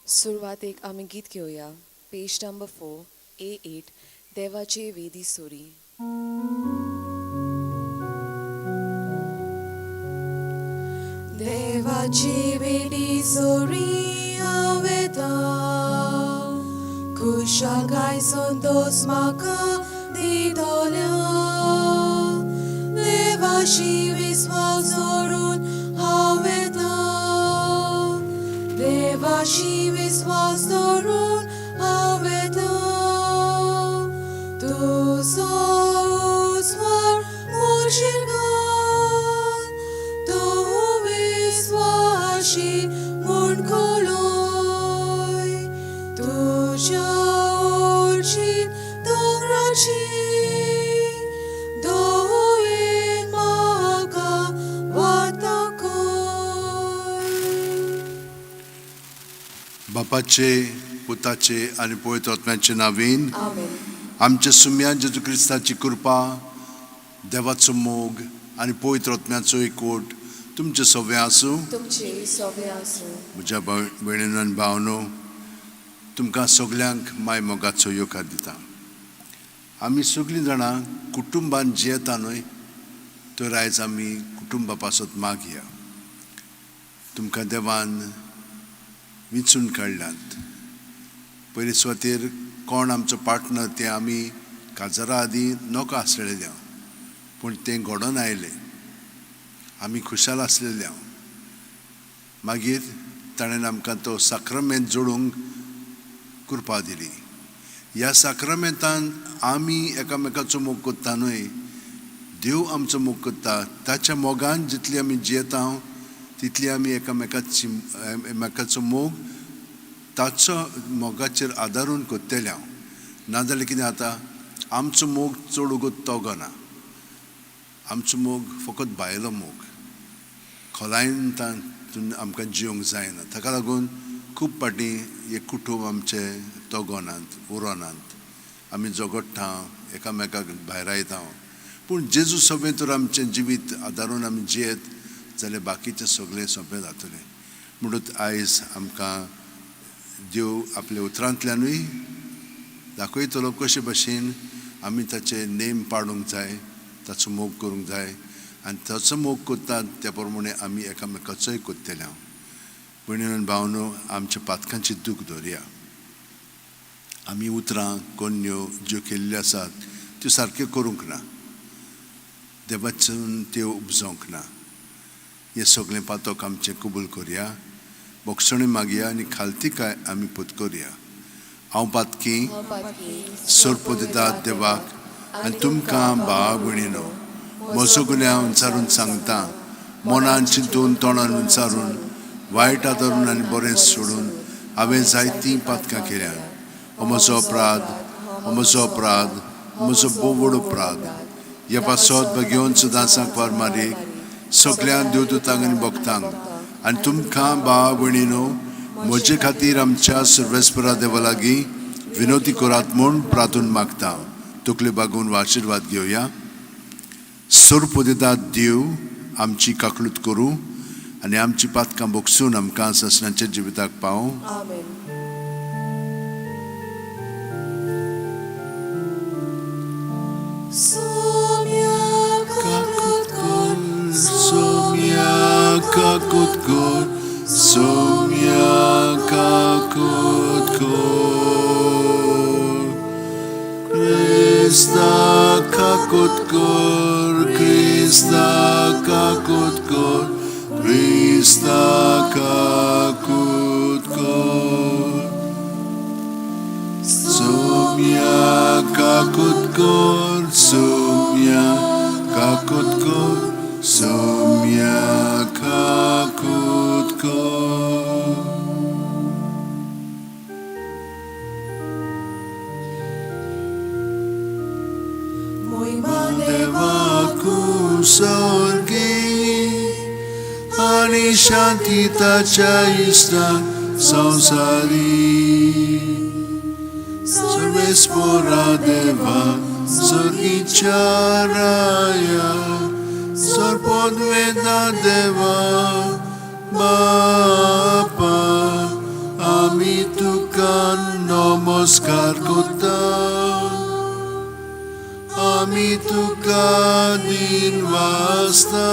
सुरुवातेक आम्ही गीत घेऊया. पेज नंबर 4 A8 देवाचे वेदी सोरी. देवाची वेदी सोरी हांवेता खुशाल गायसून दोस म्हाका दितोल्या. देवाशी विस्वास दवरून हांवेता देवाशी विस्वास दवरून हांवेता. तुजो उस्वार मुर्शीर घाल तो विस्वाशी म्हूण कोलोय. तुज्या ओडशीन दोंगराची दोयेन म्हाका वाटोय. बापाचे पुताचे आणि पवित्र आत्म्याचे नावीन आमेन. आमच्या सुम्यान जेजू क्रिस्ताची कृपा, देवाचो मोग आणि पवित्र आत्म्याचो एकवट तुमचे सगळे आसूं. तुमचे सगळे आसूं. म्हज्या भयणीनो आनी भावनो, तुमकां सगल्यांक माय मोगाचो येवकार दिता. आमी सगळीं जाणां कुटुंबान जियेता न्हय, तर आयज आमी कुटुंबा पासत मागया. तुमकां देवान विंचून काडल्यात. पयलीं सुवातेर कोण आमचो पार्टनर तें आमी काजरा आदीं नोको आसलेले, पूण तें घडोवन आयलें. आमी खुशाल आसलेले. मागीर ताणें आमकां तो साक्रमेंत जोडूंक कृपा दिली. ह्या साक्रमेंतान आमी एकामेकाचो मोग करता न्हय, देव आमचो मोग करता. ताच्या मोगान जितली आमी जियेता तितली आमी एकामेकाचो मोग ताचो मोगाचेर आदारून करतले. नाजाल्यार कितें जाता, आमचो मोग चड उगोत तोगो ना. आमचो मोग फकत भायलो मोग, खोलायन तातूंत आमकां जिवंक जायना. ताका लागून खूब पाटी हे कुटूंब आमचे तोगोनात, उरोनात. आमी झगडटा, एकामेकाक भायर आयता. पूण जेजू सोबे तर आमचें जिवीत आदारून आमी जियेत जाल्यार बाकीचें सगळें सोंपें जातलें. म्हणून आयज आमकां देव आपल्या उतरांतल्यानूय दाखयतलो कशे भशेन आमी ताचे नेम पाळूंक जाय, ताचो मोग करूंक जाय. आनी ताचो मोग करतात त्या प्रमाणे आमी एकामेकाचोय करतले. भयणीनो आनी भावनो, आमच्या पातकांची दूख धरया. आमी उतरां कोन्यो ज्यो केल्ल्यो आसात त्यो सारक्यो करूंक ना, देवाच्यान त्यो उपजोवंक ना. हे सगळें पातक आमचें कबूल करया, बोगसणी मागया आनी खालतीकाय आमी पत्करया. हांव पातकी सोडपो दितात देवाक आनी तुमकां भाव भयणीनो, म्हजो गुन्यांव विचारून सांगता. मनान चिंतून तोंडान विचारून वायट आदरून आनी बरें सोडून हांवें जायतीं पातकां केल्यात. हो म्हजो अपराध, हो म्हजो अपराध, म्हजो भोव व्हड अपराध. ह्या पासत घेवन सुदांसाक वार मारीक सगळ्या देवदूतांक आनी भक्तांक. आनी तुमकां भाव भयणीनो, म्हजे खातीर आमच्या सर्वेस्परा देवा लागीं विनोती करात म्हूण प्रार्थून मागता. तकली बागून आशिर्वाद घेवया. सोडपो दितात देव आमची काकळूत करूं आनी आमची पातकां बोगसून आमकां ससण्याच्या जिविताक पावूं. आमेन. Kakut kor, somya kakut kor. Krista kakut kor, Krista kakut kor, Krista kakut kor. Somya kakut kor, somya kakut kor, somya kakut kor. Devaku sorgi ani shanti tacha ista sansari. Sarvespora deva sorgi charaya Sarpodveda deva Bapa Ami तुका दिन वाजता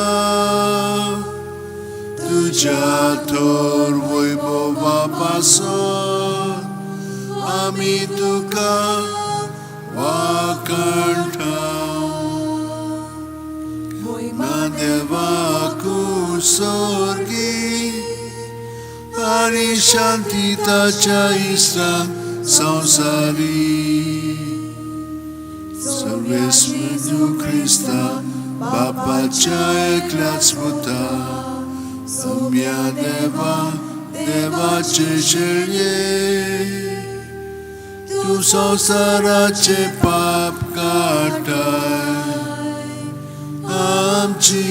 तुझ्या थोर वैभवा पासोन आमी तुका वाकणटाव मोहिमा देवाकू सोर्गी आणि शांती ताच्या इष्टांक संसारी सर्वेस्व ख्रिस्ता बापाच्या एकल्याच पुता सौम्या देवाचे शेळये तू संसाराचे पाप काटाय आमची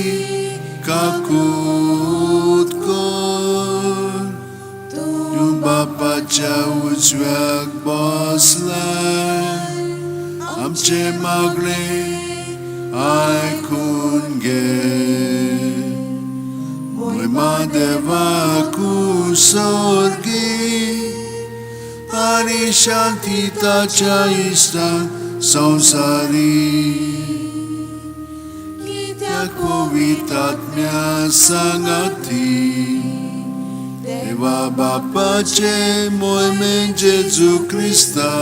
काकूत कोर तू बापाच्या उजव्याक बसलाय आमचे मागणे ऐकून घे मोहिमा देवाकू सोर्गी आणि शांती ताच्या इष्टांक संसारी त्या पवित्रात्म्या सांगाती देवा बापाचे मोहिमे जेजू क्रिस्ता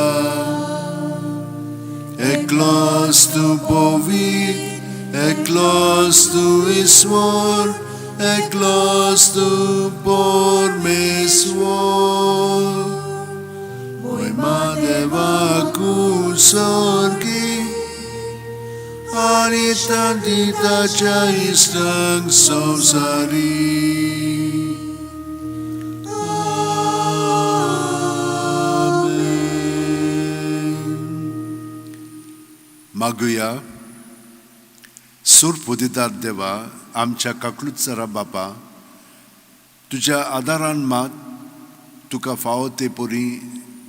एकलोस तू पवित्र एकलोस तू ईश्वर एकलोस तू परमेश्वर मोहिमा देवाकू सोर्गी आणि शांती ताच्या इष्टांक संसारी मागुया सूर पुदितात देवा आमच्या काकलुत्सरा बापा तुझ्या आदारान मात तुका फावो ते परी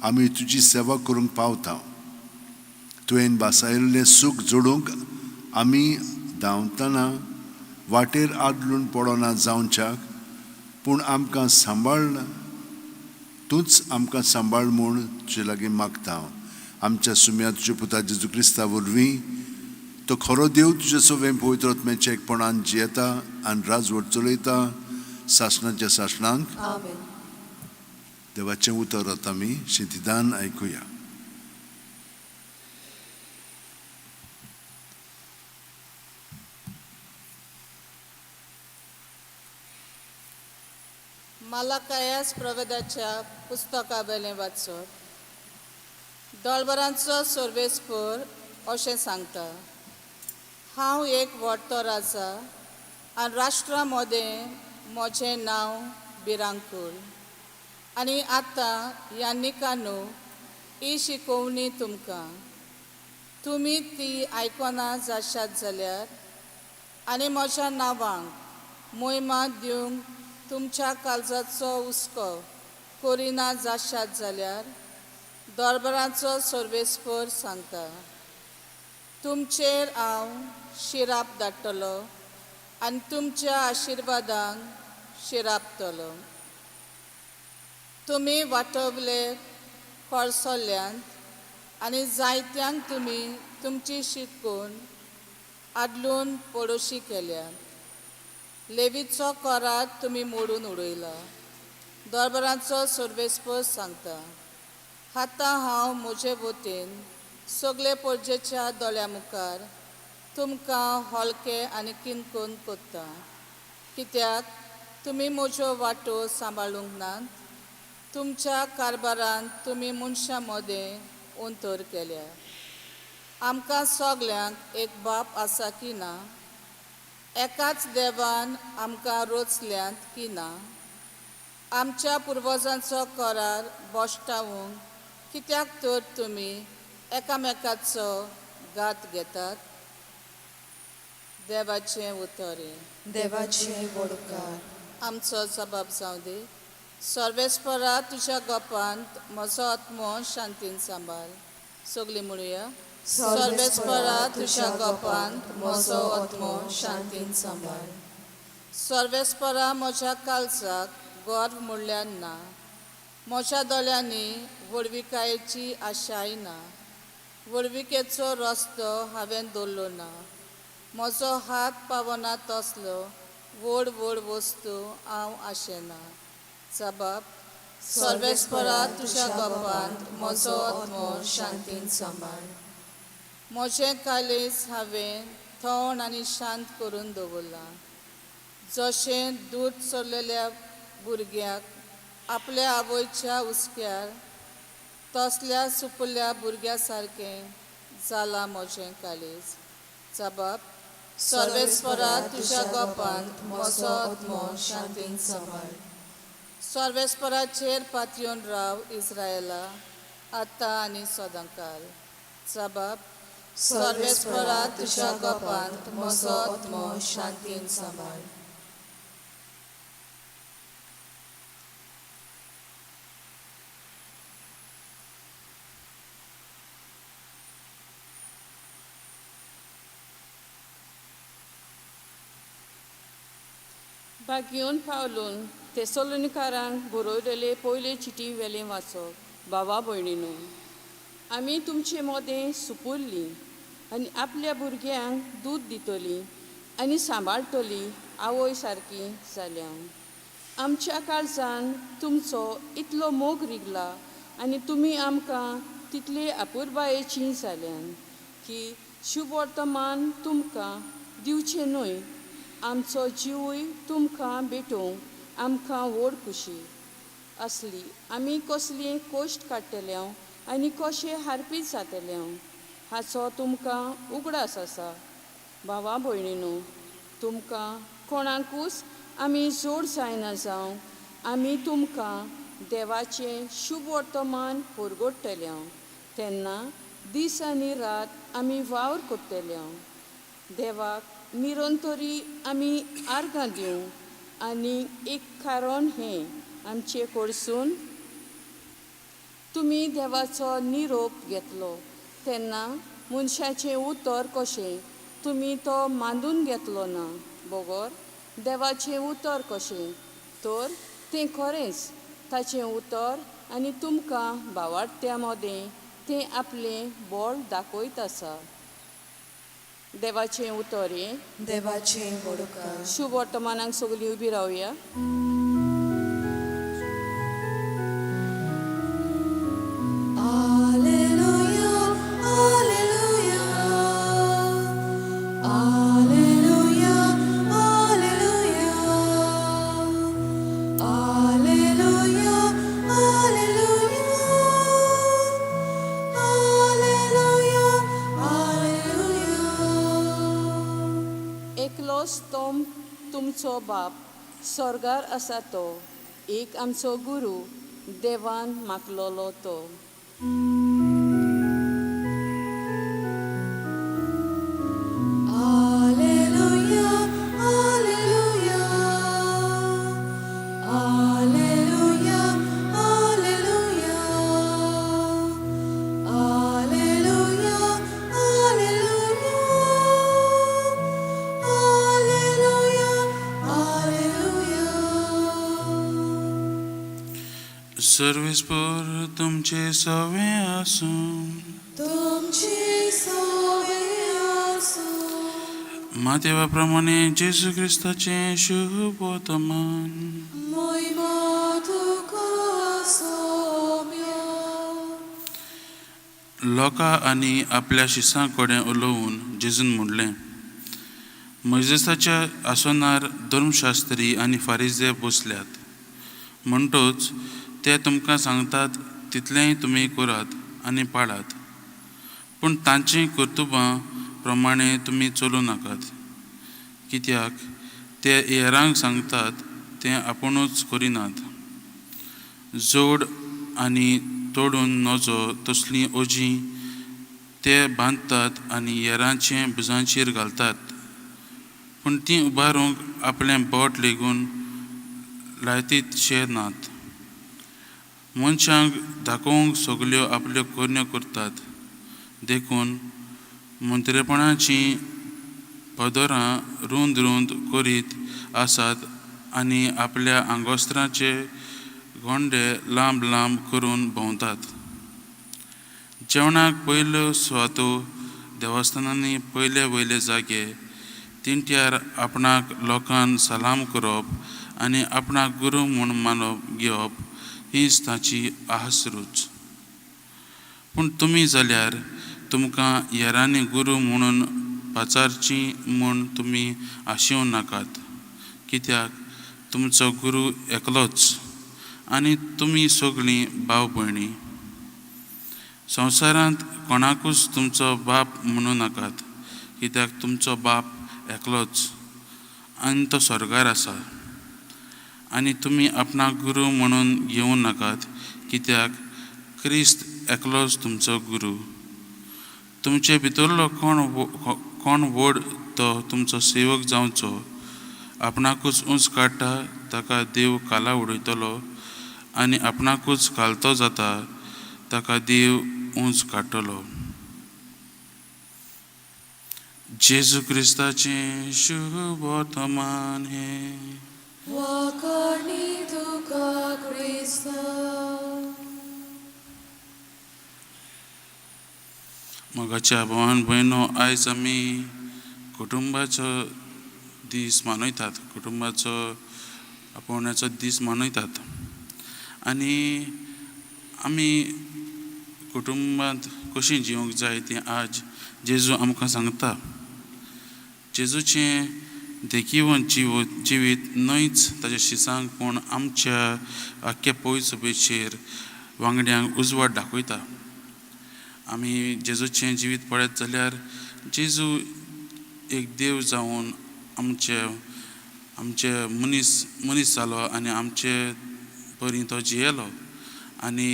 आमी तुजी सेवा करूंक पावता तुवें बासायल्लें सूख जोडूंक आमी धांवतना वाटेर आदलून पडोना जावच्याक पूण आमकां सांबाळ तूंच आमकां सांबाळ म्हूण तुजे लागीं मागता आमच्या सुम्या तुज्या पुता जेजू क्रिस्ता वरवीं तो खरो देव तुजे सवें पवित्र आत्म्याच्या एकपणान जियेता आनी राजवट चलयता सासणाच्या सासणांक देवाचें उतर आतां आमी शिंतिदान आयकुया. मालाकायास प्रवेदाच्या पुस्तका वेलें वाचप. दळबरांचो सर्वेस्पर अशें सांगता, हांव एक व्हडतो राजा आनी राष्ट्रा मदें म्हजें नांव भिरांकूळ आनी आतां ह्या निकानू ही शिकोवणी तुमकां तुमी ती आयकना जाशात जाल्यार आनी म्हज्या नांवांक मोहिमा दिवंक तुमच्या काळजाचो हुस्को करिना जाशात जाल्यार दरबाराचो सर्वेस्पर सांगता, तुमचेर हांव शिराप धाडटलो आनी तुमच्या आशिर्वादांक शिरापतलो. तुमी वाटवले कळसल्ल्यांत आनी जायत्यांक तुमी तुमची शिकून आदलून पडोशी केल्यात. लेवीचो करार तुमी मोडून उडयला. दरबाराचो सर्वेस्पर सांगता, आतां हांव म्हजे वतीन सगळे परजेच्या दोळ्या मुखार तुमकां हलके आनी किनकून कोत्ता, कित्याक तुमी म्हज्यो वाटो सांबाळूंक नात. तुमच्या कारबारान तुमी मनशां मदें अंतर केल्या. आमकां सगल्यांक एक बाप आसा की ना? एकाच देवान आमकां रचल्यांत की ना? आमच्या पुर्वजांचो करार बोश्टावूंक कित्याक तर तुमी एकामेकाचो घात घेतात? देवाचें उतर. देवाचे वडकार. आमचो जबाब जावं दी. सर्वेस्परा तुज्या गोपांत म्हजो आत्मो शांतीन सांबाळ. सगळीं म्हणुया. सर्वेस्परा तुज्या गोपांत म्हजो आत्मो शांतीन सांबाळ. सर्वेस्परा म्हज्या काळजाक गर्व म्हणल्यार ना. म्हज्या दोळ्यांनी वडविकायेची आशाय ना. वडविकेचो रस्तो हांवें दवरलो ना. म्हजो हात पावना तसलो व्हड व्हड वस्तू हांव आशेना. जबाब: सर्वेस्परा तुज्या गोपांत म्हजो आत्मो शांतीन सांबाळ. म्हजें काळीज हांवें थंड आनी शांत करून दवरलां. जशें दूद चोरलेल्या भुरग्याक आपल्या आवयच्या उस्क्यार, तसल्या सुपुल्या भुरग्या सारकें जालां म्हजें काळीज. जबाब: सर्वेस्परा तुज्या गोपांत म्हजो आत्मो शांतीन सांबाळ. सर्वेस्पराचेर पातयेवन राव इस्रायेला, आतां आनी सदांकाल. जबाब: सर्वेस्परा तुज्या गोपांत म्हजो आत्मो शांतीन सांबाळ. भाग्योन पावलून थेसलोनिकारांक बरोयलेले पयले चिटी वेलें वाचप. भावा भयणीनो, आमी तुमचे मोदें सुपुरलीं आनी आपल्या भुरग्यांक दूद दितलीं आनी सांबाळटलीं आवय सारकीं जाल्या. आमच्या काळजान तुमचो इतलो मोग रिगला आनी तुमी आमकां तितले आपुरबायेचीं जाल्यान की शुभ वर्तमान तुमकां दिवचें न्हय, आमचो जिवूय तुमकां भेटोवंक आमकां व्हड खुशी आसली. आमी कसलीं कोश्ट काडटले आनी कशें हारपीत जातले हाचो तुमकां उगडास आसा. भावा भयणीनो, तुमकां कोणाकूच आमी जोड जायना जावं आमी तुमकां देवाचें शुभ वर्तमान परगडटले तेन्ना दीस आनी रात आमी वावर करतले. देवाक निरंतरी आमी आर्गां दिवं आनी एक कारण हें आमचे कडसून तुमी देवाचो निरोप घेतलो तेन्ना मनशाचें उतर कशें तुमी तो मांडून घेतलो ना. बोगोर देवाचें उतर कशें तर तें खरेंच ताचें उतर आनी तुमकां भावार्थ्या मोदें तें आपलें बळ दाखयत आसा. देवाचें उतर हें. देवाचें बडकार. शुभ वर्तमानाक सगळीं उबी रावया. एकलोच तो तुमचो बाप स्वर्गार आसा तो, एक आमचो गुरू देवान मागलोलो तो. सर्वेस्पर तुमचे सवे आसूं, तुमची सवे आसूं. मातेवा प्रमाणे जेजू क्रिस्ताचें शुभ वर्तमान. महिमा तुका सोम्या. लोकां आनी आपल्या शिसां कडेन उलोवन जेजून म्हणलें, मोइजेसाच्या आसोनार धर्मशास्त्री आनी फारिजे बसल्यात. म्हणटच ते तुमकां सांगतात तितलेंय तुमी करात आनी पाळात, पूण तांचीं कर्तुबां प्रमाणे तुमी चलूं नाकात. कित्याक ते हेरांक सांगतात तें आपुणूच करिनात. जोड आनी तोडून नजो तसलीं ओजीं ते बांदतात आनी हेरांचे भुजांचेर घालतात, पूण तीं उबारूंक आपलें बोट लेगून लायतीतशे नात. मनशांक दाखोवंक सगल्यो आपल्यो करण्यो करतात, देखून मंत्रेपणाचीं पदरां रुंद रुंद करीत आसात आनी आपल्या आंगोस्त्राचे गोंडे लांब लांब करून भोंवतात. जेवणाक पयल्यो सुवातो देवस्थानांनी पयले वयले जागे तिंट्यार आपणाक लोकांक सलाम करप आनी आपणाक गुरू म्हूण मानप घेवप हीच ताची आसरूच. पूण तुमी जाल्यार तुमकां हेरांनी गुरू म्हणून पाचारची म्हूण तुमी आशेवं नाकात, कित्याक तुमचो गुरू एकलोच आनी तुमी सगळीं भाव भयणी. संवसारांत कोणाकूच तुमचो बाप म्हणूं नाकात, कित्याक तुमचो बाप एकलोच आनी तो स्वर्गार आसा. आनी तुमी आपणाक गुरू म्हणून घेवं नाकात, कित्याक क्रिस्त एकलोच तुमचो गुरू. तुमचे भितरलो कोण व्हड तो तुमचो सेवक जावचो. आपणाकूच उंच काडटा ताका देव काला उडयतलो, आनी आपणाकूच घालतो जाता ताका देव उंच काडटलो. जेजू क्रिस्ताचें शुभ वर्तमान हें. वाकाणी तुका क्रिस्त. मोगाच्या भावान भयणो, आयज आमी कुटुंबाचो दीस मनयतात, कुटुंबाचो आपोवण्याचो दीस मनयतात. आनी आमी कुटुंबांत कशीं जिवंक जाय तें आज जेजू आमकां सांगता. जेजूचें देखीवन जिवीत न्हयच ताच्या शिसांक पूण आमच्या आख्या पवित्र सभेचेर वांगड्यांक उजवाड दाखयता. आमी जेजूचें जिवीत पळयत जाल्यार जेजू एक देव जावन आमचे मनीस जालो आनी आमचे परी तो जियेलो. आनी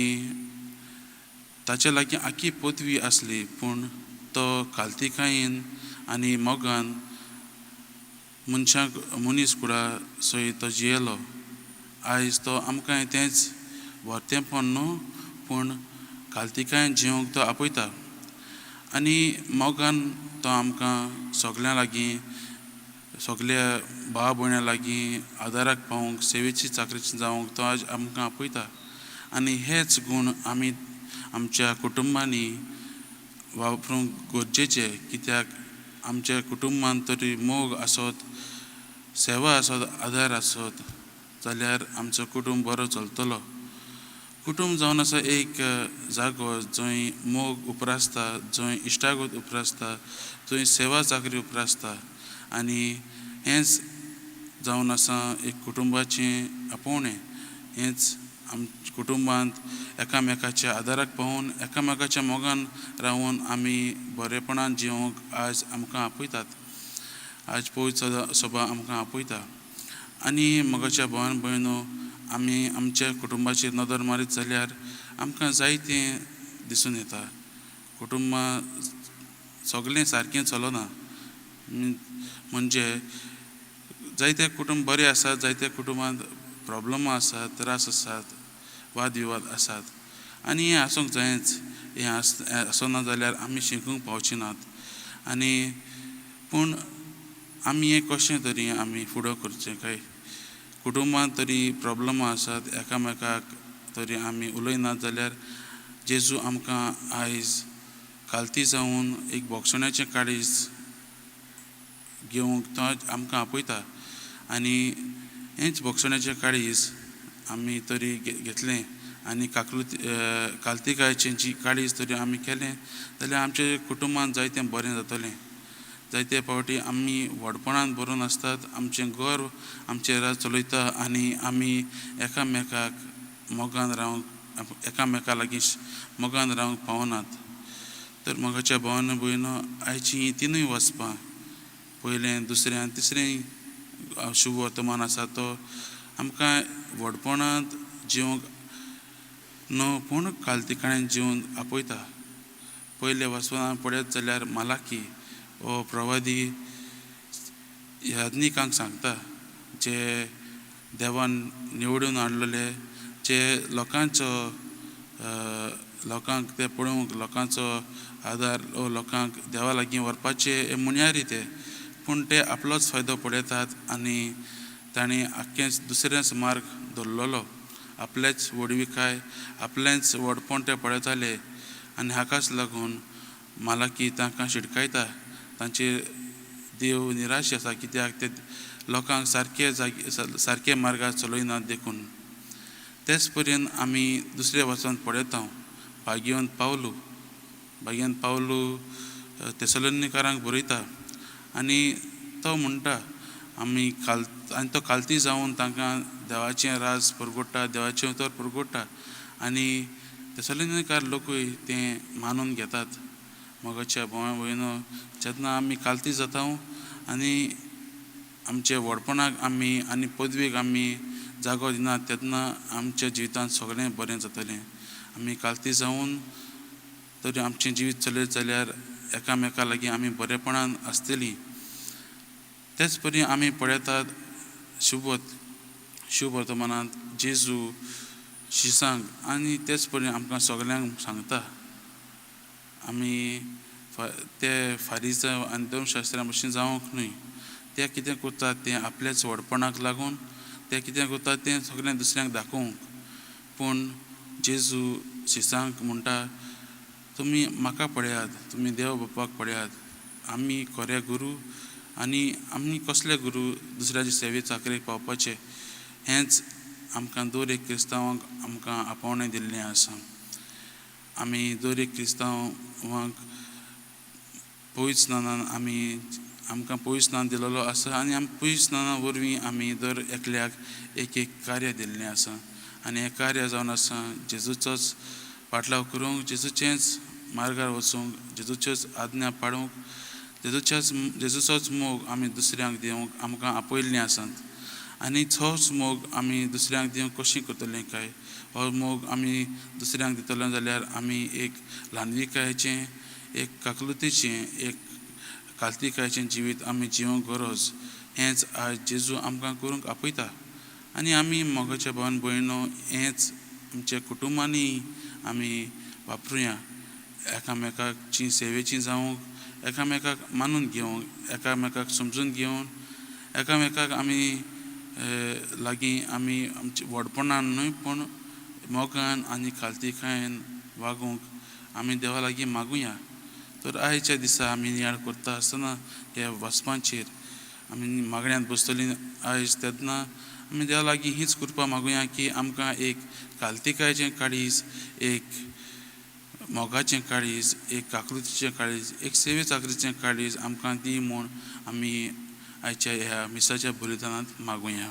ताचे लागीं आख्खी पृथ्वी आसली, पूण तो काल्तिकायेन आनी मोगान मनीस कुडा सयत तो जियेलो. आयज तो आमकां तेंच वर्तेंपण न्हू, पूण काल्तिकायेन जिवंक तो आपयता. आनी मोगान तो आमकां सगळ्यां लागीं, सगळ्या भाव भयणां लागीं आदाराक पावूंक, सेवेची चाकरी जावंक तो आज आमकां आपयता. आनी हेच गूण आमी आमच्या कुटुंबांनी वापरूंक गरजेचे, कित्याक आमच्या कुटुंबांत तरी मोग आसत, सेवा आसत, आदार आसत जाल्यार आमचो कुटुंब बरो चलतलो. कुटुंब जावन आसा एक जागो जंय मोग उप्रासता, जंय इश्टागत उप्रासता, जंय सेवा चाकरी उप्रासता. आनी हेंच जावन आसा एक कुटुंबाचें आपोवणें. हेंच कुटुंबांत एकामेकाच्या आदाराक पावून, एकामेकाच्या मोगान रावून आमी बरेपणान जिवंक आज आमकां आपयतात, आज पवित्र सभा आमकां आपयता. आनी मोगाच्या भावान भयणो, आमी आमच्या कुटुंबाचेर नदर मारीत जाल्यार आमकां जायतें दिसून येता. कुटुंबां सगळें सारकें चलना. म्हणजे जायते कुटुंब बरे आसात, जायत्या कुटुंबांत प्रॉब्लमां आसात, त्रास आसात, वाद विवाद आसात. आनी हें आसूंक जायच. हें आसना जाल्यार आमी शिकूंक पावची नात. आनी पूण आमी हें कशें तरी आमी फुडें करचें काय. कुटुंबांत तरी प्रॉब्लमां आसात, एकामेकाक तरी आमी उलयनात जाल्यार जेजू आमकां आयज काल्ती जावन एक बोगसण्याचें काळीज घेवंक तो आमकां आपयता. आनी हेंच बोगसण्याचें काळीज आमी तरी घेतलें आनी काल्तिकायेचें जी काळीज तरी आमी केलें जाल्यार आमच्या कुटुंबांत जायतें बरें जातलें. जायते फावटी आमी व्हडपणान बरोवन आसतात, आमचें घर आमचे राज चलयता आनी आमी एकामेकाक मोगान रावंक, एकामेका लागीं मोगान रावंक पावनात. तर मोगाच्या भावान भयणो, आयचीं तिनूय वचपां, पयलें, दुसरें आनी तिसरें शुभ वर्तमान आसा तो आमकां व्हडपणांत जिवंक न्हू, पूण काल्तिकायेन जिवंक आपयता. पयले वचपान पळयत जाल्यार मालाकी हो प्रवादी याज्ञिकांक सांगता, जे देवान निवडून हाडलेले, जे लोकांक ते पळोवंक, लोकांचो आदार लोकांक देवा लागीं व्हरपाचे मुन्यारी ते, पूण ते आपलोच फायदो पळयतात आनी तांणी आख्खेंच दुसरेंच मार्ग धरलेलो. आपलेच व्हडविकाय, आपलेंच व्हडपण ते पळयताले. आनी हाकाच लागून मालाकी तांकां शिटकायता, तांचेर देव निराश आसा, कित्याक ते लोकांक सारके मार्गार चलयनात देखून. तेच परेन आमी दुसरे वचन पळयता. भाग्यवंत पावलू तेसलोनिकारांक बरयता आनी तो म्हणटा आनी तो खालती जावन तांकां देवाचें राज परगोडटा, देवाचें उतर परगोडटा आनी तेसलोनिकार लोकूय तें मानून घेतात. मोगाच्या भावा भयणो, जेन्ना आमी खालती जाता आनी आमचे व्हडपणाक आमी आनी पदवेक आमी जागो दिनात, तेन्ना आमच्या जिवितांत सगळें बरें जातलें. आमी खालती जावन तरी आमचें जिवीत चलयत जाल्यार एकामेका लागीं आमी बरेपणान आसतलीं. तेच परी आमी पळयतात शुभ वर्तमानांत जेजू शिसांक आनी तेच परी आमकां सगळ्यांक सांगता. आमी ते फारिजांव आनी धर्मशास्त्रां भशेन जावंक न्हय. ते कितें करतात तें आपल्याच व्हडपणाक लागून ते कितें करतात तें सगळें दुसऱ्यांक दाखोवंक. पूण जेजू शिसांक म्हणटा, तुमी म्हाका पळयात, तुमी देव बापाक पळयात. आमी खरे गुरू आनी आमी कसले गुरू दुसऱ्याचे सेवे चाकरेक पावपाचे, हेंच आमकां दर एक क्रिस्तांवांक आमकां आपोवणें दिल्लें आसा. आमी दर एक क्रिस्तांवांक पवित्र स्नानान आमकां पवित्र स्नान दिलेलो आसा आनी पवित्र स्नाना वरवीं आमी दर एकल्याक एक कार्य दिल्लें आसा. आनी हें कार्य जावन आसा जेजूचोच पाटलाव करूंक, जेजूचेच मार्गार वचूंक, जेजूच्योच आज्ञा पाळूंक, जेजूचोच मोग आमी दुसऱ्यांक दिवंक आमकां आपयल्लें आसात. आनी होच मोग आमी दुसऱ्यांक दिवंक कशें करतलें काय, हो मोग आमी दुसऱ्यांक दितलो जाल्यार आमी एक ल्हानविकायेचें, एक काकलुतीचें, एक खालतीकायेचें जिवीत आमी जिवंक गरज. हेंच आयज जेजू आमकां करूंक आपयता. आनी आमी मोगाच्या भावान भयणो हेंच आमच्या कुटुंबांनी आमी वापरुया. एकामेकाची सेवेची जावंक, एकामेकाक मानून घेवंक, एकामेकाक समजून घेवन, एकामेकाक आमी लागीं आमी आमच्या व्हडपणान न्हय पूण मोगान आनी खालतीकायेन वागूंक आमी देवा लागीं मागुया. तर आयच्या दिसा आमी नियाळ करता आसतना ह्या वचपांचेर आमी मागण्यांत बसतलीं आयज, तेन्ना आमी देवा लागीं हीच कृपा मागुया की आमकां एक खालतीकायेचें काळीज, एक मोगाचें काळीज, एक काकलुतीचें काळीज, एक सेवे चाकरीचें काळीज आमकां दी म्हूण आमी आयच्या ह्या मिसाच्या बलिदानांत मागुया.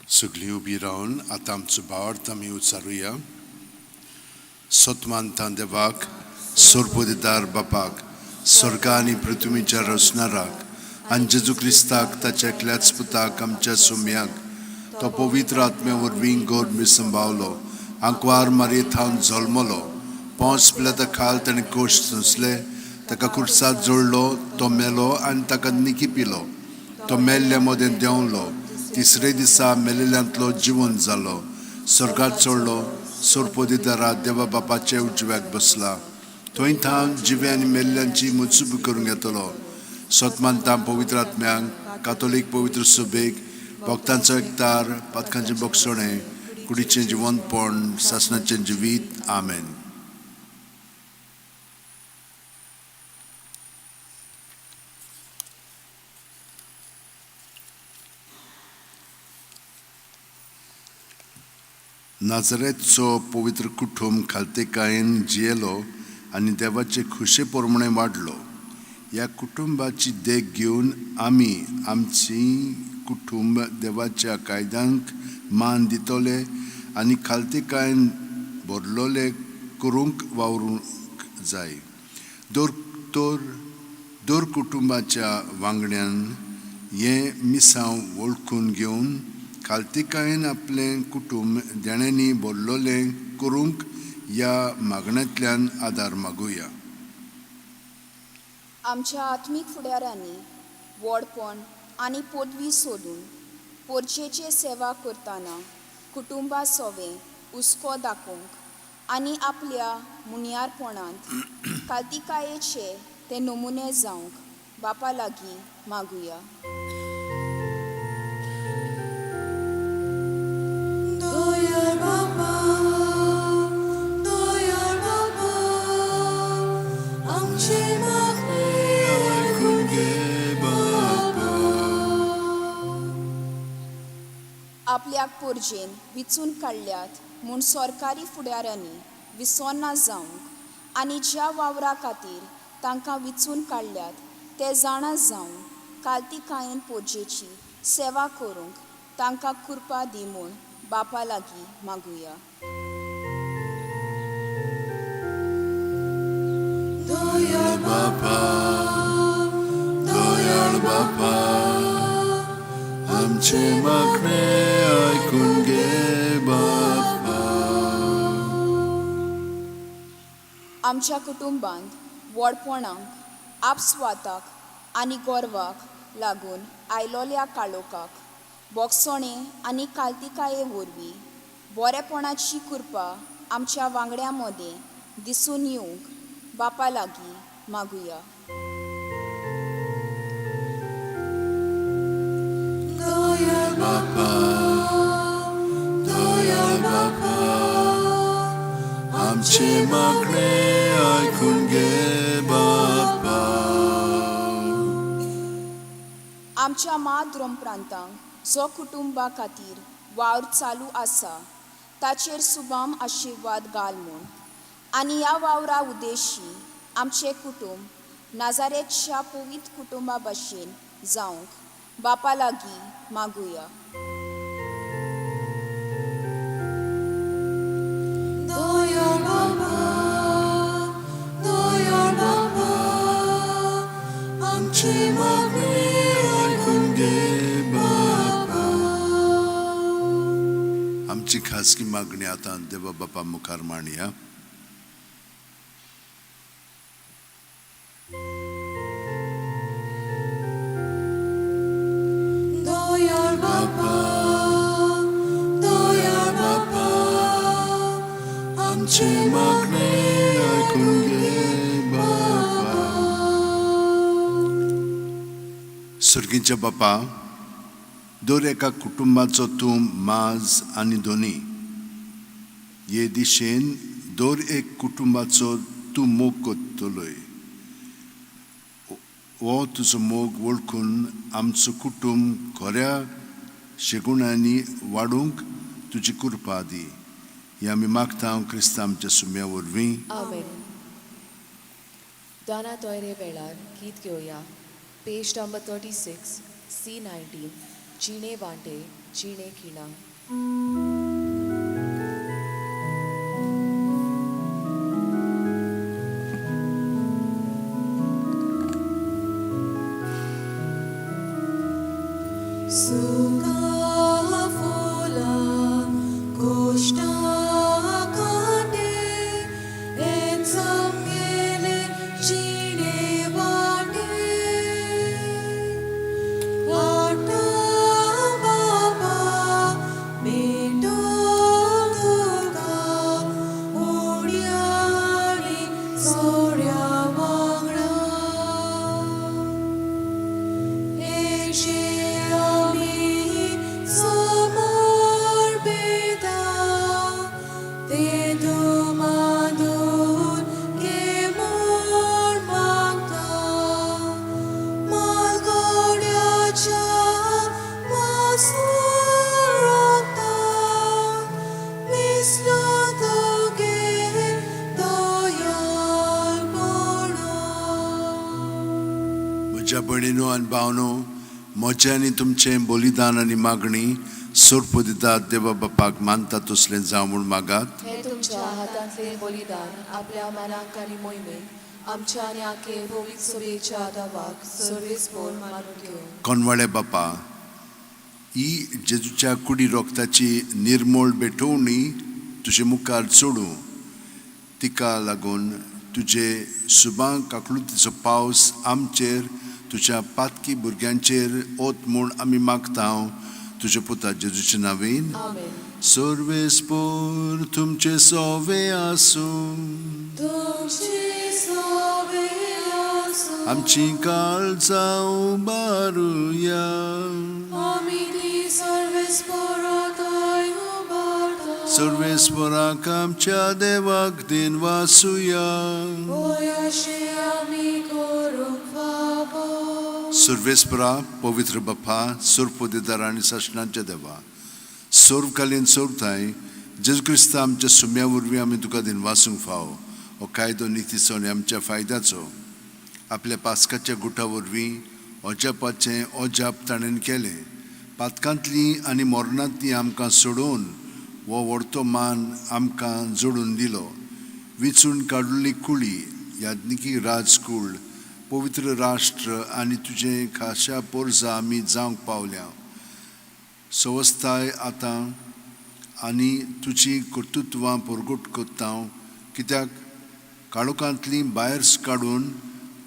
सगळीं उबी रावन आतां आमचो भावार्थ आमी उच्चारुया. सतमानता देवाक, सोरपोदिदार बापाक, स्वर्गा आनी पृथ्वीच्या रचणाराक आनी जेजू क्रिस्ताक ताच्या एकल्याच पुताक आमच्या सुम्याक तो पवित्र आत्मे वरवीं गोड सांबाळलो, आंकवार मारयेंत हांव जल्मलो, पोंस पिलाता खाल ताणें कोश सोंसले, ताका कुर्सात जोडलो, तो मेलो आनी ताका निकी पिलो, तो मेल्ल्या मोदें देंवलो, तिसरे दिसा मेलेल्यांतलो जिवंत जालो, स्वर्गात चडलो, सोरपोदिदारा देवा बापाचे उजव्याक बसला, थंय थांव जिवे आनी मेल्ल्यांची मुत्सुबी करूंक येतलो. सतमानता पवित्र आत्म्यांक, कातोलीक पवित्र सभेक, भक्तांचो एकतार, पातकांचें बोगसणें, कुडीचें जिवंतपण, सासणाचें जिवीत. आमेन. नाजरेचो पवित्र कुटुंब खालतेकायेन जियेलो आनी देवाचे खुशे प्रमाणे वाडलो. ह्या कुटुंबाची देख घेवन आमी आमची कुटुंब देवाच्या कायद्यांक मान दितले आनी खालतेकायेन भरलोले करूंक वावरूंक जाय. दर कुटुंबाच्या वांगड्यान हें मिसांव वळखून घेवन खालतीकायेन आपलें कुटुंब देण्यांनी भरलोलें करूंक ह्या मागण्यांतल्यान आदार मागुया. आमच्या आत्मीक फुडाऱ्यांनी व्हडपण आनी पदवी सोडून पोरचेची सेवा करतना कुटुंबा सोबें हुस्को दाखोवंक आनी आपल्या मुनियारपणांत खालतीकायेचे ते नमुने जावंक बापा लागीं मागुया. दोयाळ बाबा, दोयाळ बाबा, आमची मागणी ऐकून घे बाबा. आपल्याक पोरजेन विचून काडल्यात म्हूण सरकारी फुडाऱ्यांनी विसोना जावंक आनी ज्या वावरा खातीर तांकां विचून काडल्यात ते जाणा जावन काल्तिकायेन पोरजेची सेवा करूंक तांकां कृपा दी म्हूण बापा लागीं मागुया. दोयाळ बापा, दोयाळ बापा, आमचे मागणे ऐकून घे बापा. आमच्या कुटुंबांत व्हडपणांक आपस्वाताक आनी गोरवाक लागून आयलोल्या काळोखाक बोगसणे आनी काल्तिकाये वरवीं बरेपणाची कृपा आमच्या वांगड्यां मदें दिसून येवंक बापा लागीं मागुया. दोयाळ बापा, दोयाळ बापा, आमचे मागणे ऐकून घे बापा. आमच्या माद्रोम प्रांतांक जो कुटुंबा खातीर वावर चालू आसा ताचेर सुबाम आशिर्वाद घाल म्हूण आनी ह्या वावरा उद्देशी आमचें कुटुंब नाजारेतच्या पवित्र कुटुंबा भाशेन जावंक बापा लागीं मागुया. दोयाळ बाबा, दोयाळ बाबा, आमची मागणी ऐकून घे बाबा. आमची खासगी मागणी आता देवा बापा मुखार मांडया. दोयाळ बाबा, दोयाळ बाबा, आमची मागणी ऐकून घे बापा. सुर्गीच्या बापा, दर एका कुटुंबाचो तूं माज आनी दोनी. हे दिशेन दर एक कुटुंबाचो तूं मोग कोत्तलोय. हो तुजो मोग वळखून आमचो कुटुंब खऱ्या शेगुणांनी वाडूंक तुजी कृपा दी. हे आमी मागता क्रिस्तांव आमच्या सुम्या वरवीं. आमेन. दाना तोयरे वेळार गीत घेवया. पेज नंबर 36, C19, जिणे वांटे जिणे खिणा. सुका फुला गोष्टा काटे हे जमलेले जिणे वाटे. आटा बाबा भेटो तुका उड्या आनी सोड्या वांगडा. समोर बेदा ते धुमाधून घे मोड मागता. मालगोड्याच्या मासूर रोता मिसलो दोगे दोयाळ म्हणून. म्हज्या भयणीनो आनी भावनो, म्हजें आनी तुमचें बलिदान आनी मागणी सोडपो दितात देवा बापाक मानता तसलें जावं म्हूण मागात. हे तुमच्या हातांतले बलिदान आपल्या मनाक आनी मोहिमेक आमच्या आनी आखे पवित्र सभेच्या दावाक सर्वेस्पोर मानून घेवन. कोनवाळे बापा, ही जेजूच्या कुडी रोगताची निर्मोळ भेटोवणी तुजे मुखार सोडूं. तिका लागून तुजे सुबांक काकलुतीचो पावस आमचेर तुज्या पातकी भुरग्यांचेर ओत म्हूण आमी मागता तुज्या पुता जेजूच्या नांवेन. आमेन. सर्वेस्पोर तुमचे सोवे आसूं. तुमची सोबे आसूं. आमची काळजां उबारुया. आमी ती सर्वेस्पराताय उबारता. सर्वेस्पराक आमच्या देवाक दिन वासुया. ओयाशे आमी करूंक फावो. सर्वेस्परा पवित्र बाप्पा सुरपोदेदार आनी शासनाच्या देवा सोर्वकालीन सोरताय जेजू क्रिस्त आमच्या सुम्या वरवीं आमी तुका दिन वासूंक फावो. हो कायदो नितीचो आनी आमच्या फायद्याचो आपल्या पास्काच्या गुटा वरवीं अजापाचें अजाप ताणें केलें. पातकांतली आनी मरणांतली आमकां सोडून हो व्हडतो मान आमकां जोडून दिलो. विचून काडिल्ली कुळी याज्ञिकी राजकूळ पवित्र राष्ट्र आनी तुजें खाशा पोरजा आमी जावंक पावल्या. सवस्थाय आतां आनी तुजी कर्तुत्वां परगट कोत्ता कित्याक काळोखांतली भायर काडून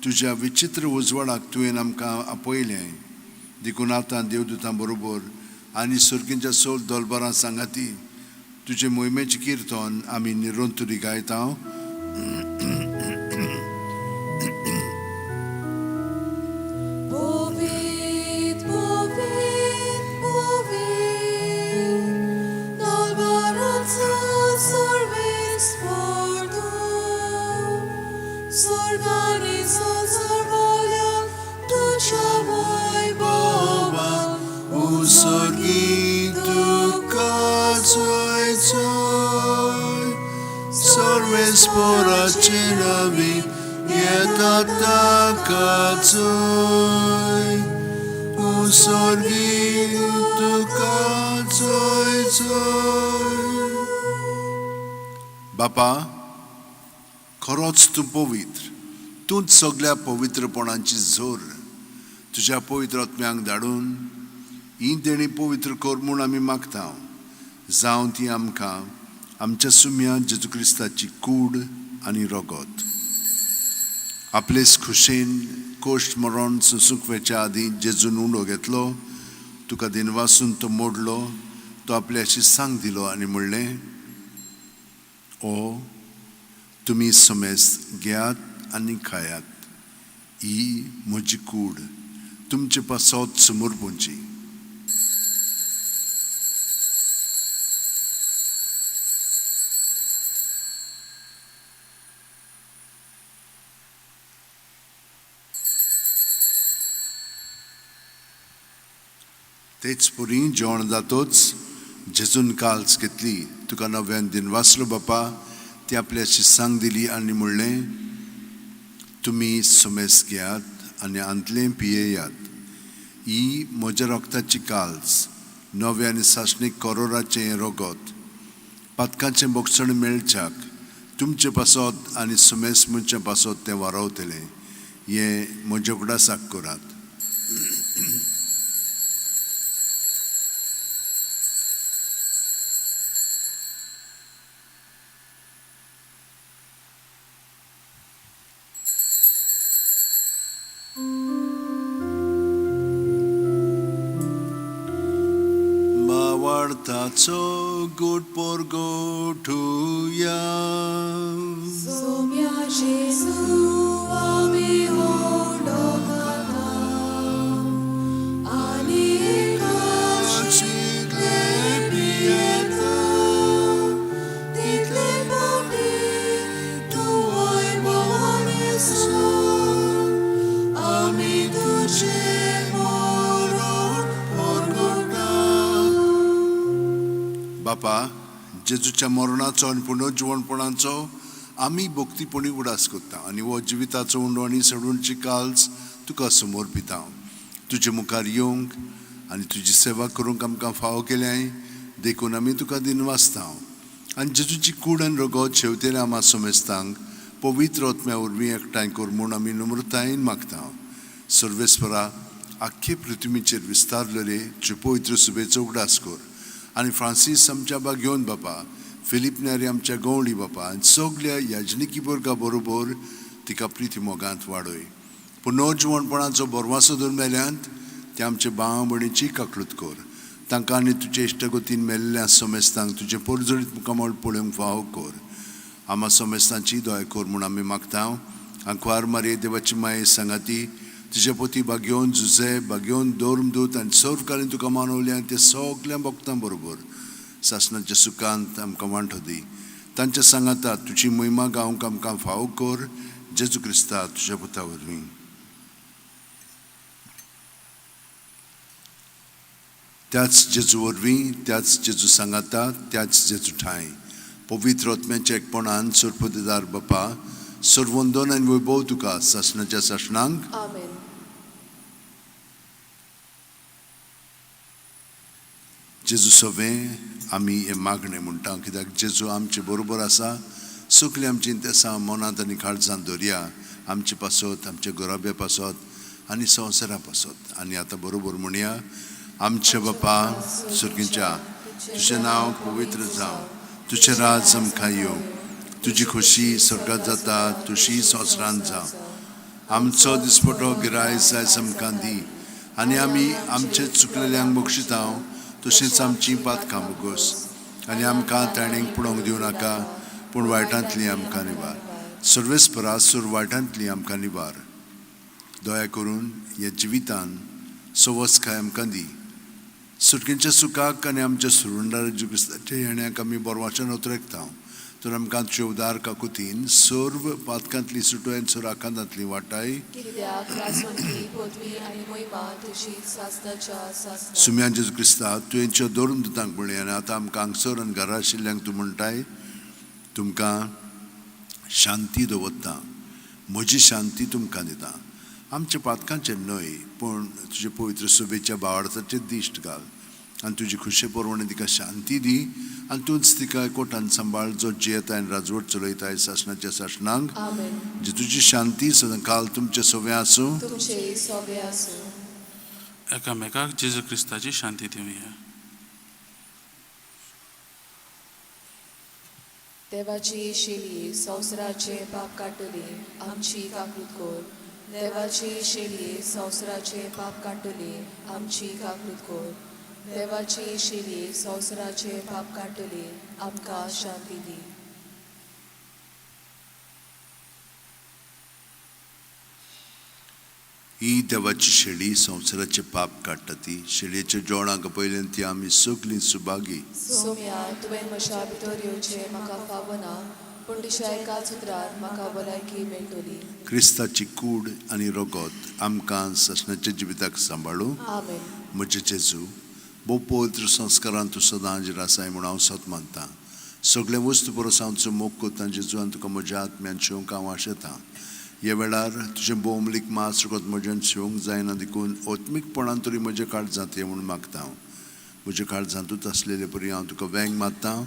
तुज्या विचित्र उजवाडाक तुवें आमकां आपयलें. देखून आतां देवदूतां बरोबर आनी सर्गींच्या सोल दोलबारां सांगाती तुजे मोहिमेचें किर्तन आमी निरंतरी गायता. Povit, povit, povit, dolbaranța सर्वेस्पर्धो, स्वर्गाने सजवल्या तुझ्या वैभवा. उसर्गी तुका जय जय सर्वेस्पराचे नावी येता ताका जय. उसर्गी तुका जय जय. बापा खरोच तूं पवित्र. तूंच सगळ्या पवित्रपणाची जोर तुज्या पवित्र आत्म्यांक धाडून ही देणी पवित्र कर म्हूण आमी मागता. जावं ती आमकां आमच्या सुम्या जेजू क्रिस्ताची कूड आनी रगत. आपलेच खुशेन कोश्ट मरण सुसुकवेच्या आदीं जेजून उंडो घेतलो. तुका दिनवासून तो मोडलो. तो आपल्याशी सांग दिलो आनी म्हणलें ओ तुमी समेज घेयात आनी खायात. ही म्हजी कूड तुमचे पासत समोर पोंची. तेच पुरी जेवण जातोच जेजून काल्स घेतली. तुका नव्यान दिन वाचलो बापा. ती आपल्याशी सांग दिली आनी म्हणलें तुमी समेस घेयात आनी आंतलें पियेयात. ही म्हज्या रक्ताची काल्स नव्या आनी सासणीक करोराचें रगत पातकाचें बोगसण मेळच्याक तुमचे पासत आनी समेस मनच्या पासत तें वारवतलें. हें म्हज्या उगडासाक करात. वार्ताचो गोड परगोठुया. सोम्या जेजू आमी ओळखता आनी एकाशितले पियेता. तितले पावटी तूं वैभवान येसू. आमी तुजें मरण परगटा. बापा जेजूच्या मरणाचो आनी पुनर्जीवनपणाचो आमी भक्तीपणी उडास करता आनी हो जिविताचो उंडो आनी सडूणची काल्स तुका समोर पिता. तुजे मुखार येवंक आनी तुजी सेवा करूंक आमकां फावो केल्याय देखून आमी तुका दिन वाचता. आनी जेजूची कूड आनी रगत शेवतेल्या आमा समेस्तांक पवित्र आत्म्या वरवीं एकठांय कर म्हूण आमी नम्रतायेन मागता. सर्वेस्परा आख्खे पृथ्वीचेर विस्तारलेले जे पवित्र सुबेचो उगडास कर. आनी फ्रांसीस आमच्या बा घेवन बापा फिलीप नेरी आमच्या गवळी बापा आनी सगळ्या याजनिकी वर्गा बरोबर तिका प्रिती मोगांत वाडय. पुनर्जीवनपणाचो बरवासो धरून मेल्यांत ते आमचे भाव भयणीची काकलूत कर. तांकां आनी तुजे इश्टगतीन मेल्ल्या समेस्तांक तुजे परजळीत मुखामळ पळोवंक फावो कर. आमा समेस्तांची दया कर म्हूण आमी मागता. आंकवार मारे देवाची माये सांगाती तुझ्या पोती बागेवन झुजे बागेवन दोरमदूत आनी सर्वकालीन तुका मानवले आनी ते सगळ्या भक्तां बरोबर सासणाच्या सुखांत आमकां वांटो दी तांच्या सांगाता तुजी महिमा गावंक आमकां फावो कर जेजू क्रिस्ता तुज्या पुता वरवीं त्याच जेजू वरवीं त्याच जेजू सांगाता त्याच जेजू ठांय पवित्र आत्म्याच्या एकपणान सर्वपदीदार बापा सर्वंदन आनी वैभव तुका सासणाच्या सासणांक आमेन. जेजू सवें आमी हे मागणें म्हणटा कित्याक जेजू आमचे बरोबर आसा सगळीं आमची इंतेसां मनांत आनी काळजांत दवरया आमचे पासत आमच्या घराब्या पासत आनी संवसारा पासत आनी आतां बरोबर म्हणया आमचे बापा सुर्गीच्या तुजें नांव पवित्र जावं तुजें राज आमकां येवं तुजी खोशी स्वर्गांत जाता तुजी संवसारांत जावं आमचो दिसपटो गिराय जाय आमकां दी आनी आमी आमचे चुकलेल्यांक बक्षिता तशींच आमची पातकां बोगोस आनी आमकां ताणेंक पडोवंक दिवं नाका पूण वायटांतली आमकां निवार सर्वेस्परा सूर वायटांतली आमकां निवार दया करून ह्या जिवितान सवस्काय आमकां दी सुटकेच्या सुखाक आनी आमच्या सुरवंडार जेजू क्रिस्ताच्या येण्याक आमी बोरवाचन उतरकता तर आमकां तुजे उदार काकुतीन सर्व पातकांतली सुटोय आनी राखांतांतली वाटाय कित्याक राजवंती पदवी आनी महिमा तुजीच आसताच्या आसता. सुम्या जेजू क्रिस्ता तुवेंच्यो दोन दुतांक म्हणले आनी आतां आमकां हांगसर आनी घरा आशिल्ल्यांक तूं म्हणटाय तुमकां शांती दवरता म्हजी शांती तुमकां दिता आमच्या पातकांचे न्हय पूण तुजे पवित्र सुबेच्या बावार्थाचे दिश्ट घाल आनी तुजी खुशे परवणे तिका शांती दी आनी तूंच तिका एकवटान सांबाळ जो जियेता आनी राजवट चलयताय सासणाच्या सासणांक आमेन. जी तुजी शांती सदां काल तुमचे सवे आसूं तुमचे सवे आसूं. एकामेकाक जेजू क्रिस्ताची शांती दिवया. देवाची शेली संवसाराचे पाप काडटली आमची काकूत कोर. देवाची शेली संवसाराचे पाप काडटली आमची काकूत कोर. देवाची शेली संवसाराचे पाप काडटली आमकां शांती दी. ही देवाची शेळी संवसाराचे पाप काडटा ती शेळयेच्या जेवणाक पयलें ती आमी सगळीं सुभागी. सोम्या तुवें म्हज्या भितर येवचें म्हाका फावना पूण तुज्या एकाच उतरार म्हाका भलायकी मेळटली. क्रिस्ताची कूड आनी रगत आमकां ससणाच्या जिविताक सांबाळूं. आमेन. म्हजे जेजू भोव पवित्र संस्कारांत तूं सदां हाजीर आसाय म्हूण हांव सत मानतां. सगळे वस्तू परस हांव तुजो मोग करतां जेजू आनी तुका म्हज्या आत्म्यान शिवंक हांव आशेतां. ह्या वेळार तुजें भोवमलीक मास रगत म्हज्यान शिवंक जायना देखून ओत्मीकपणान तरी म्हज्या काळजांत ये म्हूण मागता. म्हज्या काळजांतूच आसलेले परी हांव तुका वेंग मारतां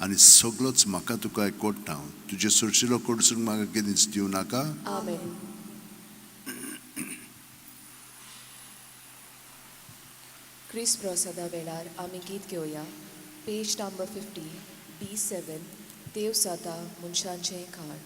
आनी सगळोच म्हाका तुका एकवटता. तुजे सुरशिलो कडसून म्हाका केदींच दिवं नाका. आमेन. क्रिस्त प्रसादा वेळार आमी गीत घेवया. पेज नंबर 50 B7 देव जाता मनशांचें खाण.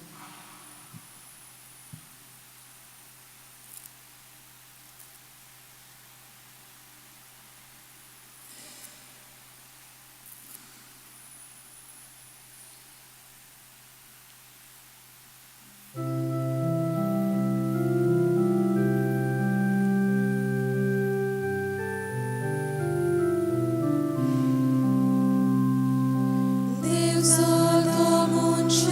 Deus salta monte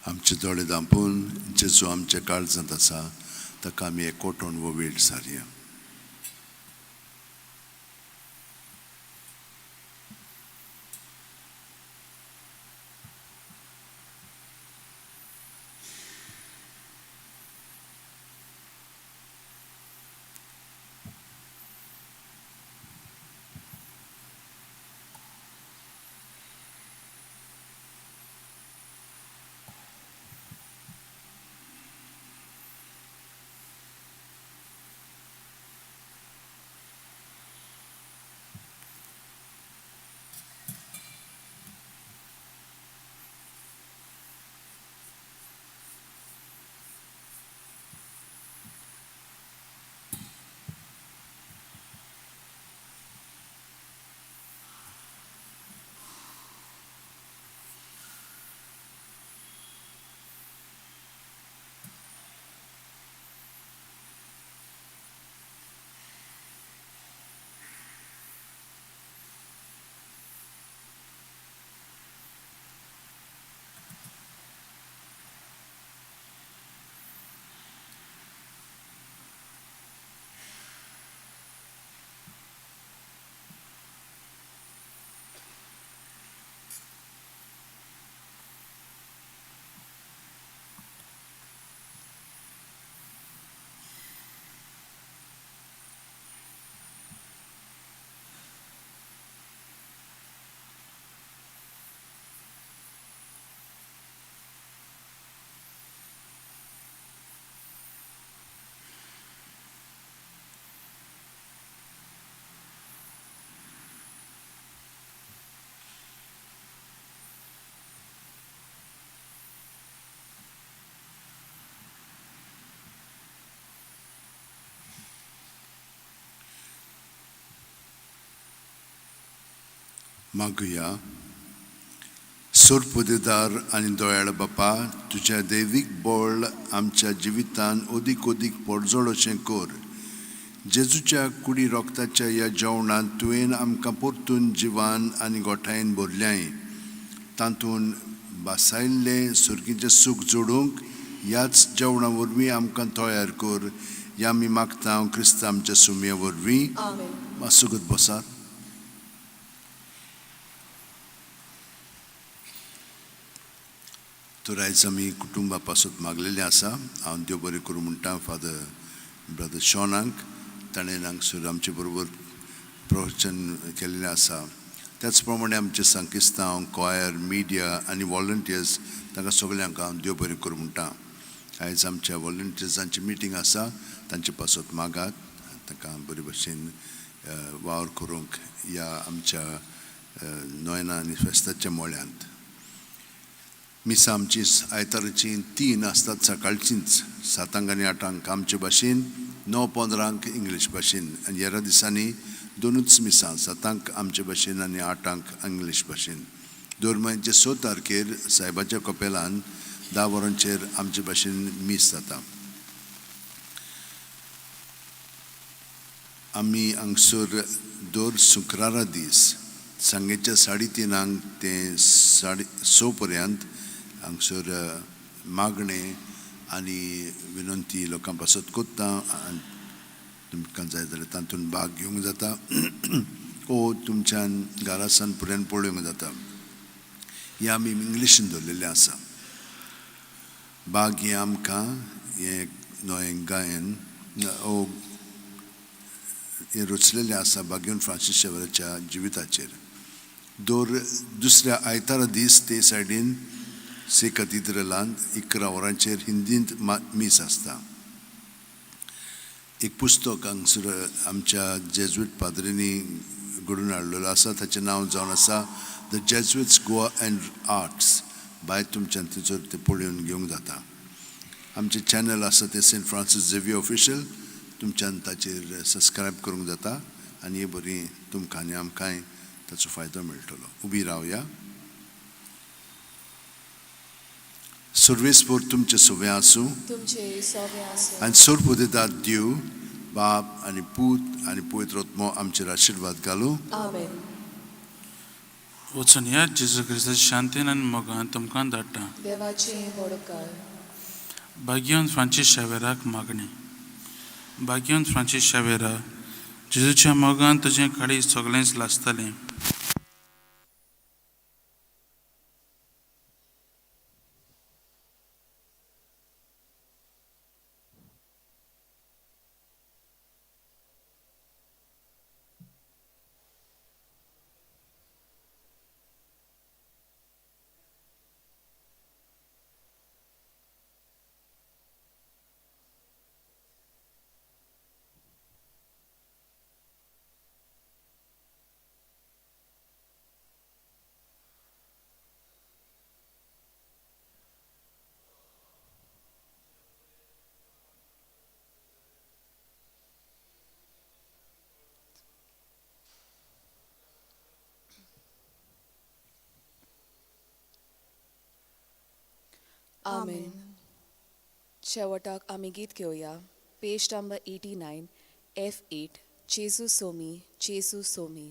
आमचे दोळे धांपून जेजू आमच्या काळजांत आसा ताका आमी एकवटून वो वेळ सारया. मागुया. सोरपुदेदार आनी दोयाळ बापा, तुझ्या दैवीक बळ आमच्या जिवितान ओदीक ओदीक पडजोड अशें कर. जेजूच्या कुडी रोगताच्या ह्या जेवणांत तुवें आमकां परतून जिवान आनी गोठायेन भरल्याय. तातूंत बासायल्लें सुर्गीचें सूख जोडूंक ह्याच जेवणा वरवीं आमकां तयार कर. ह्या आमी मागता क्रिस्त आमच्या सुमया वरवीं. मातसोगत बसात. तर आयज आमी कुटुंबा पासून मागलेलें आसा. हांव देव बरें करूं म्हणटा फादर ब्रदर शॉनाक. ताणें हांगसर आमचे बरोबर प्रवचन केल्लें आसा. त्याच प्रमाणे आमचे संकिस्तांव, कॉयर, मिडिया आनी वॉलंटियर्स तांकां सगळ्यांक हांव देव बरें करूं म्हणटा. आयज आमच्या वॉलंटियर्सांची मिटींग आसा. तांचे पासत मागात. तांकां बरे भशेन वावर करूंक ह्या आमच्या नोयना आनी फेस्ताच्या मोळ्यांत. मिसां आमची आयताराची 3 आसतात सकाळचींच 7 आनी 8 आमचे भाशेन, 9:15 इंग्लीश भाशेन. आनी हेरा दिसांनी 2च मिसां 7 आमचे भाशेन आनी 8 इंग्लीश भाशेन. दर म्हयन्याचे 6 तारखेर सायबाच्या कपेलान 10 वरांचेर आमचे भाशेन मीस जाता. आमी हांगसर दर शुक्रारा दीस सांजेच्या 3:30 ते 6:30 पर्यंत हांगसर मागणें आनी विनंती लोकां पासत कोत्ता. तुमकां जाय जाल्यार तातूंत भाग घेवंक जाता ओ तुमच्यान घरा सावन पर्यंत पळोवंक जाता. हें आमी इंग्लिशीन दवरलेलें आसा. भाग हें आमकां हें नोयें गायन ओ हें रचलेलें आसा बागेवन फ्रांसीस शेवराच्या जिविताचेर. दर दुसऱ्या आयतारा दीस ते सायडीन से कॅथिड्रलांत 11 वरांचेर हिंदींत मीस आसता. एक पुस्तक हांगसर आमच्या जेजुईट पाद्रींनी घडोवन हाडलेलो आसा. ताचें नांव जावन आसा the Jesuits Goa and arts. भायर तुमच्यान थंयसर तें पळोवन घेवंक जाता. आमचें चॅनल आसा तें सेंट फ्रांसीस झेवियर ऑफिशियल. तुमच्यान ताचेर सबस्क्रायब करूंक जाता आनी ही बरी तुमकां आनी आमकांय ताचो फायदो मेळटलो. उबी रावया. सर्वेस्पर तुमचे सवे आसूं तुमचे सवे आसूं. आनी सोरपुदेदार देव बाप आनी पूत आनी पवित्र आत्मो आमचेर आशिर्वाद घालूं. आमेन. वचून ह्या जेजू क्रिस्ताच्या शांतीन आनी मोगान तुमकां धाडटा. देवाचे बोडकार. भाग्यवंत फ्रांसीस शावेराक मागणी. भाग्यवंत फ्रांसीस शावेरा, जेजूच्या मोगान तुजें काळीज सगळेंच लासतलें. आमेन. शेवटाक आमी गीत घेवया. पेज नंबर 89 F8 जेजू सोमी जेजू Somi.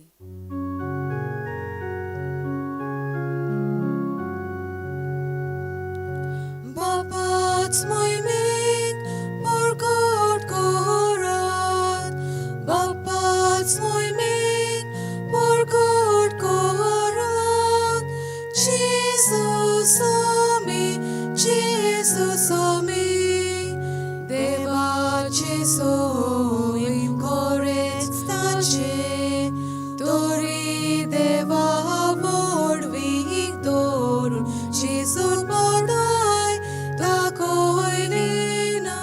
Bapac moimik morgot korat. Bapac moimik morgot korat. Jesus omi, Jesus omi. Devace soim korec stace. Tori deva vodvik dorun. Jesus bodai takoilina.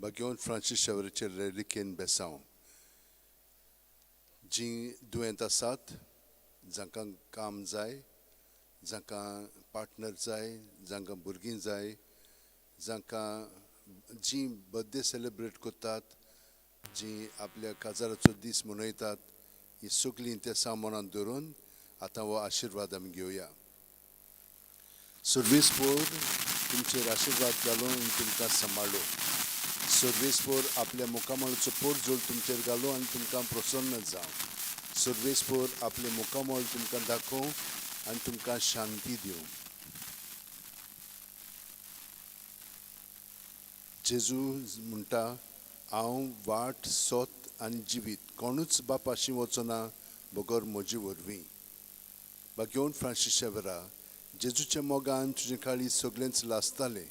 भाग्यवंत फ्रांसीस शावेराचे रेलिकेन बेसांव. जीं दुयेंत आसात, जांकां काम जाय, जांकां पार्टनर जाय, जांकां भुरगीं जाय, जांकां जीं बर्थडे सेलिब्रेट करतात, जीं आपल्या काजाराचो दीस मनयतात, ही सगळीं ते सामोनान धरून आतां हो आशिर्वाद आमी घेवया. सर्वेस्पोर तुमचेर आशिर्वाद घालून तुमकां सांबाळो. सर्वेस्पोर आपल्या मुखामळाचो पोरजोळ तुमचेर घालो आनी तुमकां प्रसन्न जावं. सर्वेस्पोर आपले मुखामळ तुमकां दाखोव आनी तुमकां शांती दिवं. जेजू म्हणटा, हांव वाट सोत आनी जिवीत, कोणूच बापाशी वचना बगर म्हजे वरवीं. भाग्यवंत फ्रांसीस शावेरा, जेजूच्या मोगान तुजें काळीज सगळेंच लासतालें,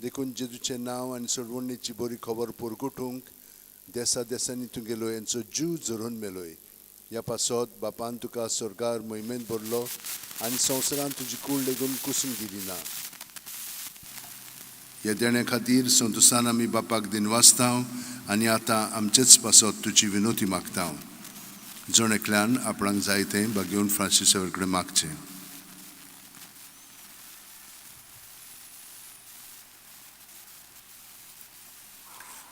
देखून जेजूचें नांव आनी सोडवणेची बरी खबर पुरगुटूंक देसा देसांनी तुगेलो हेंचो जीव झरोवन मेलोय. ह्या पासत बापान तुका स्वर्गार मोहिमेंत भरलो आनी संवसारान तुजी कूड लेगून कुसून गेली ना. ह्या देण्या खातीर संतोसान आमी बापाक दिनवासतांव आनी आतां आमचेच पासत तुजी विनोती मागतांव. जण एकल्यान आपणाक जाय तें भाग्यवंत फ्रांसीस शावेरा कडेन मागचें.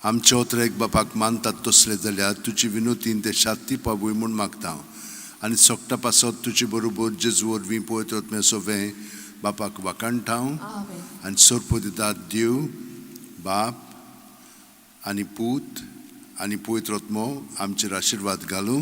आमचे ओतरेक बापाक मानतात तसले जाल्यार तुजी विनोतीन ते शांती पावूय म्हूण मागता आनी सोगटा पासत तुजे बरोबर जेजू वरवीं पळयत वतमें सोवें बापाक वाकाणटाव आनी सोर्प दितात देव बाप आनी पूत आनी पवित्र आत्मो आमचेर आशिर्वाद घालूं.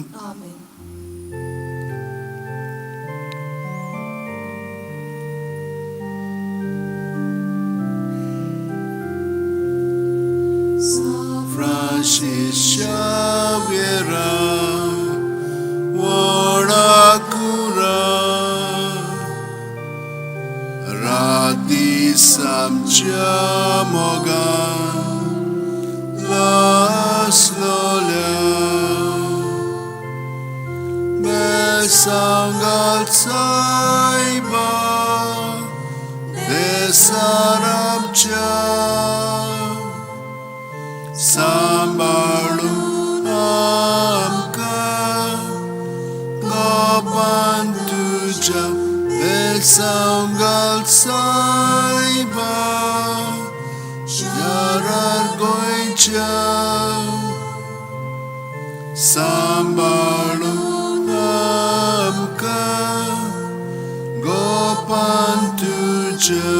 Francis Xaviera, Vodakura, Radis amcia moga, Las Lolia, Besangal Saiba, Desaramcia. Sambalu amka saungal saiba Yarar goincha Sambalun amka Gopan tuja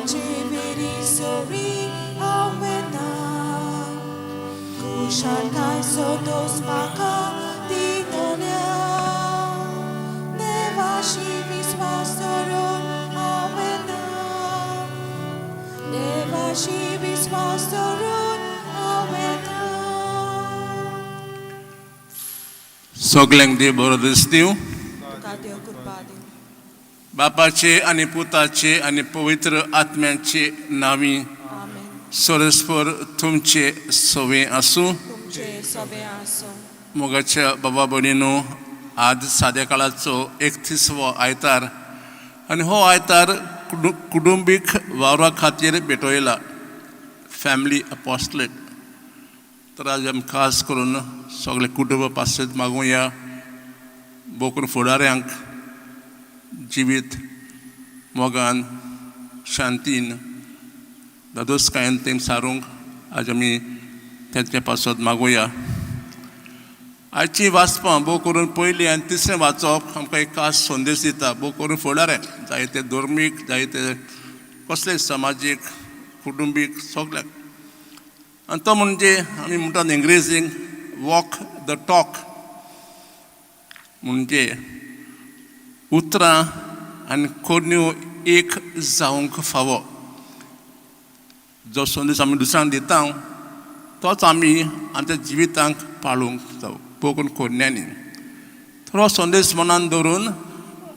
Jeveri Sori Awena Kushan Kai Sotos Maka Titonia Devashi Visvastoron Awena Devashi Visvastoron Awena. सगळ्यांक देव बरो दीस दिवं. तुका देव कृपा दिवं. बापाचे आनी पुताचे आनी पवित्र आत्म्याचे नावी आमेन. सरस्पर तुमचे सवे आसूं. तुमचे सवे आसूं. मोगाच्या बाबा भयणीनो, आज साद्या काळाचो 31वो आयतार आनी हो आयतार कुटुंबीक वावरा खातीर भेटयला, फॅमिली अपॉस्टलेट. तर आज आमी खास करून सगळे कुटुंब पासत मागुया, बोकून फुडाऱ्यांक जिवीत मोगान शांतीन दादोसकायेन तें सारूंक आज आमी तेंचे पासत मागुया. आयची वाचपां भोव करून पयलीं आनी तिसरें वाचप आमकां एक खास संदेश दिता, भोव करून फुडाऱ्यांक, जायते धर्मीक, जायते कसलेय समाजीक, कुटुंबीक सगळ्याक. आनी तो म्हणजे आमी म्हणटात इंग्रेजीन वॉक द टॉक, म्हणजे उतरां आनी कोन्यो एक जावंक फावो. जो संदेश आमी दुसऱ्यांक दिता तोच आमी आमच्या जिवितांत पाळूंक जावं, पोकून कोन्यांनी. तर हो संदेश मनान दवरून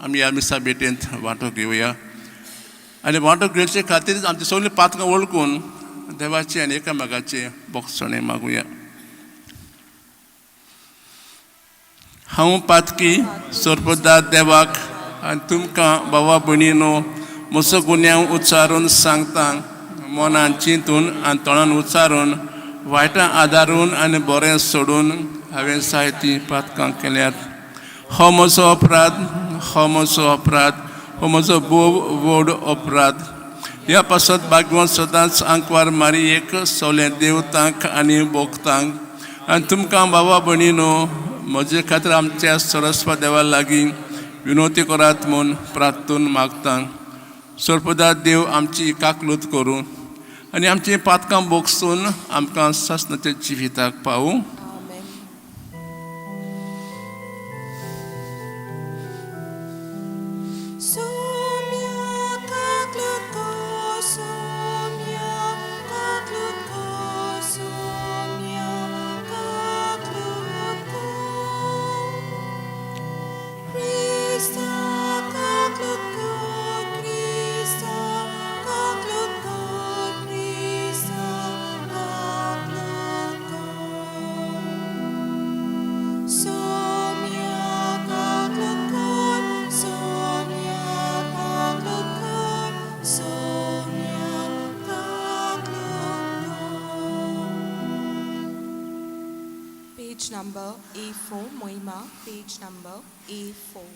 आमी ह्या मिसा भेटेंत वांटो घेवया. आनी वांटो घेवचे खातीर आमची सगळीं पातकां वळखून देवाचे आनी एकामेकाचे बोगसणे मागुया. हांव पातकी सोरपदा देवाक आनी तुमकां बाबा भयणीनो म्हजो गुन्यांव उच्चारून सांगता, मनान चिंतून आनी तोंडान उच्चारून, वायटां आदारून आनी बरें सोडून हांवें जायतीं पातकां केल्यात. हो म्हजो अपराध, हो म्हजो अपराध, हो म्हजो बोव व्हड अपराध. ह्या पासत भाग्यवान सदांच आंकवार मारी एक सोलें देवतांक आनी भोगतांक आनी तुमकां बाबा भयणीनो म्हजे खातीर आमच्या सरस्वा देवा लागीं विनोती करात म्हूण प्रार्थून मागता. सर्पदा देव आमची काकलूत करूं आनी आमची पातकां भोगसून आमकां सस्नाच्या जिविताक पावूं. Page number A4, Moima, page number A4.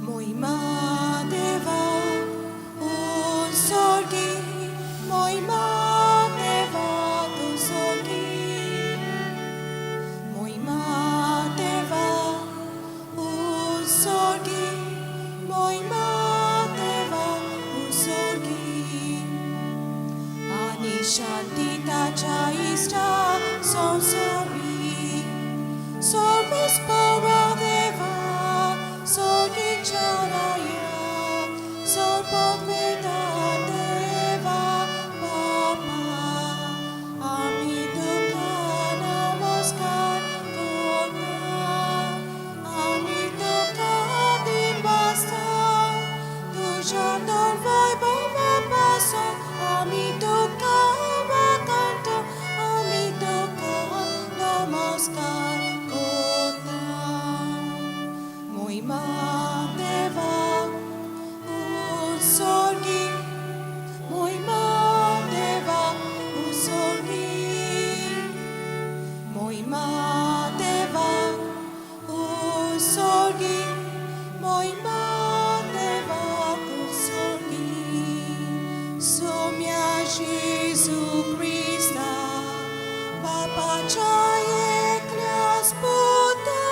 Moima Deva, un sorgi, Moima Deva, un sorgi. Moima Deva, un sorgi, Moima Deva, un sorgi. Ani Shanti Tacha Ista, so sorry. Sorvis Pora Deva, Sorgi Charaya, Sorpopeda Deva Papa, Ami Dukkha Namaskar Kota, Ami Dukkha Dimbasta, Tuja Dorvai Bhava Paso, Ami Dukkha Vakanta, Ami Dukkha Namaskar Kota. Moima Deva, un sorgi, Moima Deva, un sorgi. Moima Deva, un sorgi, Moima Deva, un sorgi. Somia Gesù Christa, Papa Chai Eklias Puta.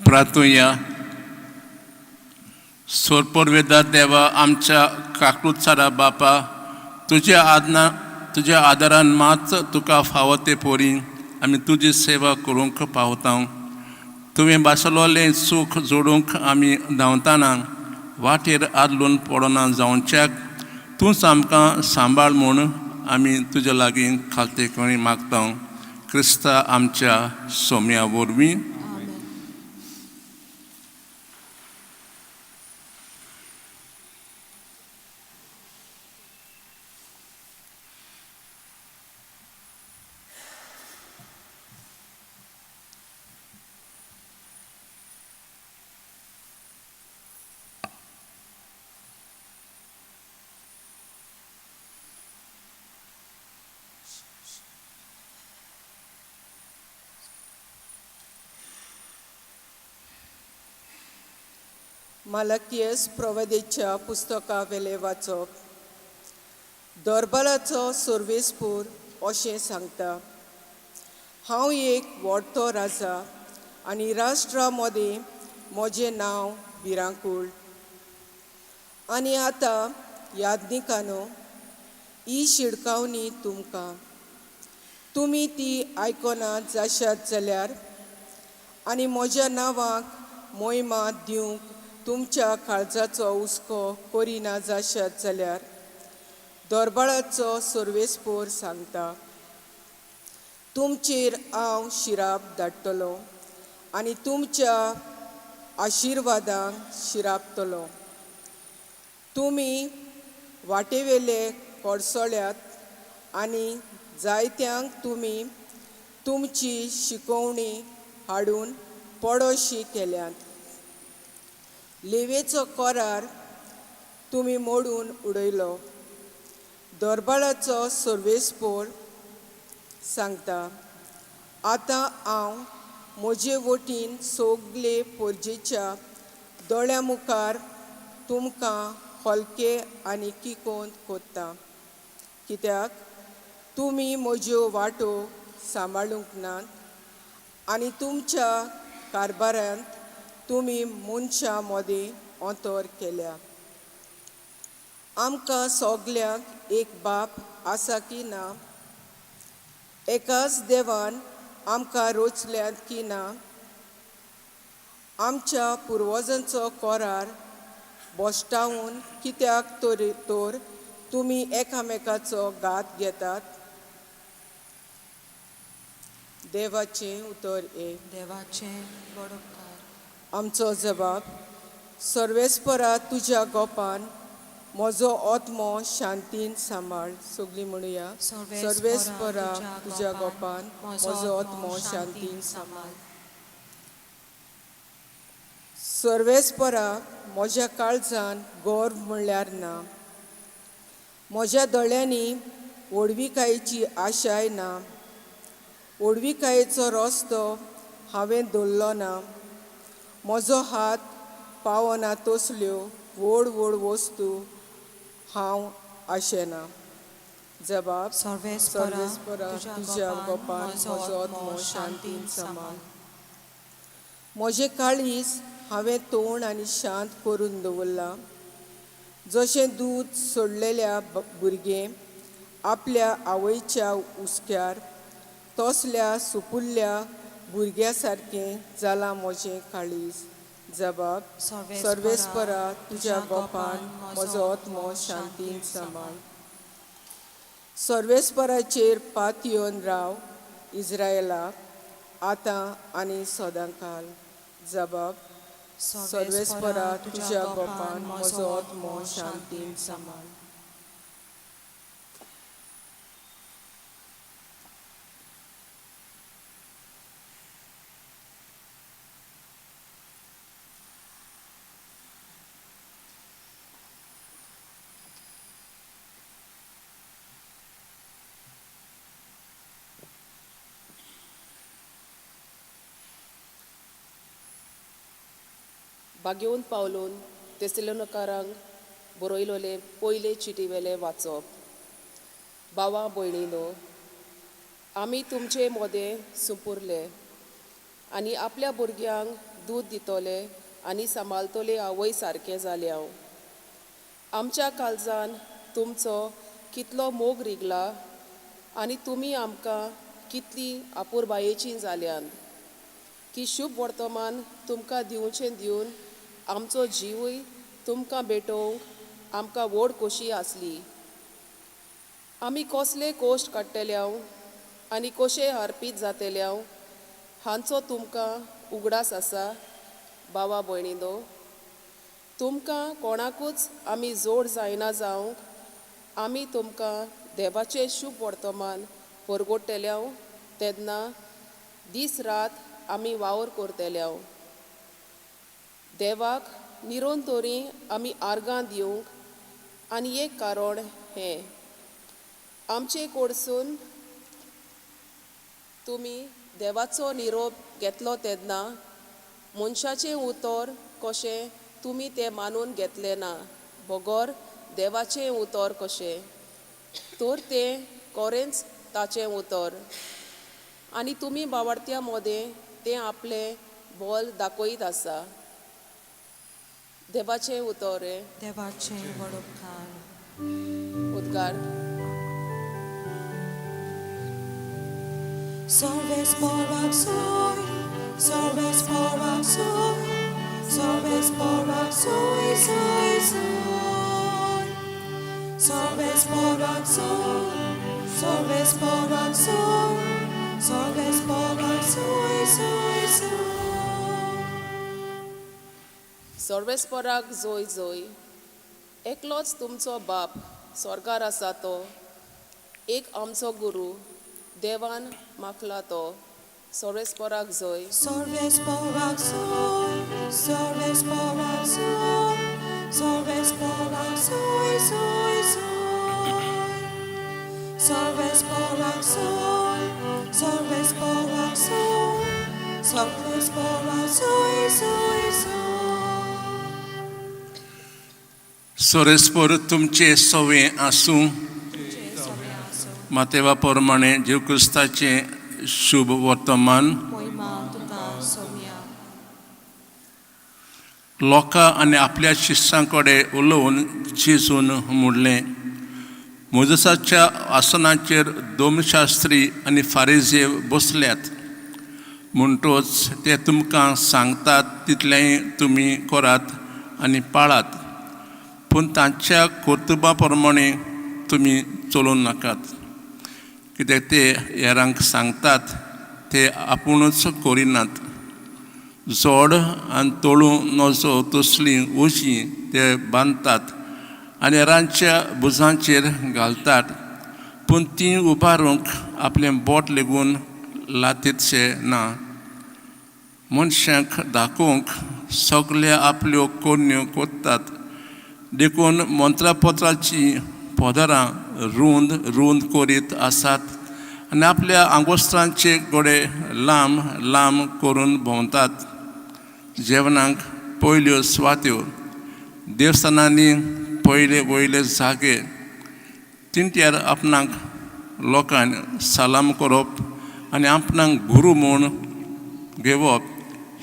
प्रार्थूया. सोरपोरवेदार देवा, आमच्या काकूतसारा बापा, तुझ्या आदारान मात तुका फावो ते पोरी आमी तुजी सेवा करूंक पावता. तुवें बासलोलें सूख जोडूंक आमी धांवतना वाटेर आदलून पडना जावच्याक तूंच आमकां सांबाळ म्हूण आमी तुज्या लागीं खालतेकणी मागता. क्रिस्ता आमच्या सोम्या वरवीं. मालकियस प्रवदेच्या पुस्तका वेले वाचप. दरबाराचो सर्वेस्पूर अशें सांगता, हांव एक व्हडतो राजा आनी राष्ट्रा मदीं म्हजें नांव भिरांकूळ. आनी आतां याज्ञिकानो, ही शिडकावणी तुमकां. तुमी ती आयकना जाशात जाल्यार आनी म्हज्या नांवाक मोहिमा दिवंक तुमच्या काळजाचो हुस्को करिना जाशात जाल्यार दरबाराचो सर्वेस्पोर सांगता, तुमचेर हांव शिराप धाडटलों आनी तुमच्या आशिर्वादांक शिरापतलों. तुमी वाटेवेले कडसळ्यात आनी जायत्यांक तुमी तुमची शिकोवणी हाडून पडोशी केल्यात. लेवेचो करार तुमी मोडून उडयलो. दरबाराचो सर्वेस्पोर सांगता, आतां हांव म्हजे वटीन सोगले पोरजेच्या दोळ्या मुखार तुमकां हलके आनी किकोंत कोत्ता, कित्याक तुमी म्हज्यो वाटो सांबाळूंक नात आनी तुमच्या कारबारांत तुमी मनशां मदीं अंतर केल्या. आमकां सोगल्यांक एक बाप आसा की ना? एकाच देवान आमकां रचल्यात की ना? आमच्या पुर्वजांचो करार बोश्टावून कित्याक तर तुमी एकामेकाचो घात घेतात? देवाचें उतर एक. देवाचें बडोवपार. आमचो जबाब, सर्वेस्परा तुज्या गोपान म्हजो आत्मो शांतीन सांबाळ. सगळीं म्हणुया, सर्वेस्परा तुज्या गोपान म्हजो आत्मो शांतीन सांबाळ. सर्वेस्परा म्हज्या काळजान गर्व म्हणल्यार ना. म्हज्या दोळ्यांनी व्हडविकायेची आशाय ना. व्हडविकायेचो रस्तो हांवें धरलो ना. म्हजो हात पावना तसल्यो व्हड व्हड वस्तू हांव आशेना. जबाब, सर्वेस्परा तुज्या गोपान म्हजो आत्मो शांतीन सांबाळ. म्हजें काळीज हांवें तोंड आनी शांत करून दवरलां. जशें दूद सोडलेल्या भुरगें आपल्या आवयच्या हुस्क्यार, तसल्या सुपुल्ल्या भुरग्या सारकें जालां म्हजें काळीज. जबाब, सर्वेस्परा तुज्या गोपान म्हजो आत्मो शांतीन सांबाळ. सर्वेस्पराचेर पात येवन राव इस्रायेलाक आतां आनी सदांकाल. जबाब, सर्वेस्परा तुज्या गोपान म्हजो आत्मो शांतीन सांबाळ. बागेवन पावलून तेसलोनिकांक बरयलोले पयले चिटीवेले वाचप. भावां भयणीनो, आमी तुमचे मोदें सुपुरले आनी आपल्या भुरग्यांक दूद दितोले आनी सांबाळतोले आवय सारकें जालें हांव. आमच्या काळजान तुमचो कितलो मोग रिगला आनी तुमी आमकां कितली आपुरबायेचीं जाल्यान की शुभ वर्तमान तुमकां दिवचें दिवन आमचो जिवूय तुमकां भेटोवंक आमकां व्हड खोशी आसली. आमी कसले कोश्ट काडटले हांव आनी कशे हारपीत जातले हांव हांचो तुमकां उगडास आसा भावा भयणीनो. तुमकां कोणाकूच आमी जोड जायना जावंक आमी तुमकां देवाचें शुभ वर्तमान परगोडटले हांव तेन्ना दीस रात आमी वावर करतले हांव. देवाक निरोंतोरी आमी आर्गां दिवंक आनी एक कारण हें आमचे कडसून तुमी देवाचो निरोप घेतलो तेन्ना मनशाचें उतर कशें तुमी तें मानून घेतलें ना बगोर देवाचें उतर कशें तर तें खरेंच ताचें उतर आनी तुमी बावार्थ्या मदें तें आपलें बोल दाखयत आसा. देवाचें उतर देवाचें वडोपकार. उद्गार. Sorves porak soy, sorves porak soy, sorves porak soy, soy, soy. Sorves porak soy, sorves porak soy, sorves porak soy, soy, soy. सर्वेस्पराक जोय जोय. एकलोच तुमचो बाप स्वर्गार आसा तो एक आमचो गुरू देवान मागला तो सर्वेस्पराक जोय. Sorves porak soy, sorves porak soy, sorves porak soy, soy, soy. Sorves porak soy, sorves porak soy, sorves porak soy, soy, soy. सोरेस्पर तुमचे सवे आसूं मातेवा प्रमाणे जीव क्रिस्ताचें शुभ वर्तमान मोहिमा तुका सोम्या. लोकां आनी आपल्या शिश्यां कडेन उलोवन जेजून म्हणलें मोजेसाच्या आसनाचेर धर्मशास्त्री आनी फारिझेव बसल्यात म्हणटच ते तुमकां सांगतात तितलेंय तुमी करात आनी पाळात पूण तांच्या कर्तुबा प्रमाणे तुमी चलूं नाकात कित्याक ते हेरांक सांगतात ते आपुणूच करिनात. जोड आनी तोळूं नजो तसलीं उजी ते बांदतात आनी हेरांच्या भुजांचेर घालतात पूण तीं उबारूंक आपलें बोट लेगून लातीतशे ना. मनशांक दाखोवंक सगळ्या आपल्यो कोन्यो कोत्तात देखून मंत्रापत्राची पदरां रुंद रुंद करीत आसात आनी आपल्या आंगोस्त्रांचे गोडे लांब लांब करून भोंवतात. जेवणाक पयल्यो स्वात्यो देवस्थानांनी पयले वयले जागे तिंट्यार आपणाक लोकांनी सलाम करप आनी आपणाक गुरू म्हूण घेवप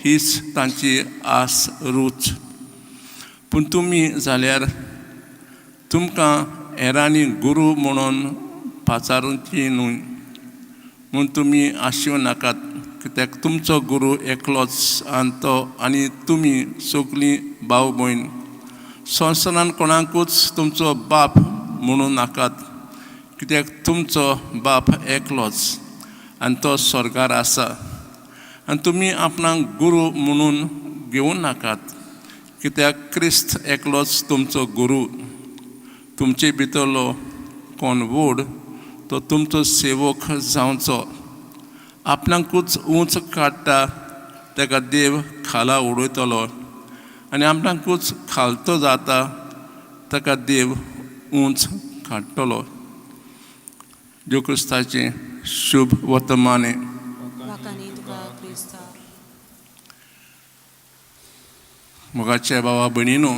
हीच तांची आस रूच. पूण तुमी जाल्यार तुमकां हेरांनी गुरू म्हणून पाचारूची न्हय म्हूण तुमी आशिवं नाकात कित्याक तुमचो गुरू एकलोच आनी तुमी सगळीं भाव भयण. संवसारान कोणाकूच तुमचो बाप म्हणूं नाकात कित्याक तुमचो बाप एकलोच आनी तो स्वर्गार आसा आनी तुमी आपणाक गुरू म्हणून घेवं नाकात कित्याक क्रिस्त एकलोच तुमचो गुरू. तुमचे भितरलो कोण व्हड तो तुमचो सेवक जावचो. आपणाकूच उंच काडटा ताका देव खाला उडयतलो आनी आपणाकूच खालतो जाता ताका देव उंच काडटलो. देव क्रिस्ताचें शुभ वर्तमाने. वाकानी तुका क्रिस्ता. मोगाच्या बाबा भयणीनो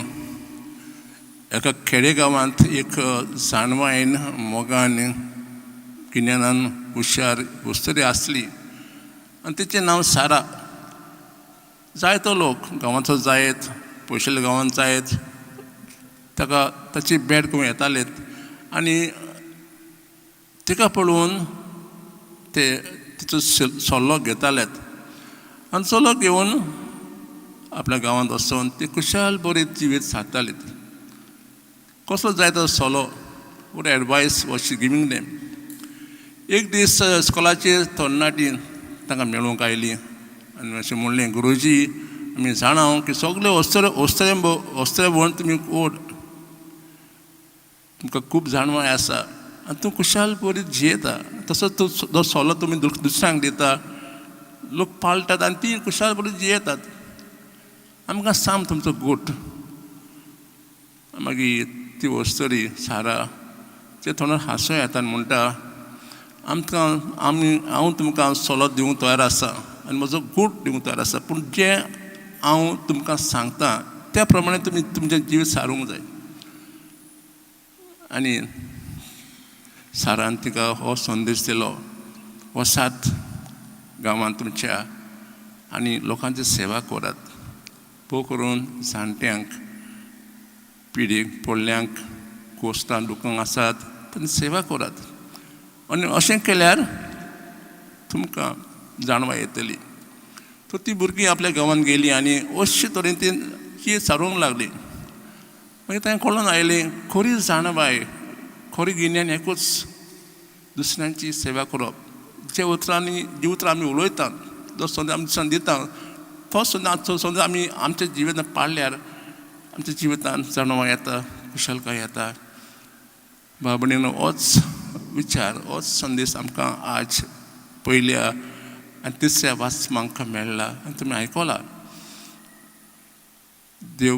एका खेडेगांवांत एक जाणवायन मोगान गिन्यानान हुशार हुस्तरी आसली आनी तिचें नांव सारा. जायतो लोक गांवांचो जायत पयशेल्या गांवांत जायत ताका ताची बॅड करून येतालेत आनी ताका पळोवन ते तिचो सल्लो घेतालेत आनी सल्लो घेवन आपल्या गांवांत वचून ते खुशाल बरी जिवीत सादतालीत. कसलो जाय तो सल्लो what advice was she giving them. एक दीस स्कॉलाची तरणाटी तांकां मेळूंक आयली आनी अशें म्हणलें गुरुजी आमी जाणा की सगळे वस्त्रे म्हूण तुमी ओड तुमकां खूब जाणवाय आसा आनी तूं खुशाल बरी जियेता तसो तो सल्लो तुमी दुसऱ्यांक दिता लोक पाळटात आनी ती खुशाल बरी जियेतात आमकां सांग तुमचो गोठ. मागीर ती वस्तरी सारा ते थोडो हांसूं येता आनी म्हणटा हांव तुमकां सल्लो दिवंक तयार आसा आनी म्हजो गोठ दिवंक तयार आसा पूण जें हांव तुमकां सांगता त्या प्रमाणे तुमी तुमचें जीव सारूंक जाय. आनी सारान तिका हो संदेश दिलो वसात गांवांत तुमच्या आनी लोकांची सेवा करात पो करून जाणट्यांक पिडीक पडल्यांक कोस्तां दुखांक आसात तांची सेवा करात आनी अशें केल्यार तुमकां जाणवाय येतली. तर ती भुरगीं आपल्या गांवांत गेलीं आनी अशे तरेन ती सारूंक लागली. मागीर तांकां कळून आयलें खरी जाणवाय खरी गिन्यान एकूच दुसऱ्यांची सेवा करप. जे उतरां आमी उलयतात जो संदेश आमी दुसऱ्यांक दिता तो संदेश आमी आमच्या जिवितांत पाळल्यार आमच्या जिवितांत जाणवाय येता खुशालकाय येता. भाव भयणीनो होच विचार होच संदेश आमकां आज पयल्या आनी तिसऱ्या वाचपाक आमकां मेळ्ळा आनी तुमी आयकला. देव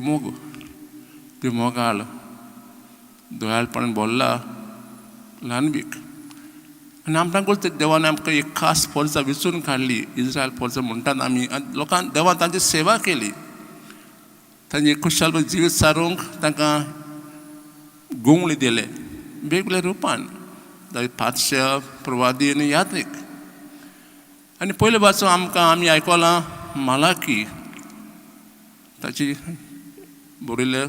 मोगाळ दोयाळपणान भरला ल्हानबीक आनी आमकां देवान आमकां एक खास परजा विचून काडली. इस्रायल परजा म्हणटात आमी आनी लोकांक देवान तांची सेवा केली तांची खुशाल जिवीत सारूंक तांकां गोंवळी दिले वेगवेगळ्या रुपान पातशा प्रवादी आनी यात्रीक. आनी पयले पासून आमी आयकलां मालाकी ताची बरयल्लें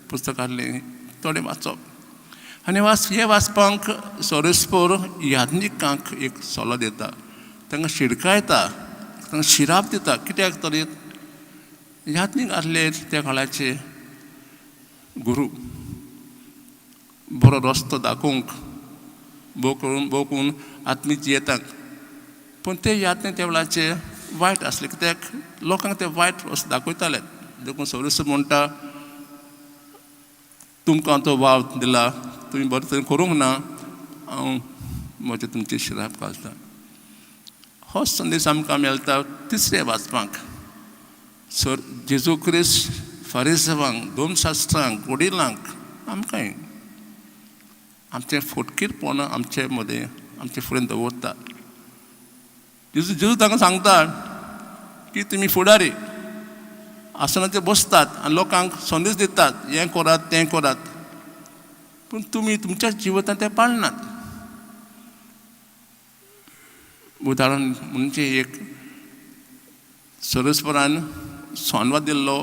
पुस्तकांतलें थोडें वाचप आनी हे वाचपाक सोरेस्पोर याज्ञिकांक एक सल्लो दिता तांकां शिडकायता तांकां शिराप दिता. कित्याक तर याज्ञीक आसले त्या काळाचे गुरू बरो रस्तो दाखोवंक भोव करून आत्मीक जियेताक पूण ते याज्ञीक त्या वेळाचे वायट आसले कित्याक लोकांक ते वायट रस्तो दाखयताले. देखून सोरेस्पोर म्हणटा तुमकां तो वाव दिला तुमी बरें तरेन करूंक ना हांव म्हजे तुमचे शिराप घालता. हो संदेश आमकां मेळटा तिसरे वाचपाक. जेजू क्रिस्त फारिसेवांक धर्मशास्त्रांक वडिलांक आमकांय आमचें फटकीरपण आमचे मदें आमचे फुडें दवरता. जेजू तांकां सांगता की तुमी फुडारी आसनाचेर बसतात आनी लोकांक संदेश दितात हें करात तें करात पूण तुमी तुमच्या जिवितांत तें पाळनात. उदाहरण म्हणजे एक सोरेस्पोरान सोनवार दिल्लो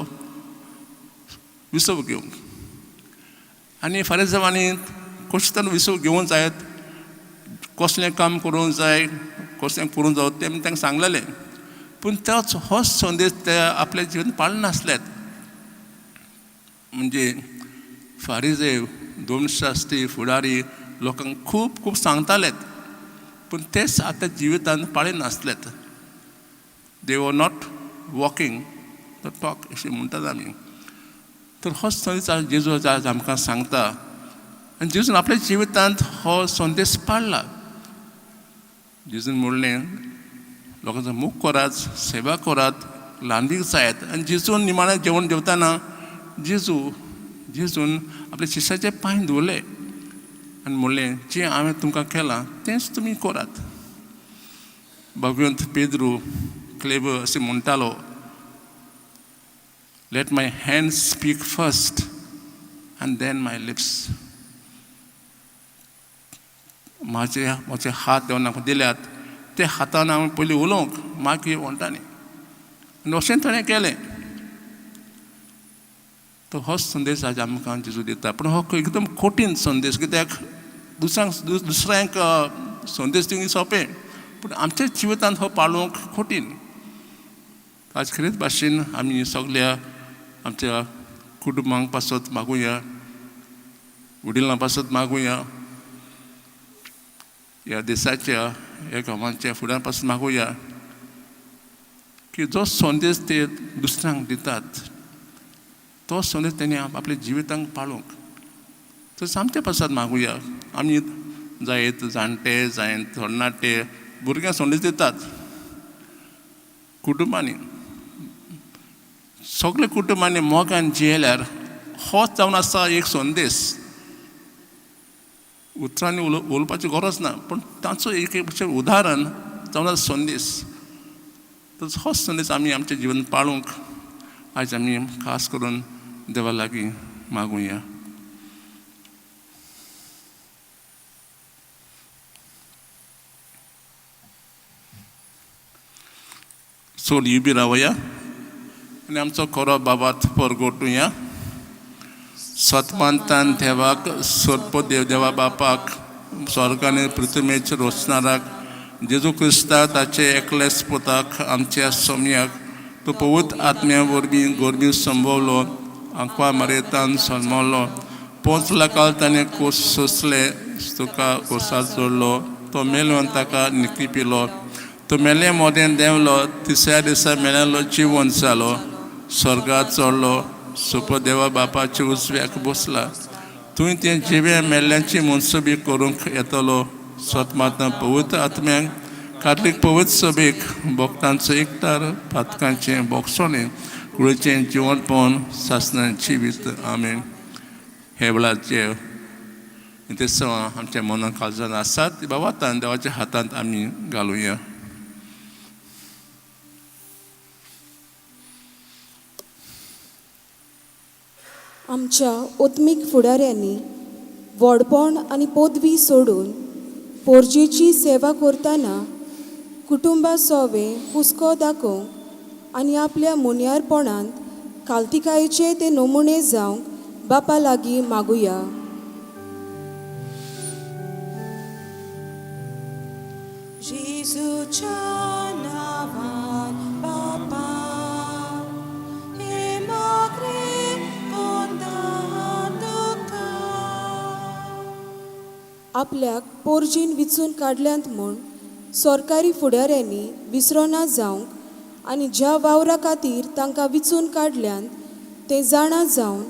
विसव घेवंक आनी फारिसेवांनी कशें तरेन विसव घेवंक जायत कसलें काम करूंक जाय कसलें करूंक जाय तें तांकां सांगलेलें पूण तोच होच संदेश ते आपल्या जिवीत पाळनासलेत. म्हणजे फारिसे धर्मशास्त्री फुडारी लोकांक खूब सांगतालेत पूण तेच आतां जिवितांत पाळिनासलेत. They were not walking the talk अशें म्हणटात आमी. तर हो संदेश जेजू आज आमकां सांगता आनी जेजून आपल्या जिवितांत हो संदेश पाळ्ळा. जेजून म्हणलें लोकांचो मोग करात सेवा करात ल्हानबीक जायत आनी जेजून निमाणें जेवण जेवताना जेजून आपल्या शिश्याचे पांय धुवले आनी म्हणलें जें हांवें तुमकां केलां तेंच तुमी करात. भगवंत पेद्रू क्लेब अशें म्हणटालो let my hands speak first and then my lips. म्हजे हात देवान म्हाका दिल्यात ते हातान हांवें पयलीं उलोवंक मागीर म्हणटानी आनी अशें ताणें केलें. तो हो संदेश आज आमकां जेजू दिता. पूण हो एकदम कठीण संदेश, कित्याक दुसऱ्यांक संदेश दिवंक सोंपें, पूण आमच्या जिवितांत हो पाळूंक कठीण. आज खरेंच भाशेन आमी सगल्या आमच्या कुटुंबांक पासत मागुया, वडिलां पासत मागुया, ह्या देशाच्या ह्या गांवांच्या फुड्यां पासून मागुया की जो संदेश ते दुसऱ्यांक दितात तो संदेश तेणी आपल्या जिवितांत पाळूंक. तशें आमच्या पासत मागुया. आमी जायत जाणटे जायत तरणाटे भुरग्यांक संदेश दितात कुटुंबांनी. सगळे कुटुंबांनी मोगान जियेल्यार होच जावन आसा एक संदेश. उतरांनी उलोवपाची गरज ना, पूण ताचो एक उदाहरण जावन आसा संदेश. तर होच संदेश आमी आमच्या जिवनांत पाळूंक आज आमी खास करून देवा लागीं मागुया. सोल बी रावया आनी आमचो खरो बाबात परगोटुया. सतमानतान देवाक सोदपो देवा बापाक स्वर्ग आनी पृथ्वीचेर रचणाराक जेजू क्रिस्ता ताचे एकले स्पुताक आमच्या सोम्याक तो पवित्र आत्म्या वरवीं गोरबी संभोवलो, आंकवा मरेतान सल्मलो, 5 लाखाल ताणें कोस सोंसले, तुका कोर्सात जोडलो, तो मेलो आनी ताका निखिपिलो, तो मेले मोदें देंवलो, 3ऱ्या दिसा मेलेलो जिवंत जालो, स्वर्गात चडलो, सुपदेवा बापाच्या उजव्याक बसला. थंय तें जिवे मेल्ल्यांची मनसुबी करूंक येतलो. स्वतमात्मा पवित्र आत्म्यांक कातलीक पवित्र सभेक भक्तांचो एकठार पातकांचें बोगसोणें कुळेचें जिवंतपण सासणाचें जिवीत. आमेन. हे वेळाचे ते आमच्या मनान काळजान आसात बाबा तान देवाच्या हातांत आमी घालुया. आमच्या ओत्मीक फुडाऱ्यांनी व्हडपण आनी पदवी सोडून पोरजेची सेवा करतना कुटुंबा सोवे हुस्को दाखोवंक आनी आपल्या मुन्यारपणांत काल्तिकायेचे ते नमुने जावंक बापा लागीं मागुया. जेजूच्या नांवान बापा हे मागणे कोंतां तुका. आपल्याक पोरजीन विचून काडल्यांत म्हूण सरकारी फुडाऱ्यांनी विसरोना जावंक आनी ज्या वावरा खातीर तांकां विचून काडल्यांत ते जाणा जावन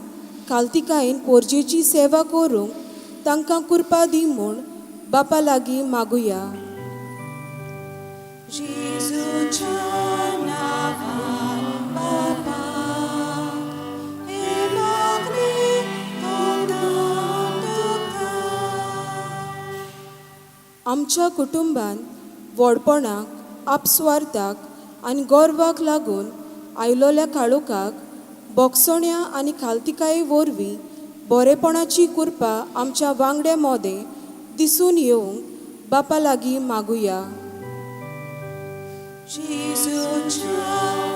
काल्तिकायेन पोरजेची सेवा करूंक तांकां कृपा दी म्हूण बापा लागीं मागुया. जेजूच्या नांवान बापा हे मागणे कोंतां तुका. आमच्या कुटुंबान व्हडपणाक आपस्वार्थाक आनी गोरवाक लागून आयलोल्या काळोखाक बोगसोण्या आनी खालतिकाये वरवीं बरेपणाची कृपा आमच्या वांगड्या मोदें दिसून येवंक बापा लागीं मागुया. जेजूच्या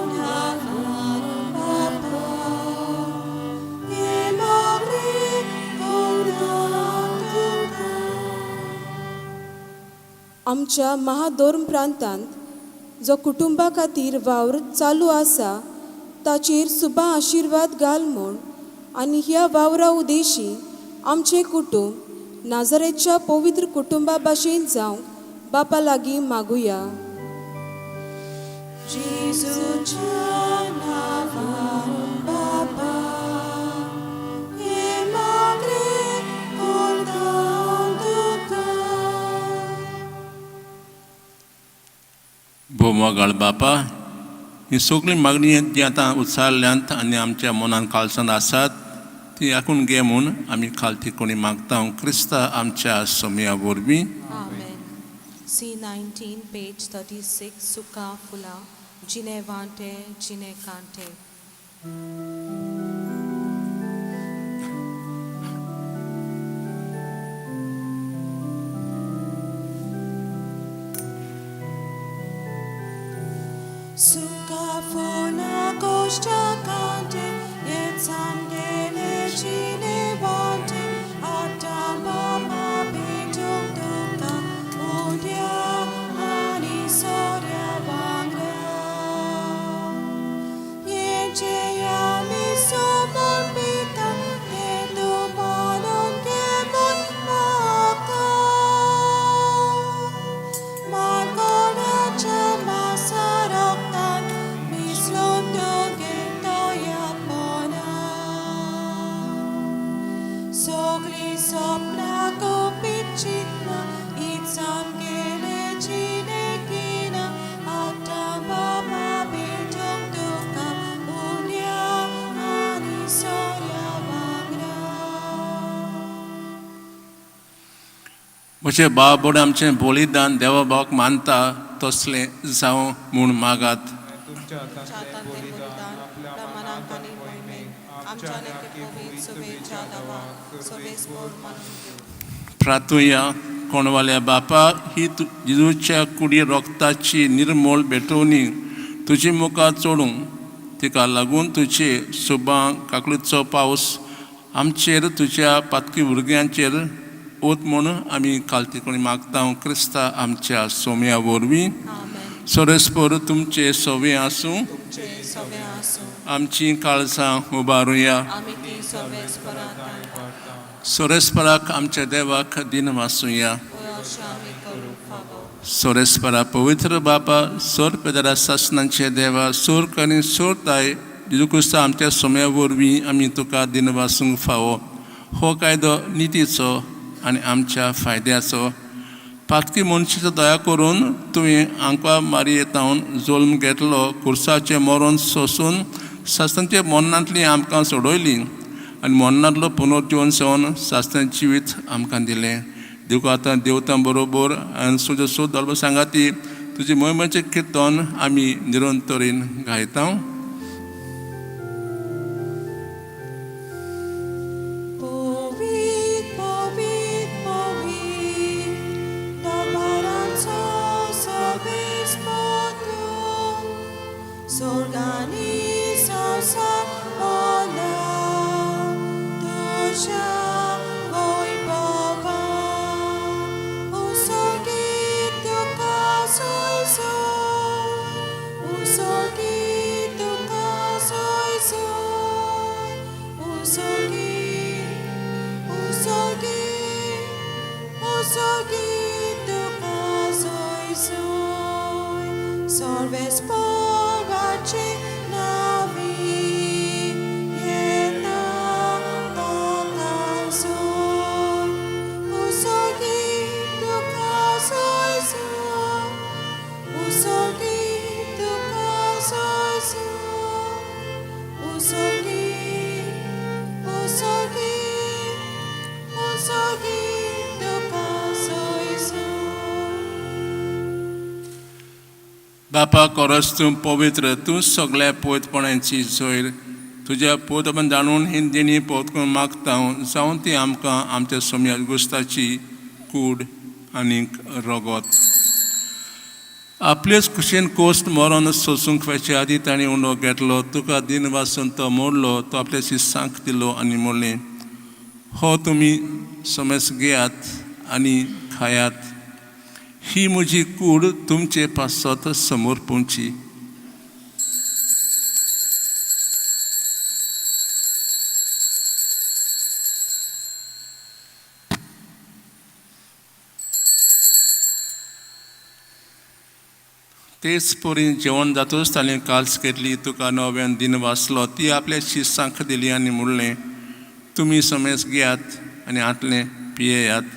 नांवान बापा हे मागणे कोंतां तुका. आमच्या महादोर्म प्रांतांत जो कुटुंबा खातीर वावर चालू आसा ताचेर सुबा आशिर्वाद घाल म्हूण आनी ह्या वावरा उदेशी आमचें कुटुंब नाजरेच्या पवित्र कुटुंबा भाशेन जावंक बापा लागीं मागुया. जेजूच्या नांवान बापा हे मागणे कोंतां तुका. भोवमागाळ बापा, ही सगळी मागणी जी आतां उचारल्यांत आनी आमच्या मनान काळजान आसात ती आयकून घे म्हूण आमी खालती कोणी मागता क्रिस्ता आमच्या सोम्या वरवीं. Amen. C19 page 36 Suka Fula Jine Vante Jine Kante. Suka funa goshta kante, yetzam gele chine bante, atamba ma pitum duka, udya ani sorya bangra. Yeche yami somon pita, edu panon kemon maka. Margona chama saroktan, mislom dogen toya pona. Sogli sopna kopichitna, itsam gele chine kina, atamba ma bitum duka, unya ani sorya bangra. म्हजे बाबोड आमचें बलिदान देवा भावाक मानता तसलें जावं म्हूण मागात. Chatan te bolidan, Brahmanan kani moime, amchane ke povit sobe chadawa, sobe spor manungu. प्रार्थुया कोणवाल्या बापा ही जिजूच्या कुडी रोगताची निर्मोल भेटवणी तुजी मुखार चोडूंक तिका लागून तुजे सुबां काकळीचो पावस आमचेर तुज्या पातकी भुरग्यांचेर ओत म्हूण आमी खालतीकोणी मागता क्रिस्ता आमच्या सोम्या वरवीं. सोरेस्पोर तुमचे सोवे आसूं, Sobe asu, आमची काळजां उबारुया. ami ti sobe sporatan, सोरेस्पराक आमच्या देवाक दिन वासुया. oyoshami koru favo. सोरेस्परा पवित्र बापा सोर पेदरा सासनांचे देवा सोर कनी सोरताय जिजूक्रिस्ता आमच्या सोम्या वरवीं आमी तुका दिन वासूंक फावो. हो कायदो नितीचो आनी आमच्या फायद्याचो. पातकी मनशाचो दया करून तुवें आंकवा मारयेतावन जल्म घेतलो, कुर्साचें मरण सोंसून सासनांचे मरणांतलीं आमकां सोडयली आनी मरणांतलो पुनर्जीवन सेवन सासनाचें जिवीत आमकां दिलें. देव आतां देवतां बरोबर आनी तुजो सोद धर्म सांगाती तुजी मोहिमेचें किर्तन आमी निरंतरीन गायता. Povit, povit, povit, dabaranco sobe spotru, zorganizał sa ona, dusza wojbowa, usogi dokazuj zój, usogi dokazuj zój, usogi, usogi, usogi dokazuj zój, sorbe sporacie nawi, jedna dokazuj, usogi dokazuj zój, usogi dokazuj zój, usogi, usogi, usogi dokazuj zój. बापा coarse तूं पवित्र, तूं सगळ्या पवित्रपणांची सोयर तुज्या पवित्रपण जाणून ही देणी पवित्र करून मागता जावं ती आमकां आमच्या सोम्या गुस्ताची कूड आनीक रगत. आपलेच खुशेन कोस्ट मरण सोसूंक वेचे आदी ताणें उंडो घेतलो, तुका दिन वासून तो मोडलो, तो आपल्या शिसांक दिलो आनी म्हणलें, हो तुमी सोमेस घेयात आनी खायात. ही म्हजी कूड तुमचे पासत समोर पोवची. तेच पोरीन जेवण जातूच ताणें काल्स घेतली, तुका नव्यान दिन वाचलो, ती आपल्या शिसांक दिली आनी म्हणलें, तुमी समेस घेयात आनी आतलें पियेयात.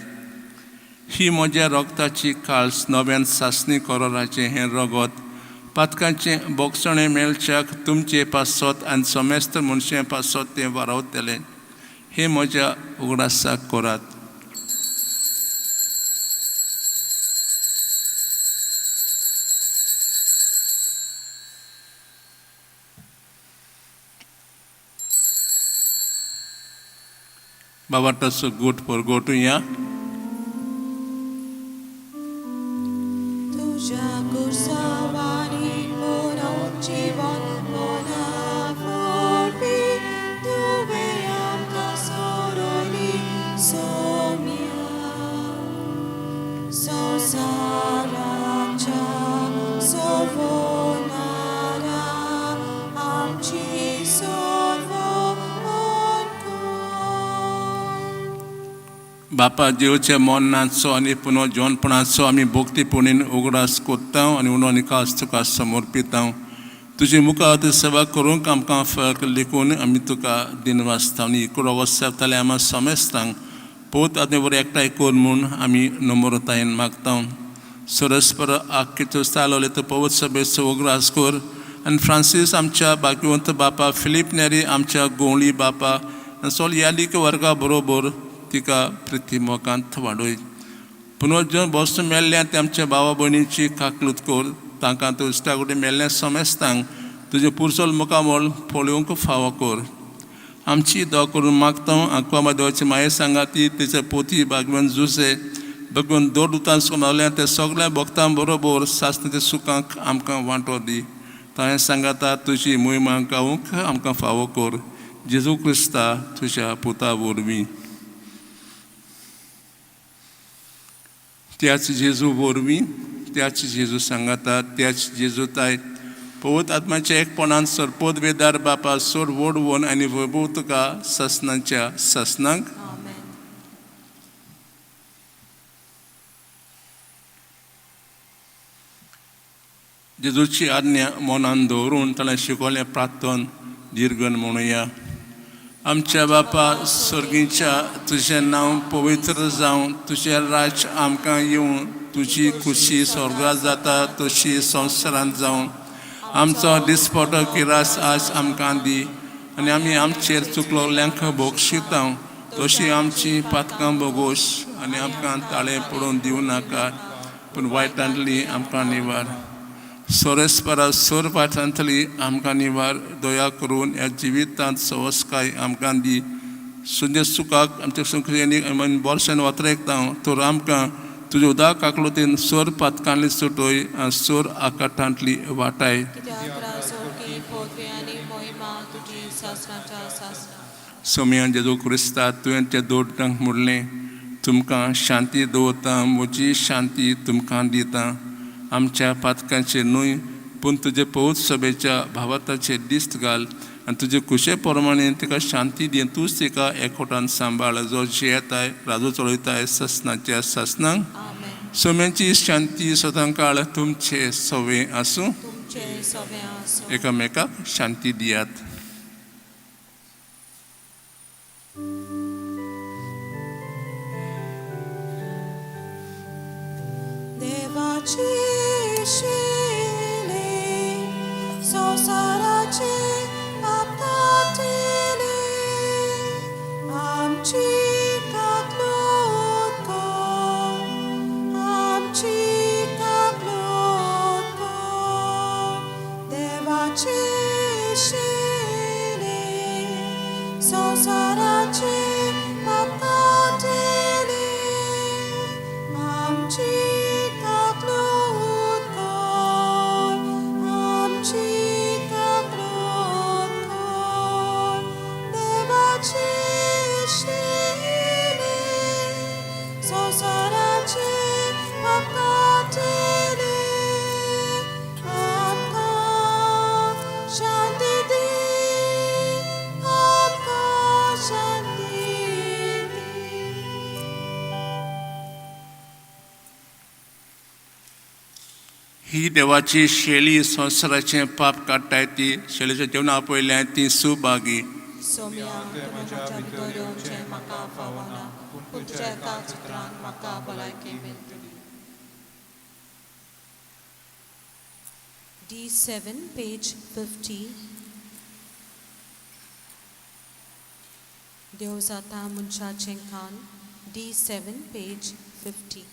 ही म्हज्या रोगताची काल्स नव्यान सासणी कोरोराचें हें रगत पातकांचें बोगसणें मेलच्याक तुमचे पासत आनी सोमेस्त मनशे पासत तें वारावतलें. हे म्हज्या उगडासाक कोरात. बाबा तसो गोट पर गोटुया. Tuja kursawani purau बापा देवचे मोन्नाचो आनी पुनो जेवणपणाचो आमी भोक्तीपणीन उगडास कोत्ता आनी उनो निकास तुका समर्पिता तुजे मुखार सेवा करूंक आमकां फळ लिखून आमी तुका दिन वाचता आनी इकडो वचताले आमी समेस्तांक पोत आनी बरें एकठांय कोर म्हूण आमी नम्रतायेन मागता सरस्पर आख्खीचो चालवले तो पवित्र सभेचो उगडास कोर आनी फ्रांसीस आमच्या भाग्यवंत बापा फिलीप नेरी आमच्या गोंवळी बापा सोल यालीक वर्गा बरोबर तिका प्रिती मोगांत वाडोय पुनर्जन बसून मेल्ल्या ते आमच्या भावा भयणीची काकलूत कोर तांकां तूं इश्टागुडी मेल्ल्या समेस्तांक तुजे पुरसोल मुखामोल पळोवंक फावो कोर आमची दो करून मागता आंकवा देवाची माये सांगाती तेचे पोती भागवंत जुसे भगवंत दोड उतान सोमावल्या ते सगळ्या भक्तां बरोबर सासणाच्या सुखांक आमकां वांटो दी ताणें सांगाता तुजी मोहिमा गावूंक आमकां फावो कोर जेजू क्रिस्ता तुज्या पुता वरवीं त्याच जेजू वरवीं त्याच जेजू सांगाता त्याच जेजूताय पवित्र आत्म्याच्या एकपणान सरपोत वेदार बापा सोड वड वन आनी वैभव तुका ससनांच्या ससनांक जेजूची आज्ञा मनान दवरून ताणें शिकवलें प्रार्थन दिर्गन म्हणुया आमच्या बापा सर्गीच्या तुजें नांव पवित्र जावं तुजें राज आमकां येवं तुजी खुशी स्वर्गांत जाता तशी संवसारांत जावं आमचो दिसपटो किरास आज आमकां दी आनी आमी आमचेर चुकलोल्यांक बोगशिता तशी आमची पातकां बोगोश आनी आमकां ताळे पडोवन दिवं नाका पूण वायटांतली आमकां निवार सोरेस्परा सोर पाठांतली आमकां निवार दया करून ह्या जिवितांत सवस्काय आमकां दी सुंदर सुखाक आमच्या सुखयेनी बोरशान वातरेकता तर आमकां तुजे उदा काकलुतीन सोर पातकांतली सुटोय आनी सोर आकाठांतली वाटाय सोम्यान जेजू क्रिस्ता तुवें तें दोडांक म्हणलें तुमकां शांती दवरता म्हजी शांती तुमकां दिता आमच्या पातकांचे न्हय पूण तुजे पवित्र सभेच्या भावाताचे दिस्त घाल आनी तुजे कुशे प्रमाणे तिका शांती दी तूंच तिका एकवटान सांबाळ जो जियेताय राजू चलयताय ससनाच्या ससनांक सोम्याची शांती सदांकाळ तुमचे सवे आसूं एकामेकाक शांती दियात संसाराचे आपतातले आमची काकलूत कर आमची काकलूत कर देवाचे शेले संसाराचे आपतातले आमची ही देवाची शेळी संवसाराचें पाप काडटाय ती शेळीच्या जेवणा पयल्या ती Subhagi D7, page 50. Deozata Muncha Chenkan, D7, page 50.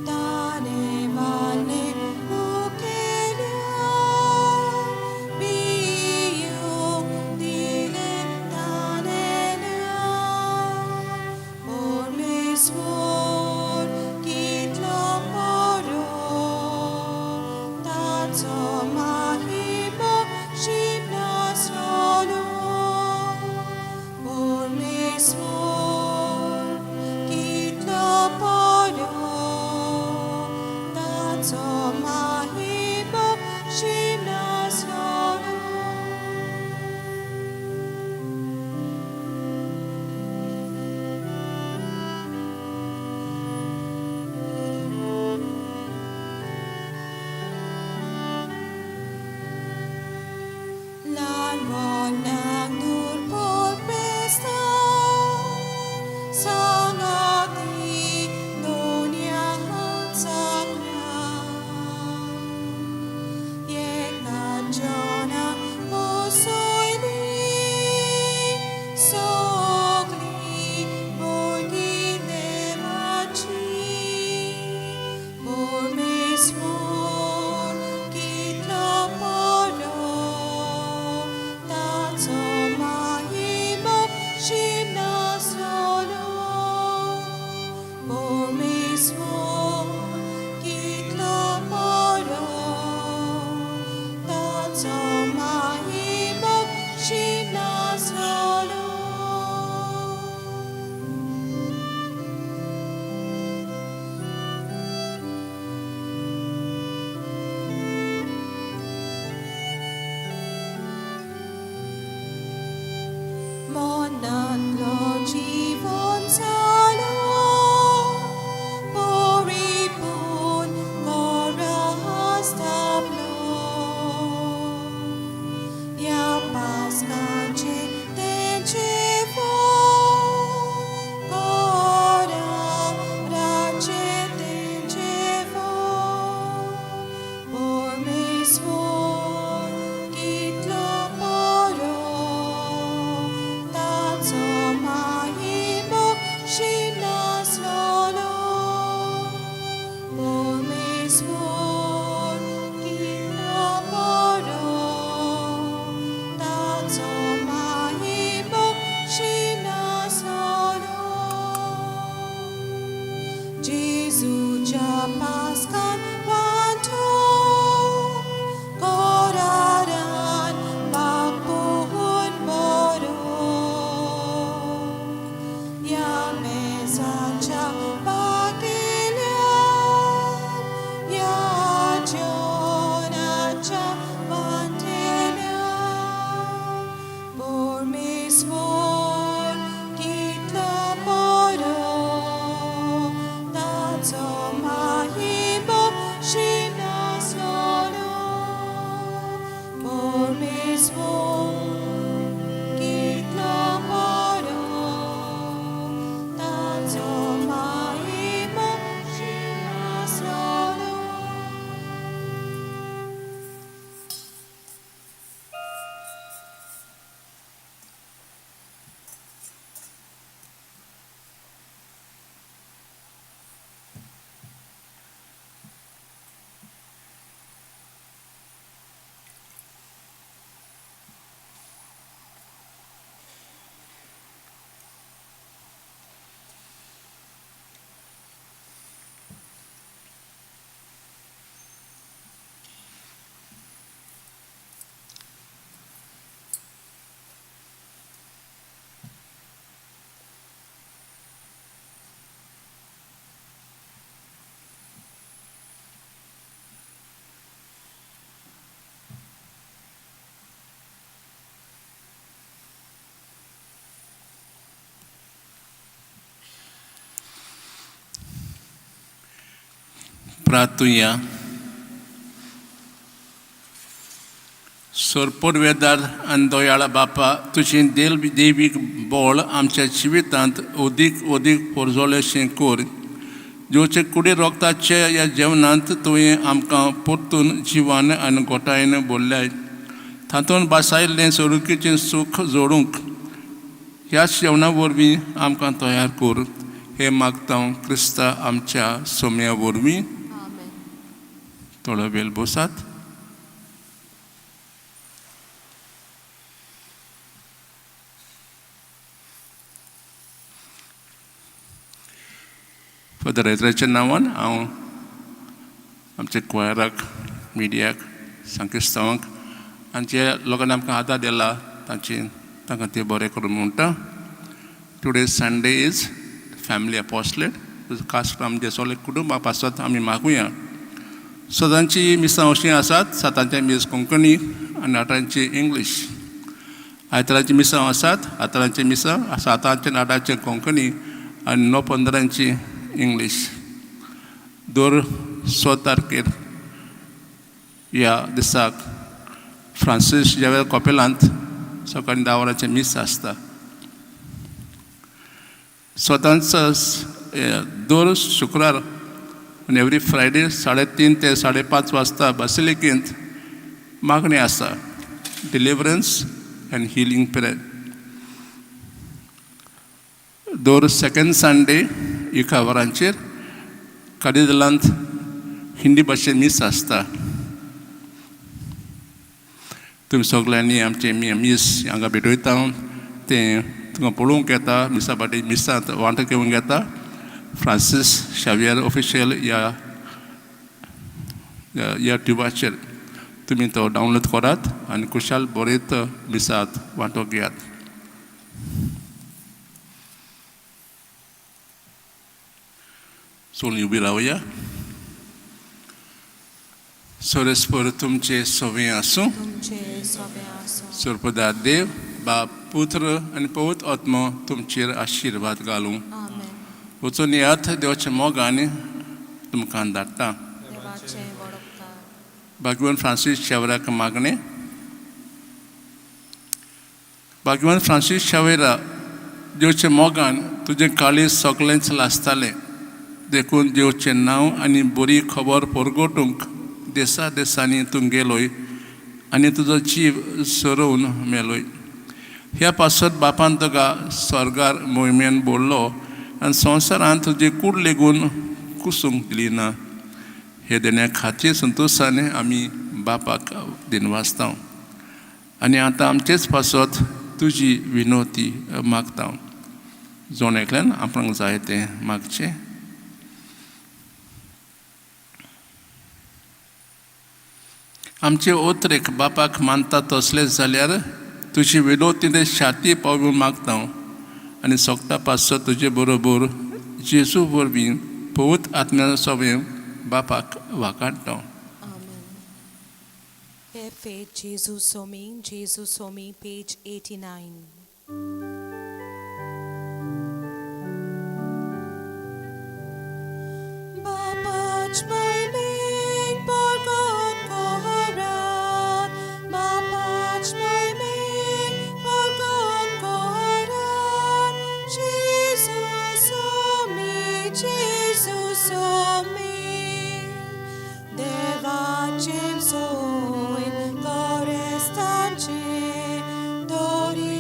Da solo. Monatlo জীবন solo. Poripun koras tablo. Ya paskanche tenche von. Kora rache tenche von. Por mis von kitlo poro. Tazo mahimo shinas lolo. Por mis von kitlo poro. Tazo mahimo shinas lolo. Jesu ja paskan wanto. Koraran bakpuhun boro. Ya mesaja bagilian. Ya jonaja bantelian. Por mis von kitlo poro. Tazo mahimo shinas lolo. Por mis von kitlo poro. Tazo mahimo shinas lolo. Pratuya. सोरपोरवेदार आनी दोयाळा बापा तुझें देवीक बोळ आमच्या जिवितांत ओदीक ओदीक पोरजोळेशें core जोचे कुडी रोगताचे ह्या जेवणांत तुवें आमकां परतून जिवान आनी गोठायेन भरल्याय तातूंत बासायल्लें सोडुकीचें सूख जोडूंक ह्या जेवणा वरवीं आमकां तयार कोर हे मागता क्रिस्ता आमच्या सोम्या वरवीं थोडो वेळ बसात. पदरेत्राच्या नांवान हांव आमच्या क्वायराक मिडियाक संक्रिस्तांवांक आनी जे लोकांनी आमकां आदार दिला तांकां ते बरें करून म्हणटा. टुडे संडे इज फॅमिली अपॉस्लेट खास करून आमचे सगळे कुटुंबाक आसात आमी मागुया. सदांची मिसां अशीं आसात 7 मीस कोंकणी आनी 8 इंग्लीश. आयताराची मिसां आसात 8 मिसां 7 आनी 8 कोंकणी आनी 9-15 इंग्लीश. दर 6 तारखेर ह्या दिसाक फ्रांसीस जेवेर कॉपेलांत सकाळी 10 वरांचें मीस आसता. स्वतांचो दर शुक्रार आनी एवरी फ्रायडे 3:30 ते 5:30 वाजता बासिलिकेंत मागणी आसा डिलिव्हरन्स अँड हिलींग प्रेयर. दर सेकंड संडे 1 वरांचेर कादेदलांत हिंदी भाशेन मीस आसता. तुमी सगळ्यांनी आमचे मीस हांगा भेटयता तें तुका पळोवंक येता. मिसा फाटी मिसांत वांटो घेवंक येता. फ्रांसीस शावियर ऑफिशियल ह्या ट्युबाचेर तुमी तो डावनलोड करात आनी खुशाल बरयत मिसांत वांटो घेयात. चोली उभी राहूया. सोरेस्पर तुमचे सोवे आसूं. तुमचे सवे आसूं. सर्वदा देव बाप पुत्र आनी पवित्र आत्मा तुमचेर आशिर्वाद घालूं. आमेन. वचून येयात देवाच्या मोगान तुमकां धाडटा. देवाचे वडपकार. भाग्यवान फ्रांसीस शावेराक मागणें. भाग्यवान फ्रांसीस शावेरा, देवच्या मोगान तुजें काळीज सगळेंच लासतालें. देखून देवचें नांव आनी बरी खबर परगटूंक देसा देसांनी तूं गेलोय आनी तुजो जीव सोरोवन मेलोय. ह्या पासत बापान तुका स्वर्गार मोहिमेन बोडलो आनी संवसारांत तुजी कूड लेगून कुसूंक दिली ना. हे देण्या खातीर संतोशान आमी बापाक दिनवासता. आनी आतां आमचेच पासत तुजी विनोती मागता. जोण एकल्यान आपणाक जाय तें मागचें. आमचे ओत्रेक बापाक मानता तसलें जाल्यार तुजी विनोती ते शाती पावून मागता. आनी सोगता पासत तुजे बरोबर जेजू वरवीं पवित्र आत्म्या सवें बापाक वाकाडटा. Faith Jesus Somi, page 89. Babach moiming porgot koharat, Babach moiming porgot koharat, Jesus Somi, Devachem soin, Dori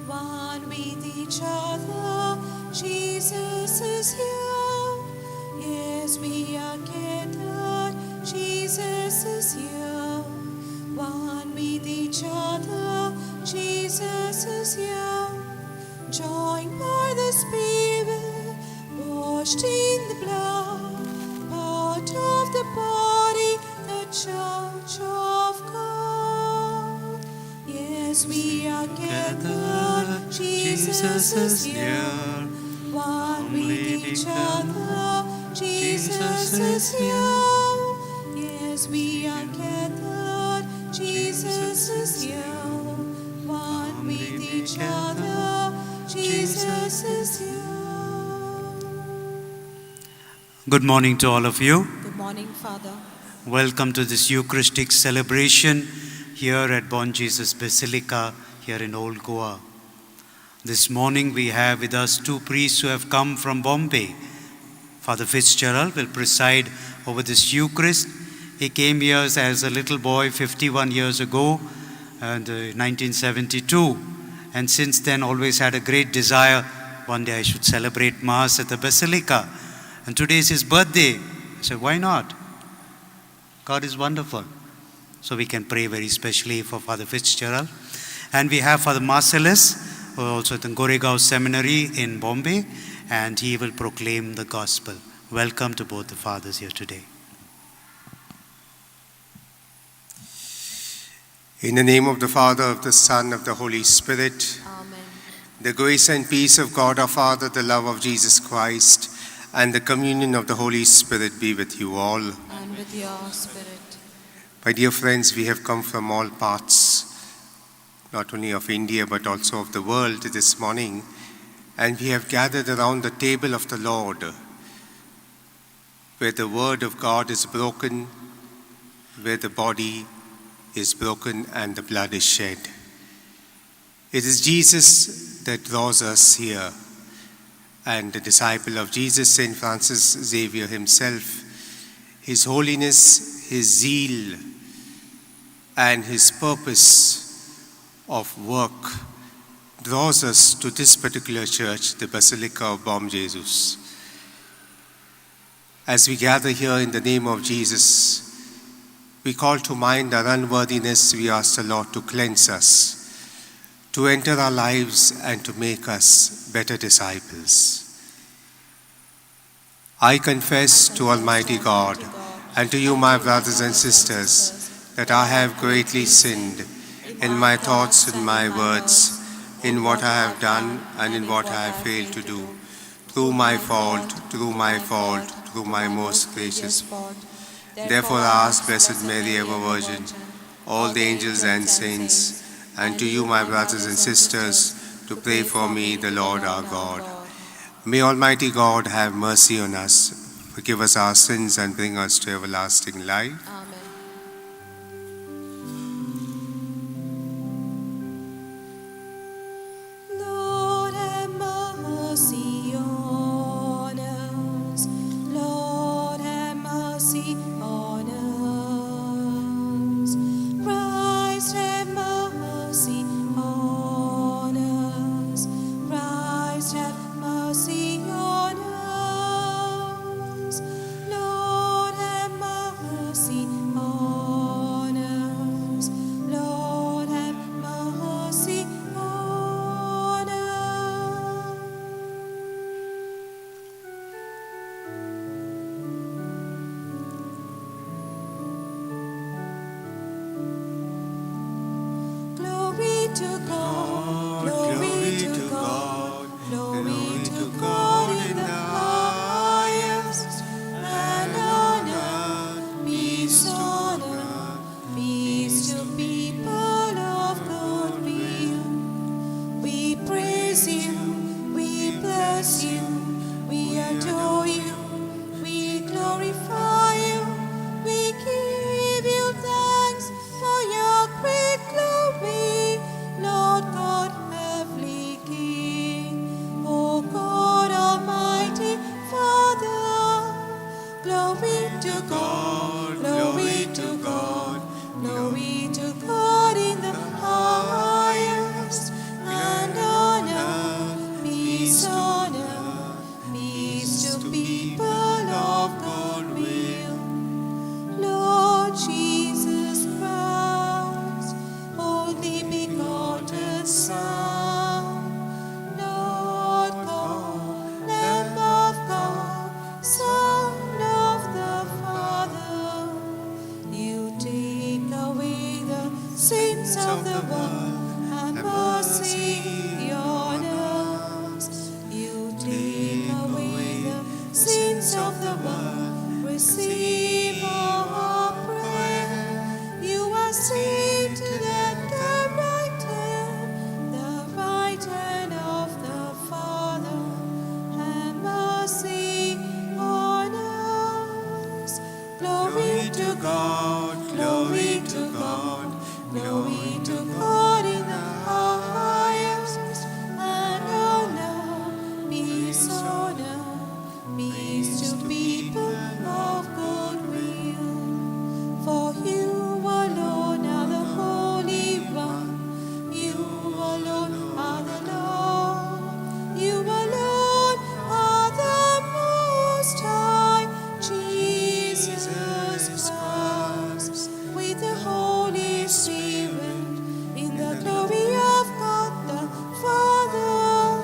one with each other. Jesus is here. Yes, we are gathered. Jesus is here. One with each other. Jesus is here. Joined by the Spirit, washed in the blood, part of the body, the church of God. Yes, we are gathered. Jesus is here. One with each other. Jesus is here. Yes, we are gathered. Jesus is here. One with each other. Jesus is here. Good morning to all of you. Good morning, Father. Welcome to this Eucharistic celebration here at Born Jesus Basilica here in Old Goa. This morning we have with us two priests who have come from Bombay. Father Fitzgerald will preside over this Eucharist. He came here as a little boy 51 years ago, in 1972. And since then always had a great desire, one day I should celebrate Mass at the Basilica. And today is his birthday. I said, why not? God is wonderful. So we can pray very specially for Father Fitzgerald. And we have Father Marcellus, who is also at the Goregaon Seminary in Bombay, and he will proclaim the gospel. Welcome to both the fathers here today. In the name of the Father, of the Son, of the Holy Spirit, Amen. the grace and peace of God our Father, the love of Jesus Christ, and the communion of the Holy Spirit be with you all. And with your spirit. My dear friends, we have come from all parts, not only of India but also of the world this morning, and we have gathered around the table of the Lord, where the word of God is broken, where the body is broken and the blood is shed. It is Jesus that draws us here, and the disciple of Jesus, St. Francis Xavier himself, his holiness, his zeal, and his purpose of work draws us to this particular church, the Basilica of Bom Jesus. As we gather here in the name of Jesus, we call to mind our unworthiness. We ask the Lord to cleanse us, to enter our lives and to make us better disciples. I confess to Almighty God and to you, my brothers and sisters, that I have greatly sinned in my thoughts and my words, in what I have done and in what I have failed to do, through my fault, through my most gracious fault. Therefore I ask Blessed Mary, ever Virgin, all the angels and saints, and to you, my brothers and sisters, to pray for me, the Lord our God. May Almighty God have mercy on us, forgive us our sins, and bring us to everlasting life. Amen. Lord, have mercy on us. Lord, have mercy on us. Christ, have mercy on us. Christ, have mercy on us. Lord, have mercy on us. Lord, have mercy on us. Glory to God, glory to God, glory to God in the highest, and on earth peace on earth, peace to people of good will. We praise you, we bless you, we adore you, we glorify you, we give you thanks for your great glory, Lord God. to God, glory to God, glory to God in the highest, and on earth peace on earth, peace to people of good will. For you alone are the Holy One, you alone are the Lord, you alone are the Most High, Jesus Christ, with the Holy Spirit, in the glory of God the Father.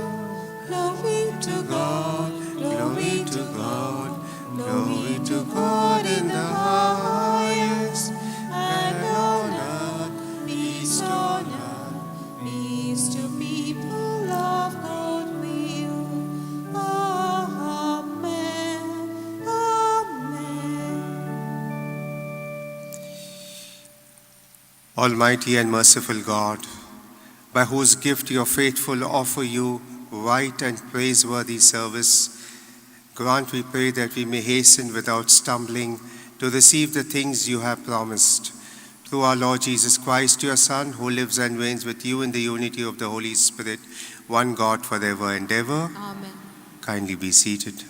Glory to God, glory to God, glory to God in the highest, and on earth peace on earth, peace to people of good will. Amen. Amen. Almighty and merciful God, by whose gift your faithful offer you right and praiseworthy service, grant, we pray, that we may hasten without stumbling to receive the things you have promised. Through our Lord Jesus Christ, your Son, who lives and reigns with you in the unity of the Holy Spirit, one God forever and ever. Amen. Kindly be seated.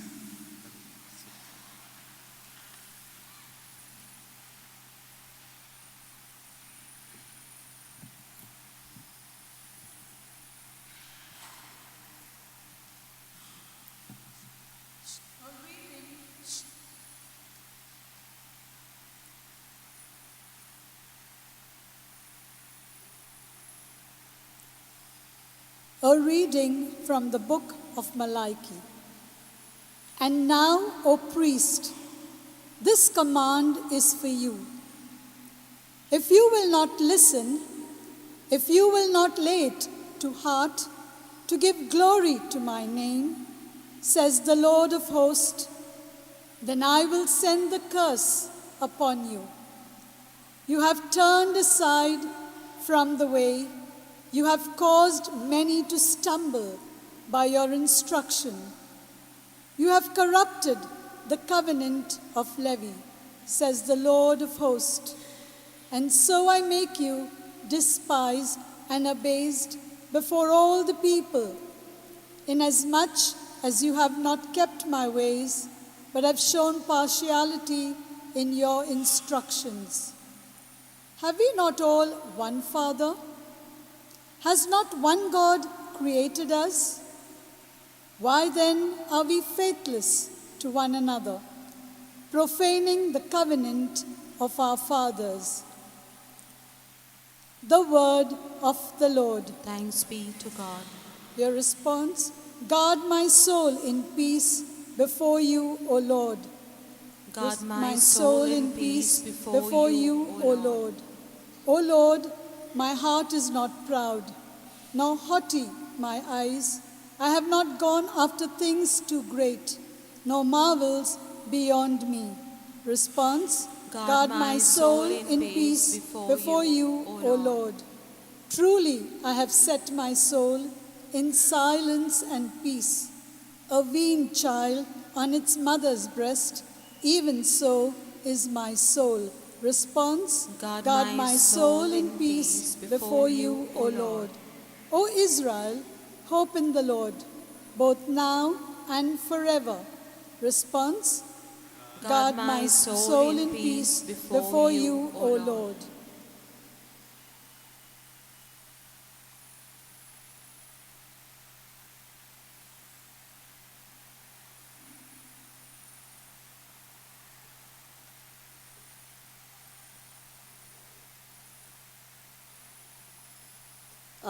A reading from the book of Malachi. And now, O priest, this command is for you. If you will not listen, if you will not lay it to heart to give glory to my name, says the Lord of hosts, then I will send the curse upon you. You have turned aside from the way. You have caused many to stumble by your instruction. You have corrupted the covenant of Levi, says the Lord of hosts. And so I make you despised and abased before all the people, inasmuch as you have not kept my ways, but have shown partiality in your instructions. Have we not all one Father? Has not one God created us? Why then are we faithless to one another, profaning the covenant of our fathers? The word of the Lord. Thanks be to God. Your response: guard my soul in peace before you, O Lord. Guard my soul in peace before you, O Lord. O Lord, my heart is not proud, nor haughty my eyes. I have not gone after things too great, nor marvels beyond me. Response: guard my soul in peace before you, O Lord. Truly I have set my soul in silence and peace. A weaned child on its mother's breast, even so is my soul. Response: Guard my soul in peace before you, O Lord. O Israel, hope in the Lord, both now and forever. Response: guard my soul in peace before you, O Lord.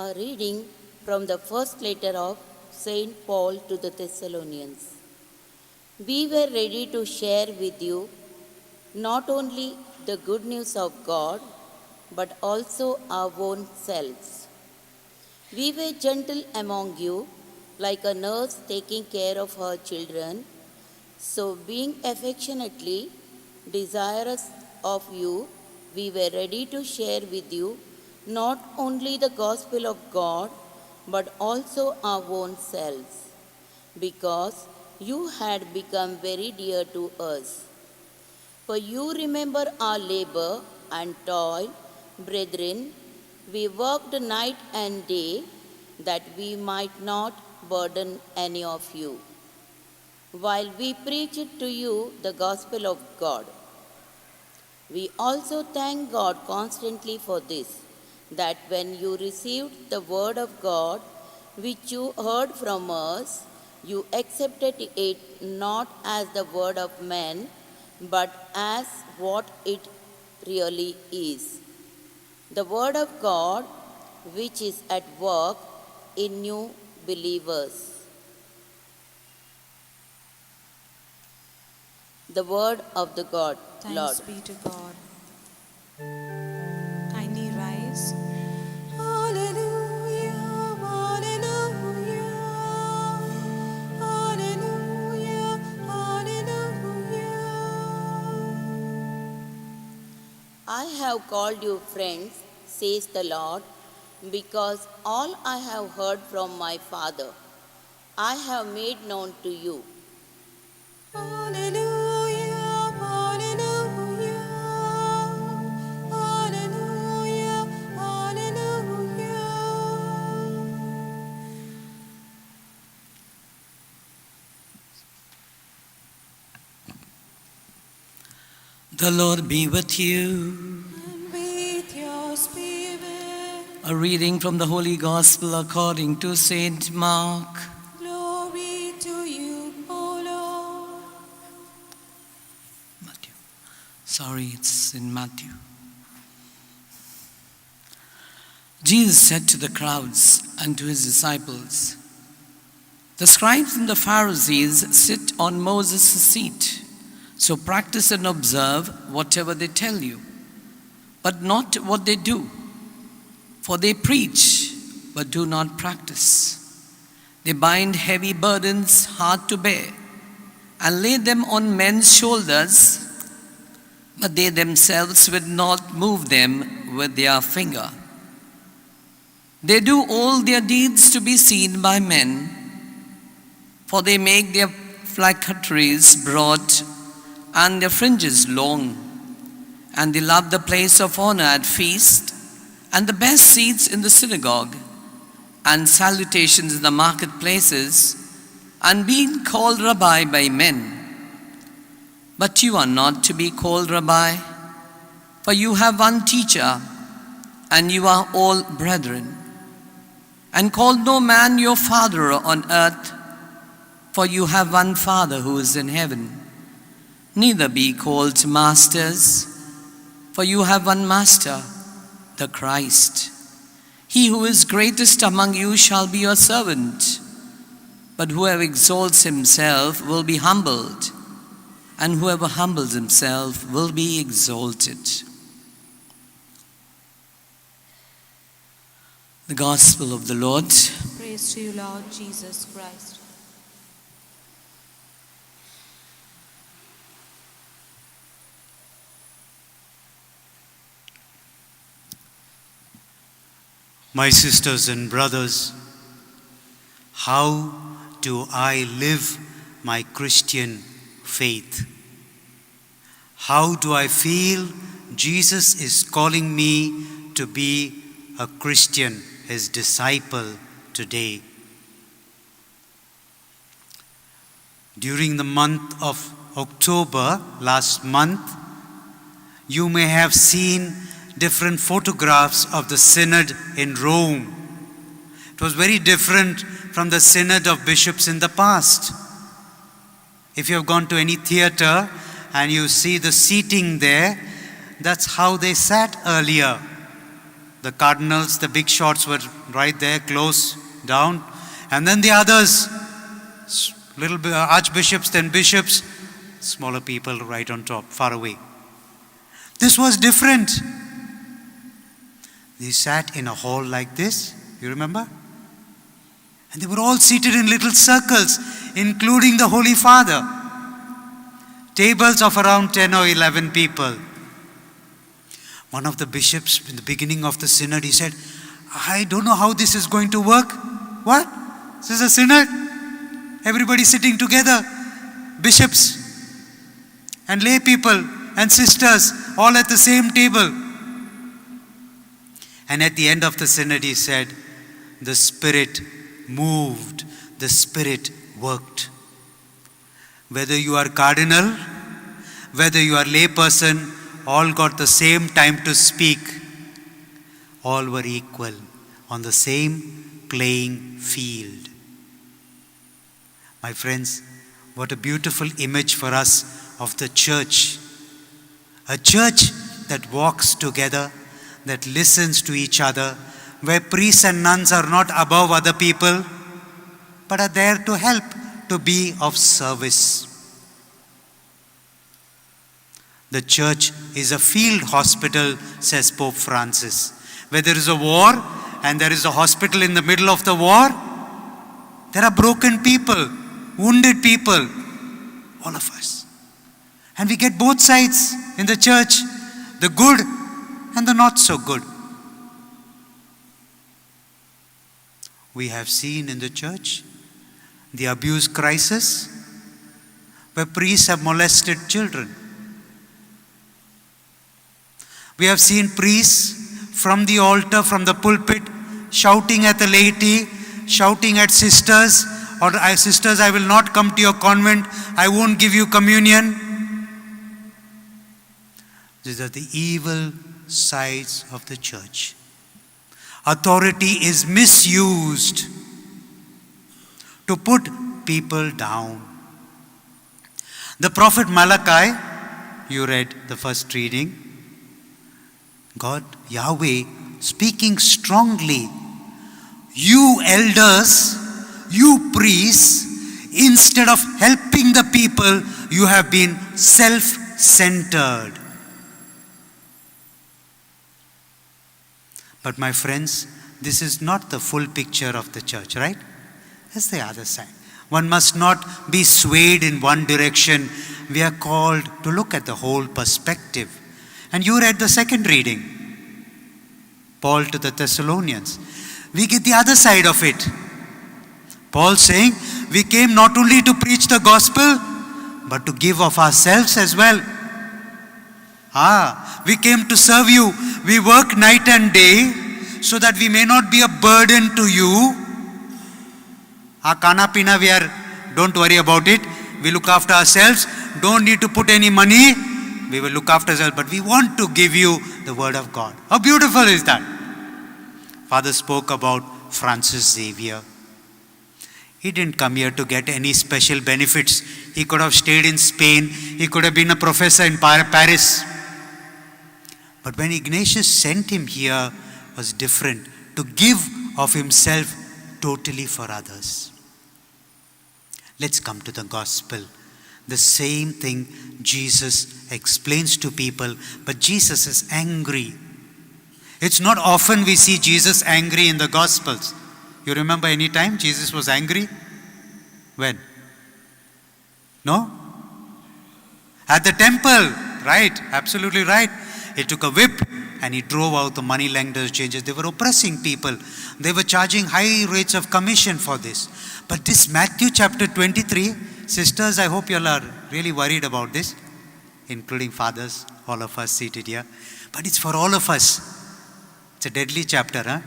A reading from the first letter of St. Paul to the Thessalonians. We were ready to share with you not only the good news of God, but also our own selves. We were gentle among you, like a nurse taking care of her children. So, being affectionately desirous of you, we were ready to share with you not only the gospel of God, but also our own selves, because you had become very dear to us. For you remember our labor and toil. Brethren, we worked night and day that we might not burden any of you, while we preached to you the gospel of God. We also thank God constantly for this, that when you received the word of God, which you heard from us, you accepted it not as the word of men, but as what it really is, the word of God, which is at work in new believers. The word of the God, Lord. Thanks be to God. Kindly rise. Hallelujah, hallelujah, hallelujah, hallelujah. I have called you friends, says the Lord, because all I have heard from my Father, I have made known to you. Hallelujah, hallelujah, hallelujah, hallelujah. The Lord be with you. And with your spirit, A reading from the Holy Gospel according to Saint Mark. glory to you, O Lord. Sorry, it's in Matthew. Jesus said to the crowds and to his disciples, "The scribes and the Pharisees sit on Moses' seat, so practice and observe whatever they tell you, but not what they do. For they preach, but do not practice. They bind heavy burdens hard to bear and lay them on men's shoulders, but they themselves will not move them with their finger. They do all their deeds to be seen by men, for they make their phylacteries broad and their fringes long, and they love the place of honor at feast and the best seats in the synagogue and salutations in the marketplaces and being called rabbi by men. But you are not to be called rabbi, for you have one teacher, and you are all brethren. And call no man your father on earth, for you have one Father who is in heaven. Neither be called masters, for you have one Master, the Christ. He who is greatest among you shall be your servant, but whoever exalts himself will be humbled, and whoever humbles himself will be exalted." The Gospel of the Lord. Praise to you, Lord Jesus Christ. My sisters and brothers, how do I live my Christian faith? How do I feel Jesus is calling me to be a Christian, his disciple today? During the month of October, last month, you may have seen different photographs of the synod in Rome. It was very different from the synod of bishops in the past. If you have gone to any theater and you see the seating there, that's how they sat earlier. The cardinals, the big shots were right there, close down, and then the others, little archbishops, then bishops, smaller people right on top, far away. This was different. They sat in a hall like this, you remember? And they were all seated in little circles, including the Holy Father. Tables of around 10 or 11 people. One of the bishops, in the beginning of the synod, he said, "I don't know how this is going to work." What? This is a synod? Everybody sitting together, bishops and lay people, and sisters all at the same table. And at the end of the synod, he said, the Spirit moved, the Spirit worked. Whether you are cardinal, whether you are layperson, all got the same time to speak. All were equal on the same playing field. My friends, what a beautiful image for us of the church. A church that walks together, that listens to each other, where priests and nuns are not above other people, but are there to help, to be of service. The church is a field hospital, says Pope Francis. Where there is a war and there is a hospital in the middle of the war, there are broken people, wounded people, all of us. And we get both sides in the church, the good and the not so good. We have seen in the church the abuse crisis, where priests have molested children. We have seen priests from the altar, from the pulpit, shouting at the laity, shouting at sisters, or sisters, I will not come to your convent, I won't give you communion. These are the evil sides of the church. Authority is misused to put people down. The prophet Malachi, you read the first reading, God, Yahweh, speaking strongly, you elders, you priests, instead of helping the people, you have been self-centered. But my friends, this is not the full picture of the church, right? That's the other side. One must not be swayed in one direction. We are called to look at the whole perspective. And you read the second reading, Paul to the Thessalonians. We get the other side of it. Paul saying, we came not only to preach the gospel, but to give of ourselves as well. We came to serve you. We work night and day so that we may not be a burden to you. Kana pina, don't worry about it. We look after ourselves. Don't need to put any money. We will look after ourselves, but we want to give you the word of God. How beautiful is that? Father spoke about Francis Xavier. He didn't come here to get any special benefits. He could have stayed in Spain. He could have been a professor in Paris. But when Ignatius sent him here, it was different. To give of himself totally for others. Let's come to the gospel. The same thing Jesus explains to people, but Jesus is angry. It's not often we see Jesus angry in the Gospels. You remember any time Jesus was angry? When? No? At the temple, right? Absolutely right. He took a whip and he drove out the money lenders, changers. They were oppressing people. They were charging high rates of commission for this. But this Matthew chapter 23, sisters, I hope you all are really worried about this, including fathers, all of us seated here. But it's for all of us. It's a deadly chapter, huh?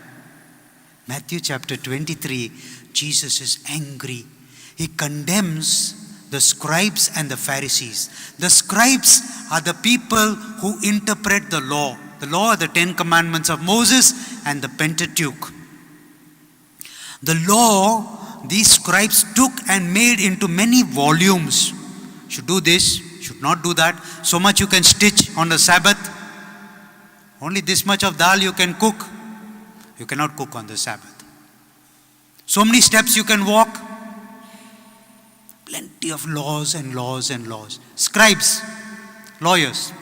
Matthew chapter 23, Jesus is angry. He condemns the scribes and the Pharisees. The scribes are the people who interpret the law. The law are the 10 commandments of Moses and the Pentateuch. The law, these scribes took and made into many volumes. Should do this, should not do that. So much you can stitch on the Sabbath. Only this much of dal you can cook. You cannot cook on the Sabbath. So many steps you can walk. Plenty of laws and laws and laws. Scribes, lawyers.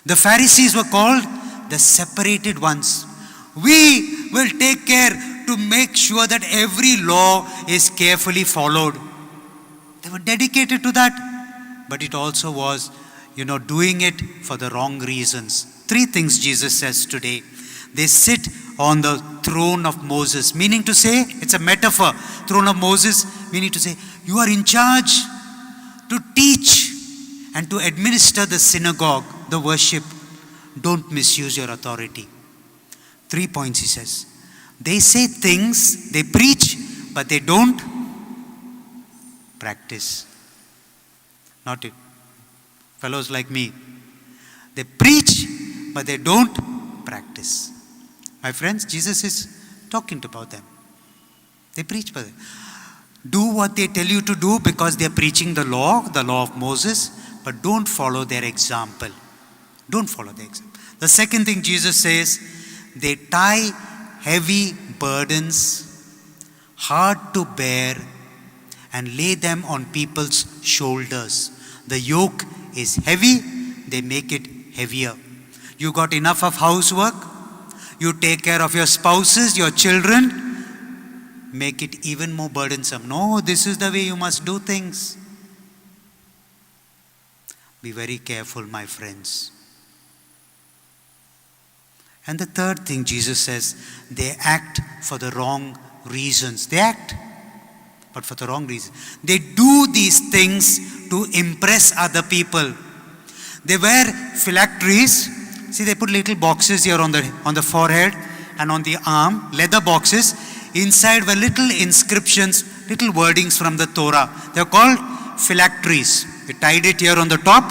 The Pharisees were called the separated ones. We will take care to make sure that every law is carefully followed. They were dedicated to that. But it also was, doing it for the wrong reasons. 3 things Jesus says today. They sit on the throne of Moses, meaning to say, it's a metaphor. Throne of Moses, meaning to say, you are in charge to teach and to administer the synagogue, the worship, don't misuse your authority. 3 points he says. They say things, they preach, but they don't practice. Not it. Fellows like me. They preach, but they don't practice. My friends, Jesus is talking about them. They preach, but do what they tell you to do because they are preaching the law of Moses, but don't follow their example. Don't follow their example. The second thing Jesus says, they tie heavy burdens, hard to bear, and lay them on people's shoulders. The yoke is heavy, they make it heavier. You got enough of housework, you take care of your spouses, your children, make it even more burdensome. No, this is the way you must do things. Be very careful, my friends. And the third thing Jesus says, they act for the wrong reasons. They act, but for the wrong reasons. They do these things to impress other people. They wear phylacteries. See, they put little boxes here on the forehead and on the arm, leather boxes. Inside were little inscriptions, little wordings from the Torah. They're called phylacteries. They tied it here on the top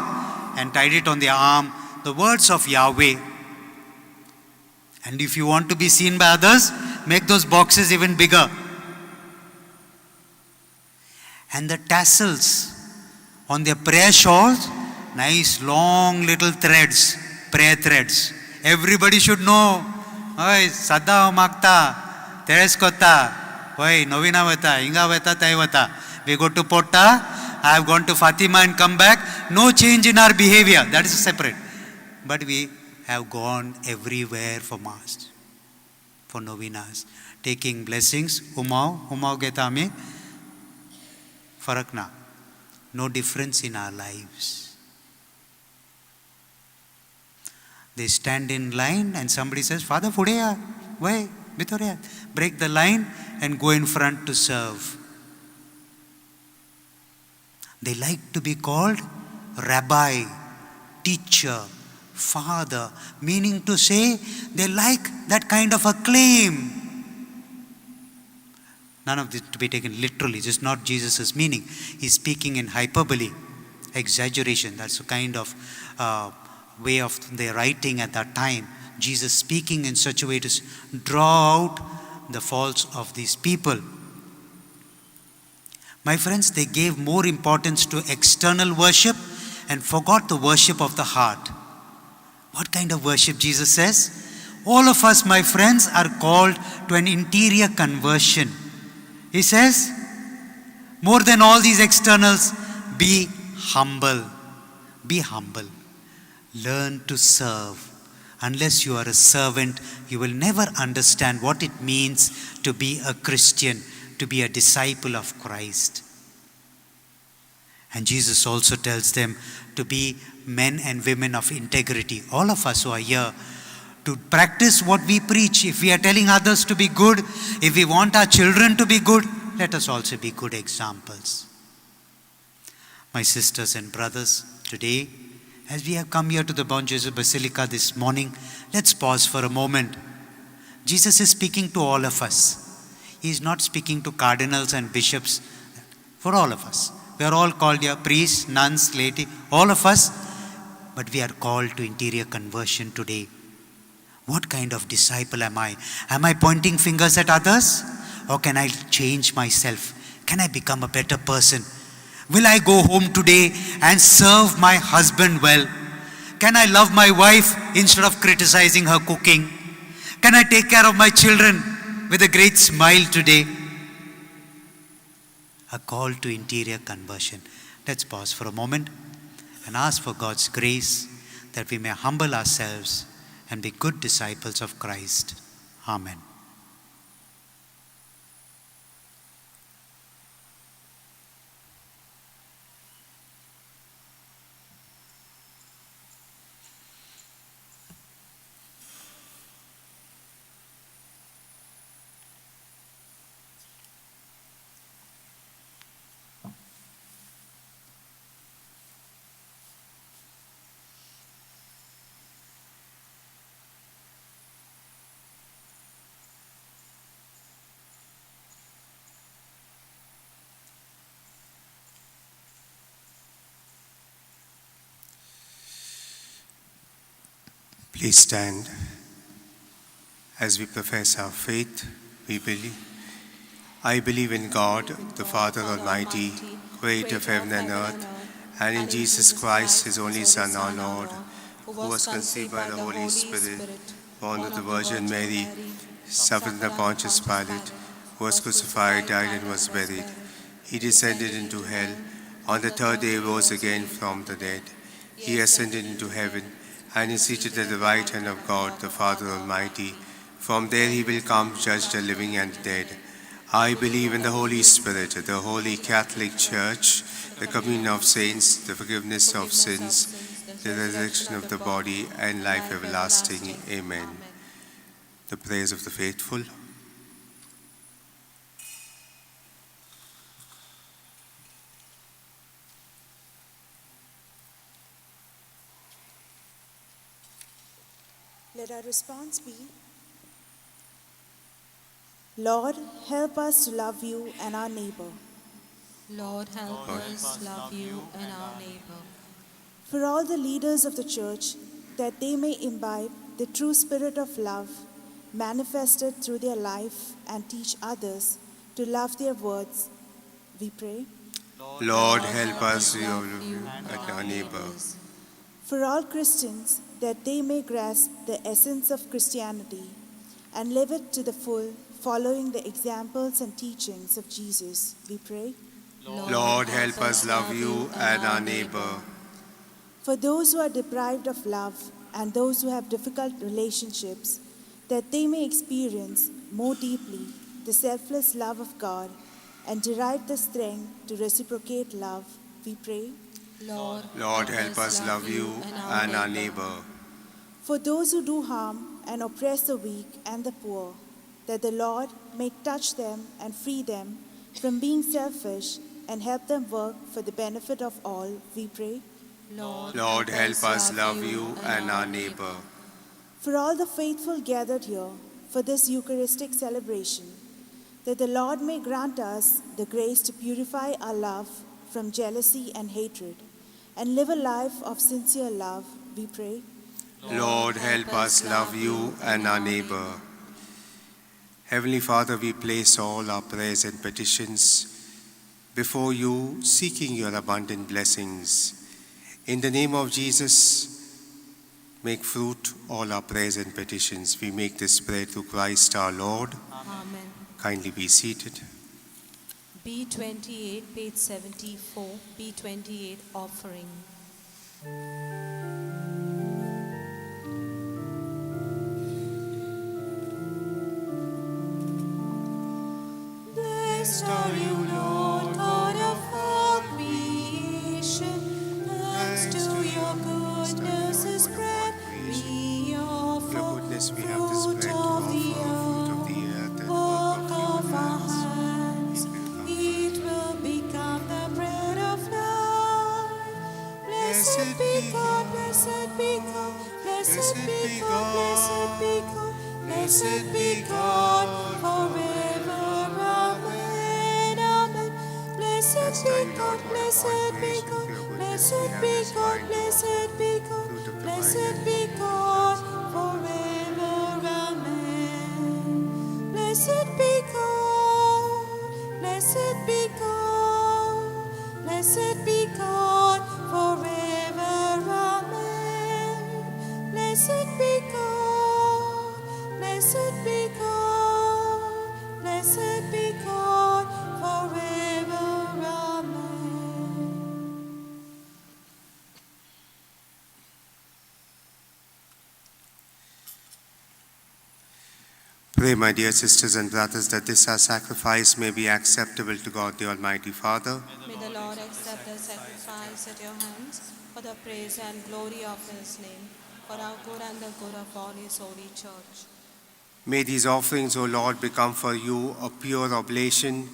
and tied it on the arm. The words of Yahweh. And if you want to be seen by others, make those boxes even bigger. And the tassels on their prayer shawls, nice long little threads, prayer threads. Everybody should know. Oi, sada magta, teres kota, oi, novena vata, inga vata, tai vata. We go to Potta, I have gone to Fatima and come back. No change in our behavior. That is separate. But we have gone everywhere for Mass, for novenas, taking blessings. Umau geta me, farak na. No difference in our lives. They stand in line and somebody says, Father, fudeya, why, bitoreya. Break the line and go in front to serve. They like to be called rabbi, teacher, father, meaning to say they like that kind of acclaim. None of this to be taken literally, just not Jesus' meaning. He's speaking in hyperbole, exaggeration. That's a kind of way of their writing at that time. Jesus speaking in such a way to draw out the faults of these people. My friends, they gave more importance to external worship and forgot the worship of the heart. What kind of worship Jesus says? All of us, my friends, are called to an interior conversion. He says, more than all these externals, be humble. Be humble. Learn to serve. Unless you are a servant, you will never understand what it means to be a Christian, to be a disciple of Christ. And Jesus also tells them to be men and women of integrity. All of us who are here, to practice what we preach. If we are telling others to be good, if we want our children to be good, let us also be good examples. My sisters and brothers, today, as we have come here to the Bon Jesus Basilica this morning, let's pause for a moment. Jesus is speaking to all of us. He is not speaking to cardinals and bishops. For all of us. We are all called here, priests, nuns, laity, all of us. But we are called to interior conversion today. What kind of disciple am I? Am I pointing fingers at others? Or can I change myself? Can I become a better person? Will I go home today and serve my husband well? Can I love my wife instead of criticizing her cooking? Can I take care of my children with a great smile today? A call to interior conversion. Let's pause for a moment and ask for God's grace that we may humble ourselves and be good disciples of Christ. Amen. Please stand. As we profess our faith, I believe in God, the Father Almighty, creator of heaven and earth, and in Jesus Christ, his only Son, our Lord, who was conceived by the Holy Spirit, born of the Virgin Mary, suffered under Pontius Pilate, was crucified, died, and was buried. He descended into hell. On the third day rose again from the dead. He ascended into heaven and is seated at the right hand of God, the Father Almighty. From there he will come judge the living and the dead. I believe in the Holy Spirit, the Holy Catholic Church, the communion of saints, the forgiveness of sins, the resurrection of the body, and life everlasting. Amen. The prayers of the faithful. Let our response be, Lord, help us to love you and our neighbor. Lord, help us love you and our neighbor. For all the leaders of the church, that they may imbibe the true spirit of love manifested through their life and teach others to love their words, we pray. Lord, help us to love you and our neighbor. For all Christians, that they may grasp the essence of Christianity and live it to the full, following the examples and teachings of Jesus, we pray. Lord, help us love you and our neighbor. For those who are deprived of love and those who have difficult relationships, that they may experience more deeply the selfless love of God and derive the strength to reciprocate love, we pray. Lord, help us love you and our neighbor. For those who do harm and oppress the weak and the poor, that the Lord may touch them and free them from being selfish and help them work for the benefit of all, we pray. Lord, help us love you and our neighbor. For all the faithful gathered here for this Eucharistic celebration, that the Lord may grant us the grace to purify our love from jealousy and hatred and live a life of sincere love, we pray. Lord, help us love you and our neighbor. Heavenly Father, we place all our prayers and petitions before you, seeking your abundant blessings. In the name of Jesus, make fruit all our prayers and petitions. We make this prayer through Christ our Lord. Amen. Kindly be seated. B28, page 74, B28 offering. Blessed are you, Lord, God of all creation. Thanks to your goodness is spread. We offer Your goodness we have this bread to offer, fruit of the earth and work of our hands. It will become the bread of life. Blessed be God, blessed be God, blessed be God, blessed be God, blessed be God forever. Amen, amen. Blessed be God, blessed be God, blessed be God, blessed be God, blessed be God forever. Amen. Blessed be God, blessed be God, blessed be God forever. Amen. Blessed be God, blessed be God, blessed be God forever. Amen. Pray, my dear sisters and brothers, that this our sacrifice may be acceptable to God, the Almighty Father. May the Lord accept the sacrifice at your hands for the praise and glory of his name, for our good and the good of all his holy church. May these offerings, O Lord, become for you a pure oblation,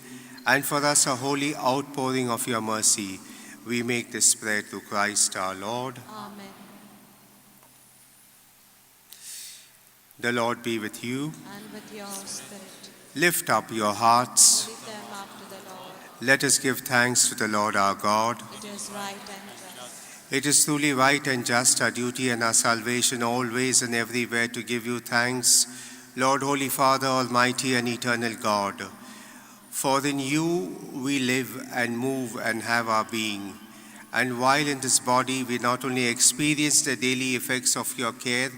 and for us a holy outpouring of your mercy. We make this prayer through Christ our Lord. Amen. The Lord be with you. And with your spirit. Lift up your hearts. Lift them up to the Lord. Let us give thanks to the Lord our God. It is right and just. It is truly right and just, our duty and our salvation, always and everywhere to give you thanks, Lord, Holy Father, Almighty and Eternal God. For in you we live and move and have our being. And while in this body we not only experience the daily effects of your care,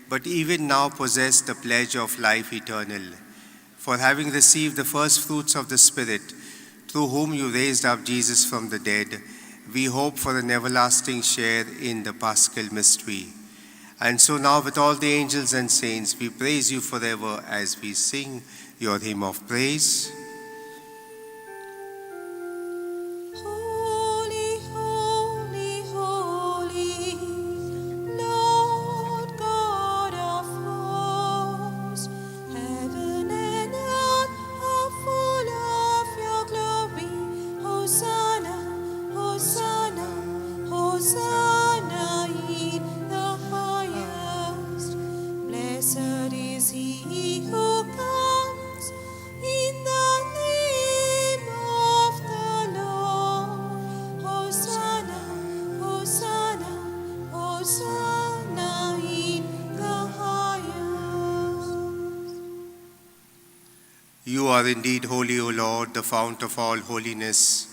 but even now possess the pledge of life eternal. For having received the first fruits of the Spirit, through whom you raised up Jesus from the dead, we hope for an everlasting share in the Paschal mystery. And so now with all the angels and saints, we praise you forever as we sing your hymn of praise. Holy, holy, holy, Lord God of hosts, heaven and earth are full of your glory. Hosanna, Hosanna, Hosanna in the highest. Blessed is he who comes in the name of the Lord. Hosanna, Hosanna, Hosanna in the highest. You are indeed holy, O Lord, the fount of all holiness.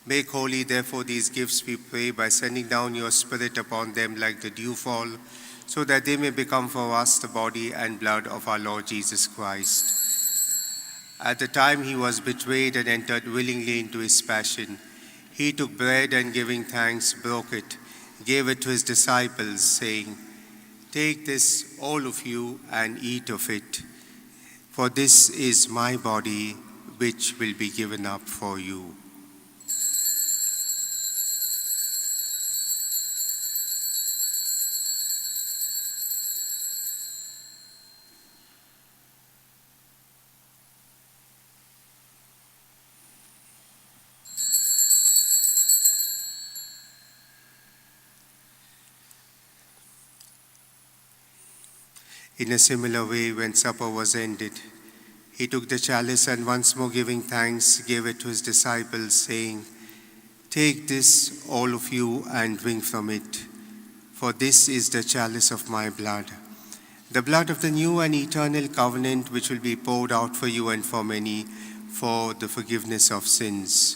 Make holy, therefore, these gifts, we pray, by sending down your Spirit upon them like the dewfall, so that they may become for us the body and blood of our Lord Jesus Christ. At the time he was betrayed and entered willingly into his passion, he took bread and giving thanks, broke it, gave it to his disciples, saying, "Take this, all of you, and eat of it, for this is my body, which will be given up for you." In a similar way, when supper was ended, he took the chalice and once more giving thanks, gave it to his disciples, saying, "Take this, all of you, and drink from it, for this is the chalice of my blood, the blood of the new and eternal covenant, which will be poured out for you and for many for the forgiveness of sins.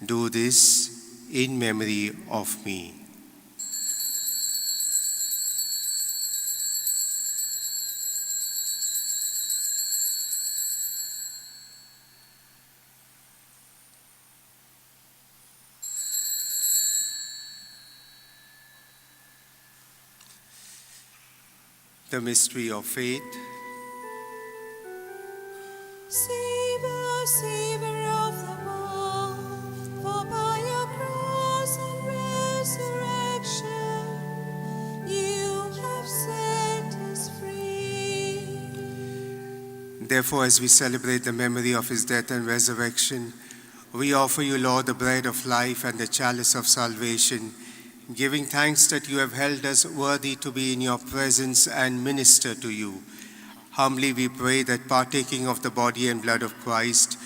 Do this in memory of me." The mystery of faith. Saviour, Saviour of the world, for by your cross and resurrection you have set us free. Therefore, as we celebrate the memory of his death and resurrection, we offer you, Lord, the bread of life and the chalice of salvation, giving thanks that you have held us worthy to be in your presence and minister to you. Humbly we pray that, partaking of the body and blood of Christ,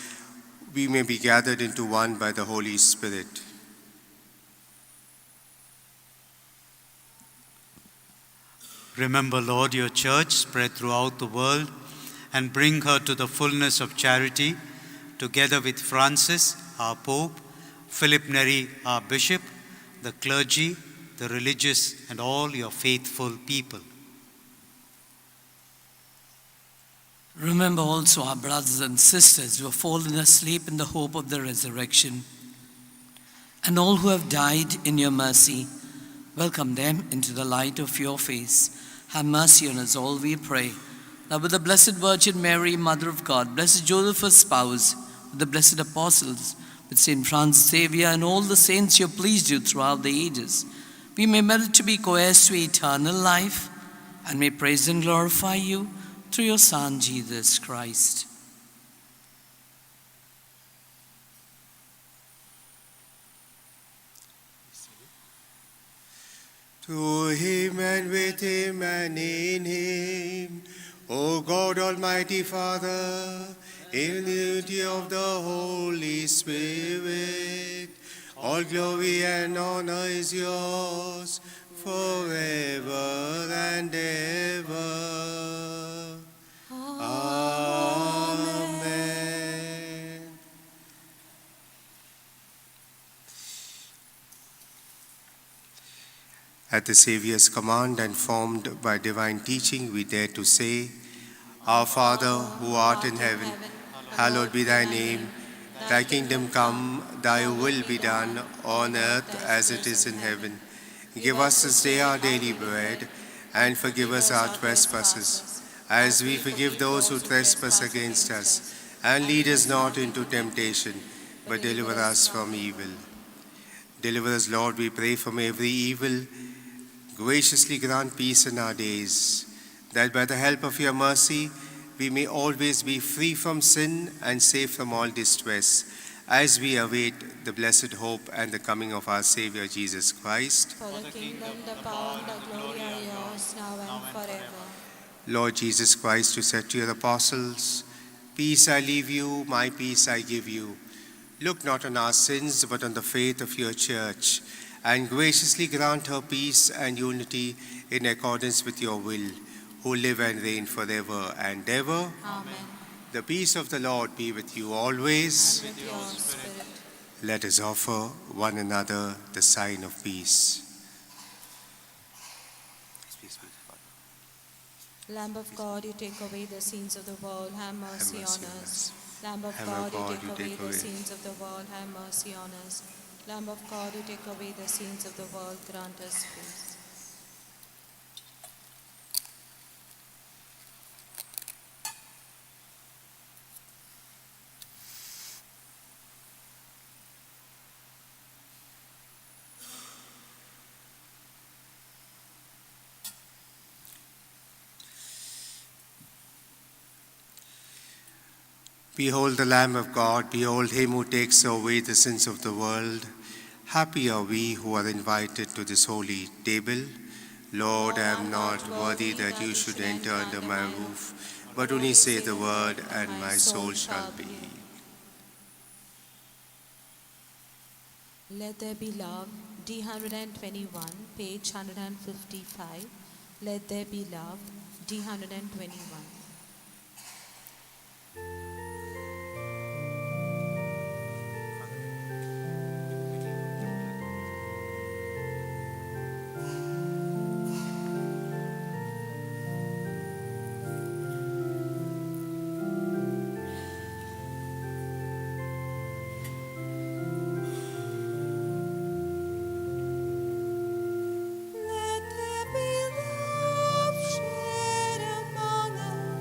we may be gathered into one by the Holy Spirit. Remember, Lord, your church spread throughout the world and bring her to the fullness of charity, together with Francis, our Pope, Philip Neri, our Bishop, the clergy, the religious, and all your faithful people. Remember also our brothers and sisters who have fallen asleep in the hope of the resurrection, and all who have died in your mercy. Welcome them into the light of your face. Have mercy on us all, we pray. Now with the Blessed Virgin Mary, Mother of God, Blessed Joseph, her spouse, with the blessed apostles, with Saint Francis Xavier and all the saints who have pleased you throughout the ages, we may merit to be co-heirs to eternal life, and may praise and glorify you through your Son, Jesus Christ. To him and with him and in him, O God, Almighty Father, in the unity of the Holy Spirit, All glory and honor is yours forever and ever. Amen. At the Saviour's command and formed by divine teaching, we dare to say, Our Father, who art in heaven, hallowed be thy name. Thy kingdom come, thy will be done, on earth as it is in heaven. Give us this day our daily bread, and forgive us our trespasses, as we forgive those who trespass against us. And lead us not into temptation, but deliver us from evil. Deliver us, Lord, we pray, from every evil. Graciously grant peace in our days, that by the help of your mercy we may always be free from sin and safe from all distress, as we await the blessed hope and the coming of our Savior Jesus Christ. For the kingdom, the power, and the glory are yours, now and forever. Lord Jesus Christ, you said to your apostles, Peace I leave you, my peace I give you. Look not on our sins, but on the faith of your church, and graciously grant her peace and unity in accordance with your will, who live and reign forever and ever. Amen. The peace of the Lord be with you always. And with your spirit. Let us offer one another the sign of peace. Lamb of God, you take away the sins of the world, have mercy on us. Lamb of God, you take away the sins of the world, have mercy on us. Lamb of God, you take away the sins of the world, grant us peace. Behold the Lamb of God, behold him who takes away the sins of the world. Happy are we who are invited to this holy table. Lord, I am not worthy that you should enter under my roof, but only say the word, and my soul shall be. Let there be love, D121, page 155. Let there be love, D121. Let there be love shed among us.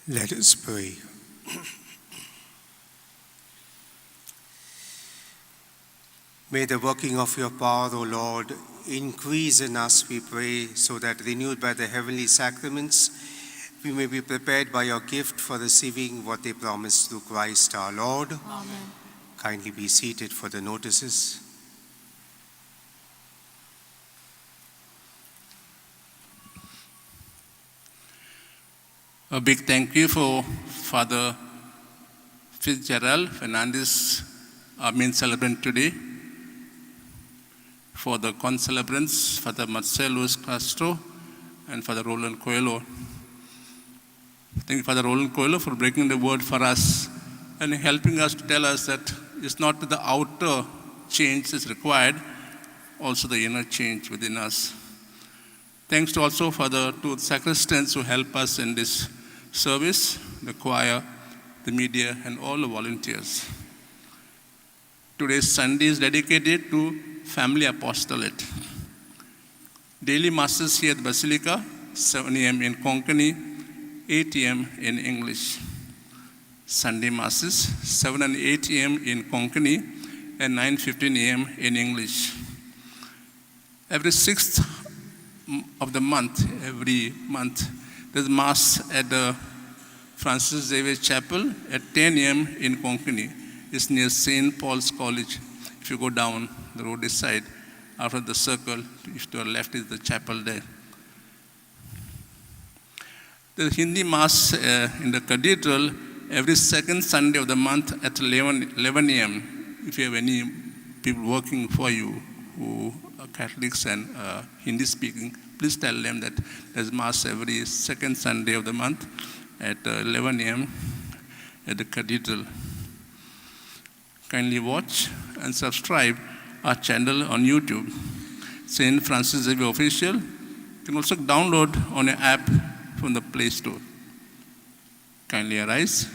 Let us pray. May the working of your power, O Lord, increase in us, we pray, so that renewed by the heavenly sacraments, we may be prepared by your gift for receiving what they promise through Christ our Lord. Amen. Kindly be seated for the notices. A big thank you for Father Fitzgerald Fernandez, our main celebrant today. For the concelebrants, Father Marcelo Castro and Father Roland Coelho. Thank you, Father Roland Coelho, for breaking the word for us and helping us to tell us that it's not the outer change is required, also the inner change within us. Thanks to also for the two sacristans who help us in this service, the choir, the media, and all the volunteers. Today's Sunday is dedicated to family apostolate. Daily masses here at Basilica, 7 a.m. in Konkani, 8 a.m. in English. Sunday masses, 7 and 8 a.m. in Konkani and 9:15 a.m. in English. Every 6th of the month, every month, there's Mass at the Francis Xavier Chapel at 10 a.m. in Konkani. It's near St. Paul's College. If you go down the road this side, after the circle, if to your left is the chapel there. The Hindi Mass in the cathedral every second Sunday of the month at 11 a.m. If you have any people working for you who are Catholics and Hindi speaking, please tell them that there's Mass every second Sunday of the month at 11 a.m. at the cathedral. Kindly watch and subscribe our channel on YouTube, St. Francis Xavier Official. You can also download on your app from the Play Store. Kindly arise.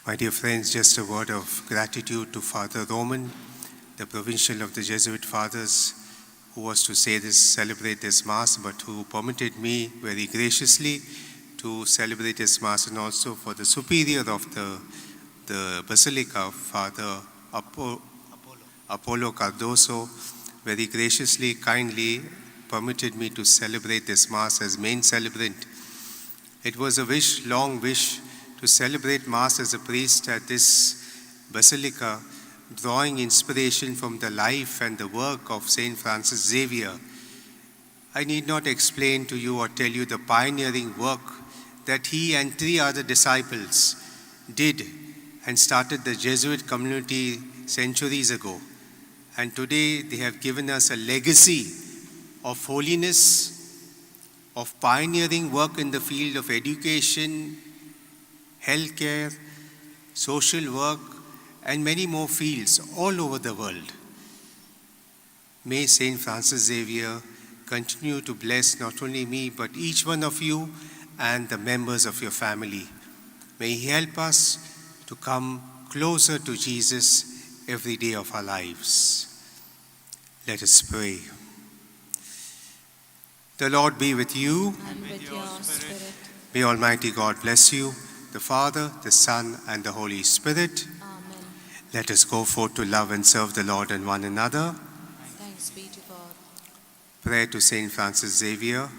My dear friends, just a word of gratitude to Father Roman, the provincial of the Jesuit Fathers, who was to celebrate this Mass, but who permitted me very graciously to celebrate this Mass, and also for the superior of the Basilica, Father Apollo Cardoso, very graciously, kindly permitted me to celebrate this Mass as main celebrant. It was a wish, long wish, to celebrate Mass as a priest at this Basilica, drawing inspiration from the life and the work of St. Francis Xavier. I need not explain to you or tell you the pioneering work that he and 3 other disciples did and started the Jesuit community centuries ago. And today they have given us a legacy of holiness, of pioneering work in the field of education, healthcare, social work, and many more fields all over the world. May St. Francis Xavier continue to bless not only me, but each one of you and the members of your family. May he help us to come closer to Jesus every day of our lives. Let us pray. The Lord be with you. And with your spirit. May Almighty God bless you, the Father, the Son, and the Holy Spirit. Amen. Let us go forth to love and serve the Lord and one another. Thanks be to God. Prayer to St. Francis Xavier.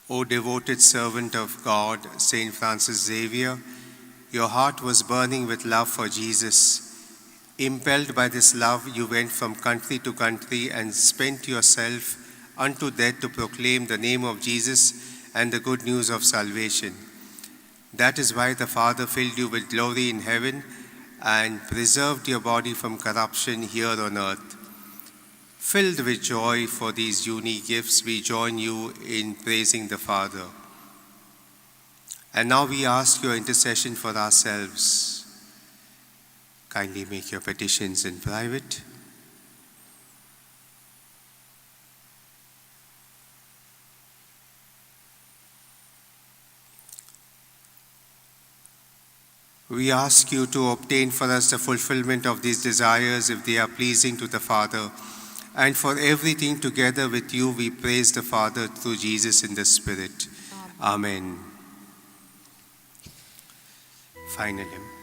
O devoted servant of God, St. Francis Xavier, your heart was burning with love for Jesus. Impelled by this love, you went from country to country and spent yourself unto death to proclaim the name of Jesus and the good news of salvation. That is why the Father filled you with glory in heaven and preserved your body from corruption here on earth. Filled with joy for these unique gifts, we join you in praising the Father. And now we ask your intercession for ourselves. Kindly make your petitions in private. We ask you to obtain for us the fulfillment of these desires if they are pleasing to the Father. And for everything together with you, we praise the Father through Jesus in the Spirit. Amen. Final hymn.